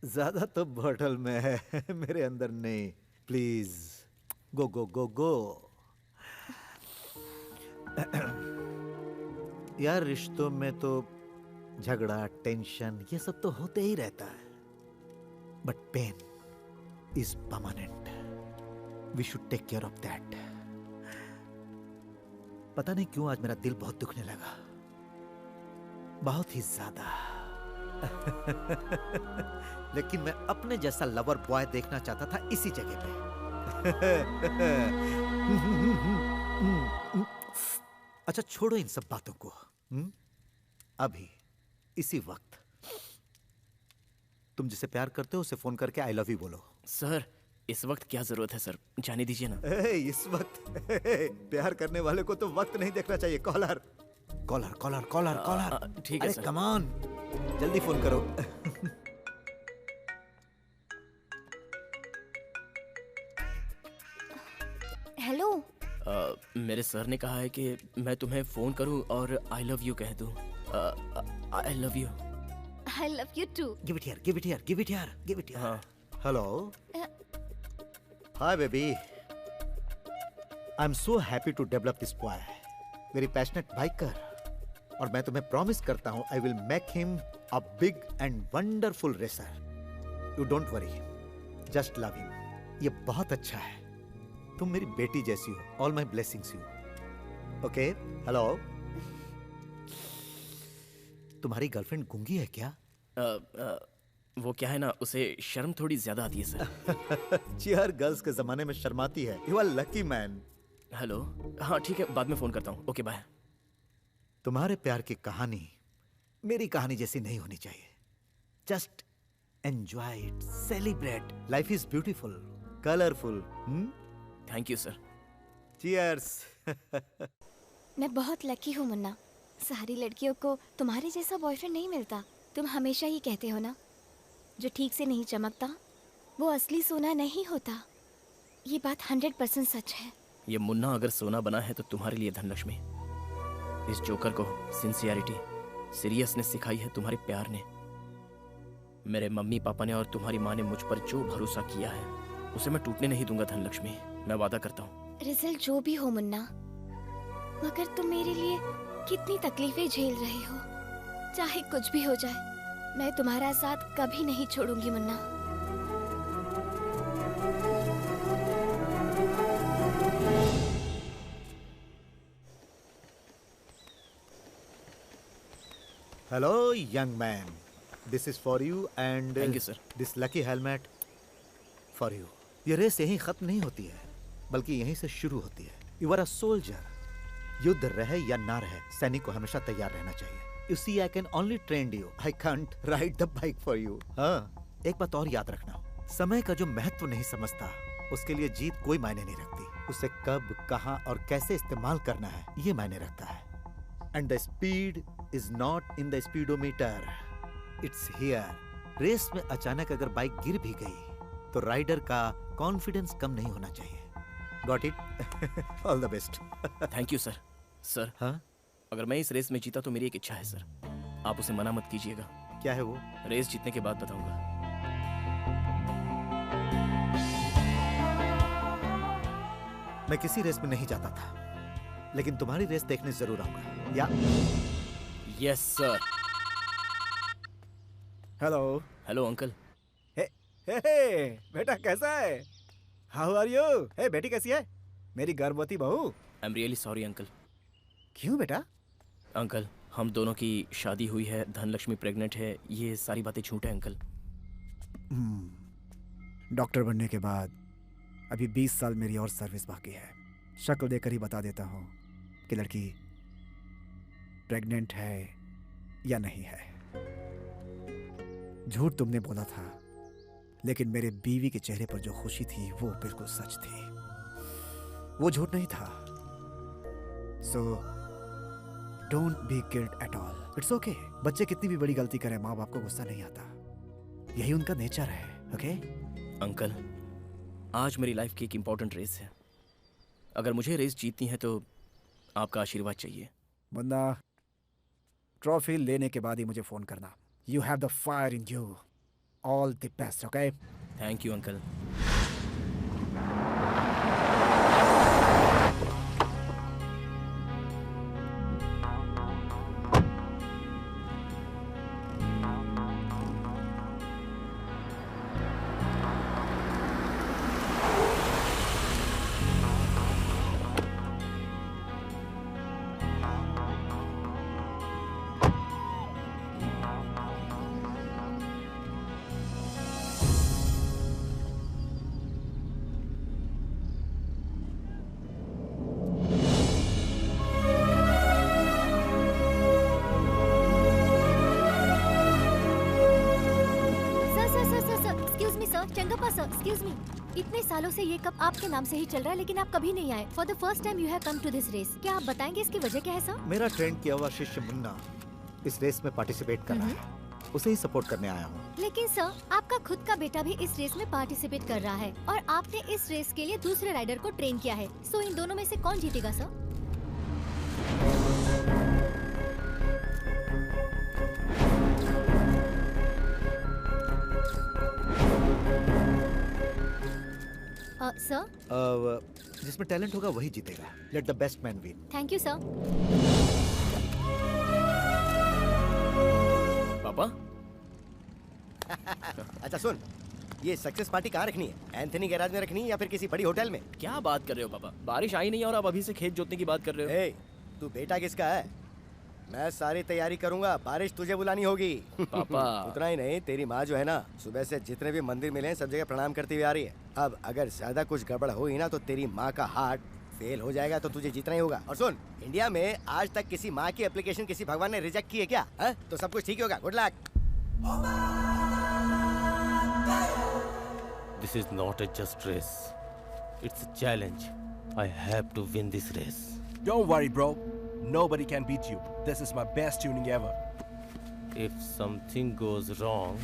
ज्यादा तो बॉटल में है, मेरे अंदर नहीं. प्लीज गो गो गो गो. यार रिश्तों में तो झगड़ा, टेंशन, ये सब तो होते ही रहता है. But pain is permanent. We should take care of that. पता नहीं क्यों आज मेरा दिल बहुत दुखने लगा, बहुत ही ज्यादा. लेकिन मैं अपने जैसा लवर बॉय देखना चाहता था इसी जगह पे. अच्छा छोड़ो इन सब बातों को. अभी इसी वक्त तुम जिसे प्यार करते हो उसे फोन करके आई लव यू बोलो. सर इस वक्त क्या जरूरत है सर, जाने दीजिए ना. इस वक्त प्यार करने वाले को तो वक्त नहीं देखना चाहिए. Collar collar collar collar collar. ठीक है सर. कम ऑन, जल्दी फोन करो. हेलो. मेरे सर ने कहा है कि मैं तुम्हें फोन करूं और आई लव यू कह दूं. I love you. I love you too. Give it here, give it here, give it here, give it here. हाँ. Hello. Hi baby. I am so happy to develop this boy. Very passionate biker. और मैं तुम्हें promise करता हूं I will make him a big and wonderful racer. You don't worry, just love him. ये बहुत अच्छा है. तुम मेरी बेटी जैसी हो. All my blessings you. Okay. Hello. तुम्हारी गर्लफ्रेंड गूंगी है क्या? वो क्या है ना, उसे शर्म थोड़ी ज्यादा आती है सर. चियर गर्ल्स के जमाने में शर्माती है. You are lucky man. Hello. हाँ ठीक है, बाद में फोन करता हूँ. Okay bye. तुम्हारे प्यार की कहानी मेरी कहानी जैसी नहीं होनी चाहिए. Just enjoy it, celebrate. Life is beautiful, colourful. Thank you sir. Cheers. मैं बहुत लकी हूँ मुन्ना. सारी लड़कियों को तुम्हारे जैसा बॉयफ्रेंड नहीं मिलता. तुम हमेशा ही कहते हो ना, जो ठीक से नहीं चमकता वो असली सोना नहीं होता. ये बात 100% सच है. ये मुन्ना अगर सोना बना है तो तुम्हारे लिए धनलक्ष्मी. इस जोकर को सिंसियरिटी, सीरियसनेस सिखाई है तुम्हारे प्यार ने. मेरे मम्मी पापा ने और तुम्हारी माँ ने मुझ पर जो भरोसा किया है उसे मैं टूटने नहीं दूंगा धनलक्ष्मी. मैं वादा करता हूँ. रिजल्ट जो भी हो मुन्ना, मगर तुम मेरे लिए कितनी तकलीफें झेल रहे हो। चाहे कुछ भी हो जाए, मैं तुम्हारा साथ कभी नहीं छोड़ूंगी Munna. Hello, young man. This is for you and Thank you, sir. This lucky helmet for you. ये रेस यहीं खत्म नहीं होती है, बल्कि यहीं से शुरू होती है। You are a soldier. युद्ध रहे या ना रहे, सैनिक को हमेशा तैयार रहना चाहिए। You see, I can only train you. I can't ride the bike for you. हाँ, एक बात और याद रखना, समय का जो महत्व नहीं समझता, उसके लिए जीत कोई मायने नहीं रखती। उसे कब, कहाँ और कैसे इस्तेमाल करना है, ये मायने रखता है। And the speed is not in the speedometer. It's here. Race में अचानक अगर बाइक गिर भी गई, तो राइडर का कॉन्फिडेंस कम नहीं होना चाहिए। Got it? All the best. Thank you sir. Sir, हाँ? अगर मैं इस रेस में जीता तो मेरी एक इच्छा है सर। आप उसे मना मत कीजिएगा। क्या है वो? रेस जीतने के बाद बताऊंगा। मैं किसी रेस में नहीं जाता था, लेकिन तुम्हारी रेस देखने जरूर आऊंगा। Yeah? Yes sir. Hello. Hello uncle. Hey, बेटा कैसा है? How are you? हे बेटी कैसी है? मेरी गर्भवती बहू। I am really sorry uncle. क्यों बेटा? अंकल, हम दोनों की शादी हुई है, धनलक्ष्मी प्रेग्नेंट है, ये सारी बातें झूठ है अंकल। डॉक्टर बनने के बाद अभी 20 साल मेरी और सर्विस बाकी है। शक्ल देखकर ही बता देता हूँ कि लड़की प्रेग्नेंट है या नहीं है। झूठ तुमने बोला था, लेकिन मेरे बीवी के चेहरे पर जो खुशी थी वो बिल्कुल सच थी। वो झूठ नहीं था। So don't be guilt at all. It's okay. बच्चे कितनी भी बड़ी गलती करें, माँ बाप को गुस्सा नहीं आता। यही उनका नेचर है। ओके अंकल, आज मेरी लाइफ की एक इम्पोर्टेंट रेस है। अगर मुझे रेस जीतनी है तो आपका आशीर्वाद चाहिए। मुन्ना, ट्रॉफी लेने के बाद ही मुझे फोन करना। You have the fire in you. All the best. Okay? Thank you uncle. Excuse me, इतने सालों से ये कप आपके नाम से ही चल रहा है, लेकिन आप कभी नहीं आए। For the first time you have come to this race. क्या आप बताएंगे इसकी वजह क्या है सर? मेरा ट्रेंड किया हुआ शिष्य मुन्ना इस रेस में पार्टिसिपेट कर रहा है। उसे ही सपोर्ट करने आया हूँ। लेकिन सर, आपका खुद का बेटा भी इस रेस में पार्टिसिपेट कर रहा है और आपने इस रेस के लिए दूसरे राइडर को ट्रेन किया है। सो इन दोनों में से कौन जीतेगा सर? सर, जिसमें टैलेंट होगा वही जीतेगा। Let the best man win. Thank you sir. पापा। अच्छा सुन, ये सक्सेस पार्टी कहाँ रखनी है? एंथनी गैराज में रखनी है या फिर किसी बड़ी होटल में? क्या बात कर रहे हो पापा? बारिश आई नहीं और आप अभी से खेत जोतने की बात कर रहे हो। ए, तू बेटा किसका है? मैं सारी तैयारी करूंगा, बारिश तुझे बुलानी होगी। पापा। उतना ही नहीं, तेरी माँ जो है ना, सुबह से जितने भी मंदिर मिले हैं सब जगह प्रणाम करती हुई आ रही है। अब अगर ज्यादा कुछ गड़बड़ हुई ना तो तेरी माँ का हार्ट फेल हो जाएगा, तो तुझे जीतना ही होगा। और सुन, इंडिया में आज तक किसी माँ की एप्लीकेशन किसी भगवान ने रिजेक्ट की है क्या? है? तो सब कुछ ठीक ही होगा। Good luck. This is not a just race. It's a challenge. I have to win this race. Don't worry, bro. Nobody can beat you. This is my best tuning ever. If something goes wrong,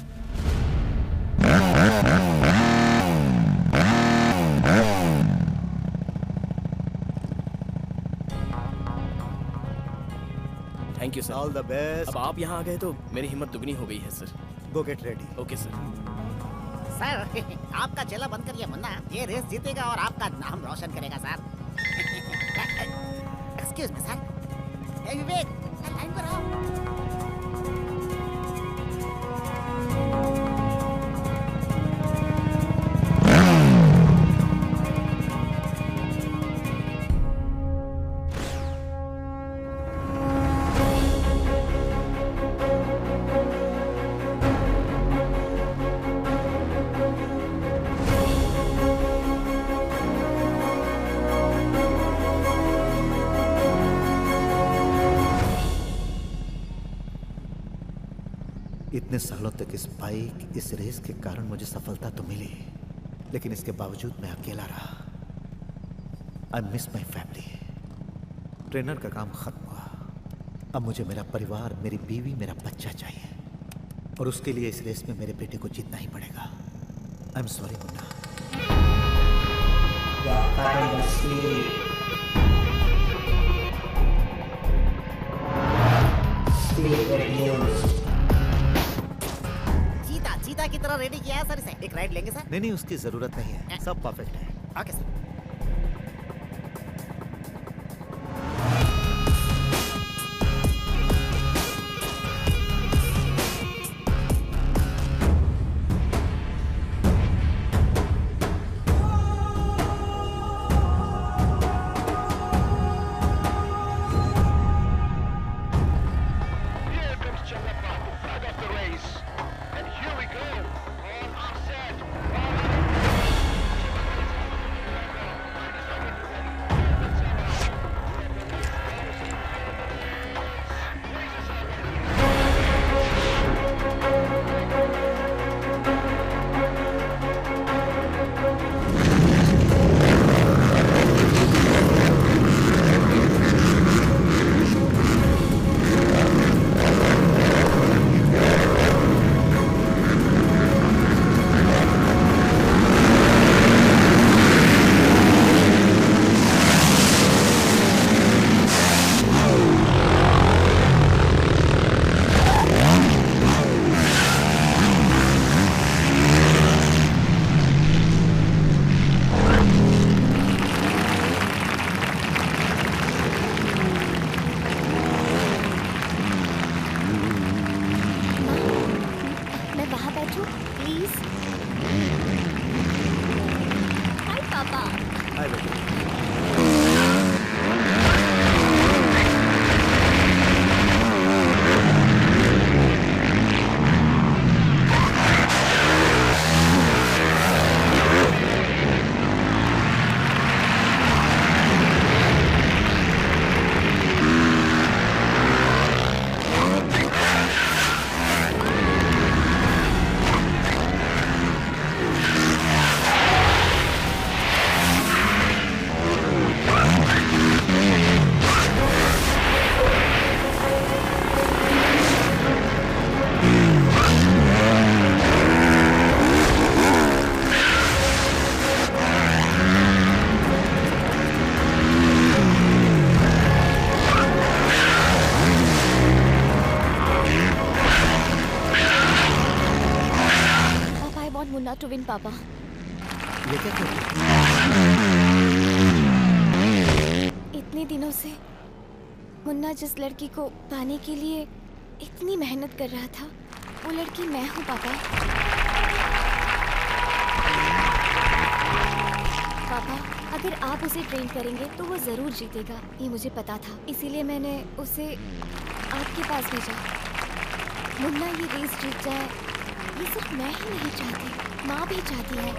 thank you sir. All the best. अब आप यहाँ आ गए तो मेरी हिम्मत दुगनी हो गई है सर। गो get ready. Okay sir. Sir, आपका चेला बनकर ये मुन्ना ये रेस जीतेगा और आपका नाम रोशन करेगा सर। Excuse me sir. ए विवेक, लाइन पर आओ। इतने सालों तक इस बाइक, इस रेस के कारण मुझे सफलता तो मिली, लेकिन इसके बावजूद मैं अकेला रहा। I miss my family. Trainer का काम खत्म हुआ। अब मुझे मेरा परिवार, मेरी बीवी, मेरा बच्चा चाहिए, और उसके लिए इस रेस में मेरे बेटे को जीतना ही पड़ेगा। I am sorry Munna. चीता की तरह रेडी किया है सर इसे। एक राइड लेंगे सर? नहीं, उसकी जरूरत नहीं है, सब परफेक्ट है। Okay sir. टू विन पापा। ये क्या कर रही इतने दिनों से मुन्ना जिस लड़की को पाने के लिए इतनी मेहनत कर रहा था, वो लड़की मैं हूँ पापा। पापा, अगर आप उसे ट्रेन करेंगे तो वो जरूर जीतेगा, ये मुझे पता था, इसीलिए मैंने उसे आपके पास भेजा। मुन्ना ये रेस जीत जाए, ये सिर्फ मैं ही नहीं चाहती, माँ भी चाहती है।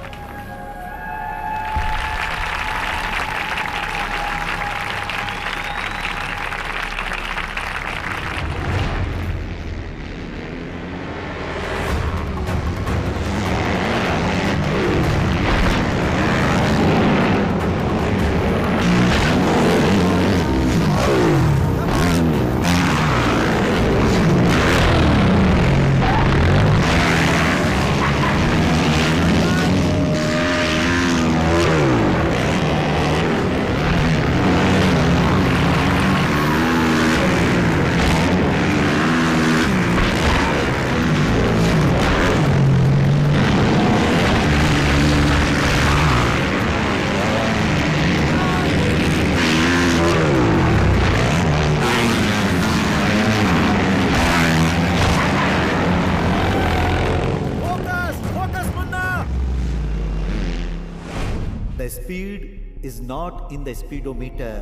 The speed is not in the speedometer.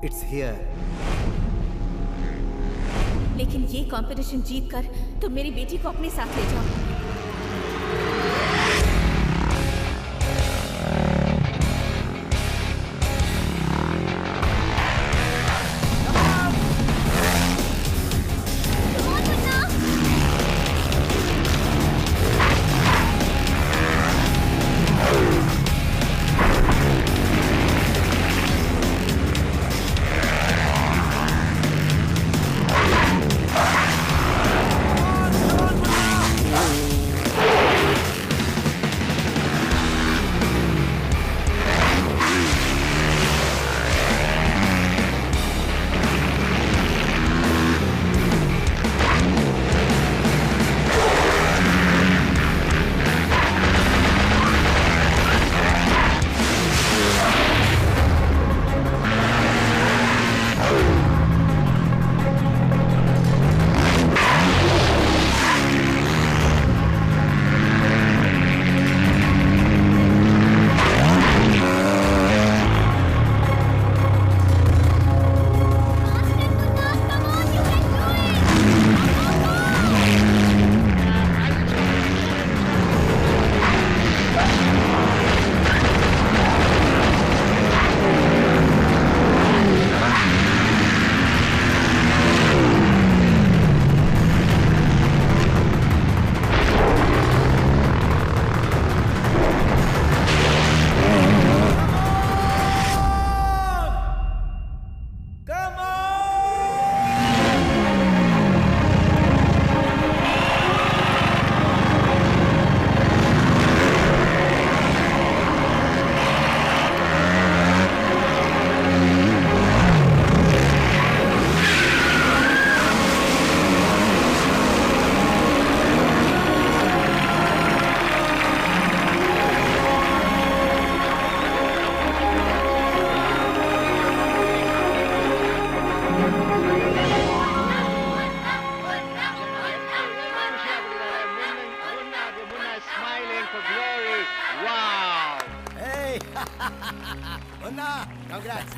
It's here. लेकिन ये कंपटीशन जीत कर तुम मेरी बेटी को अपने साथ ले जाओ।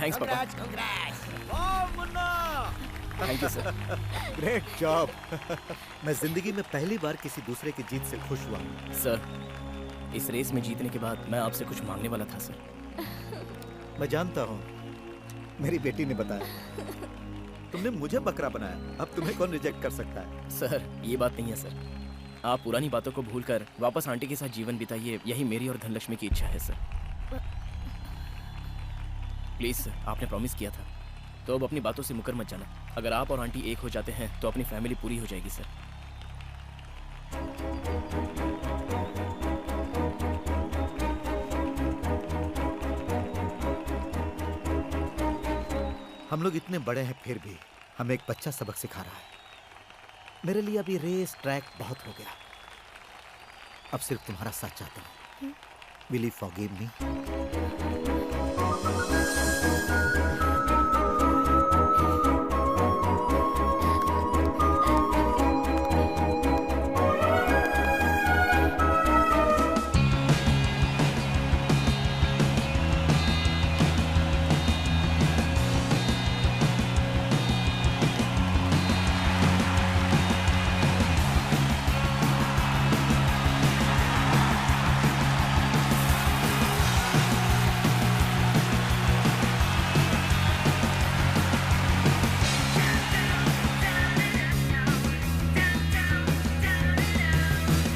थैंक्स पापा। Thank you sir. Great job. मैं जिंदगी में पहली बार किसी दूसरे की जीत से खुश हुआ। सर, इस रेस में जीतने के बाद मैं आपसे कुछ मांगने वाला था सर। मैं जानता हूँ, मेरी बेटी ने बताया। तुमने मुझे बकरा बनाया, अब तुम्हें कौन रिजेक्ट कर सकता है? सर, ये बात नहीं है सर। आप पुरानी बातों को भूलकर वापस आंटी के साथ जीवन बिताइए, यही मेरी और धनलक्ष्मी की इच्छा है सर। प्लीज सर, आपने प्रॉमिस किया था, तो अब अपनी बातों से मुकर मत जाना। अगर आप और आंटी एक हो जाते हैं तो अपनी फैमिली पूरी हो जाएगी सर। हम लोग इतने बड़े हैं फिर भी हमें एक बच्चा सबक सिखा रहा है। मेरे लिए अभी रेस ट्रैक बहुत हो गया, अब सिर्फ तुम्हारा साथ चाहता हूँ। Will you forgive me?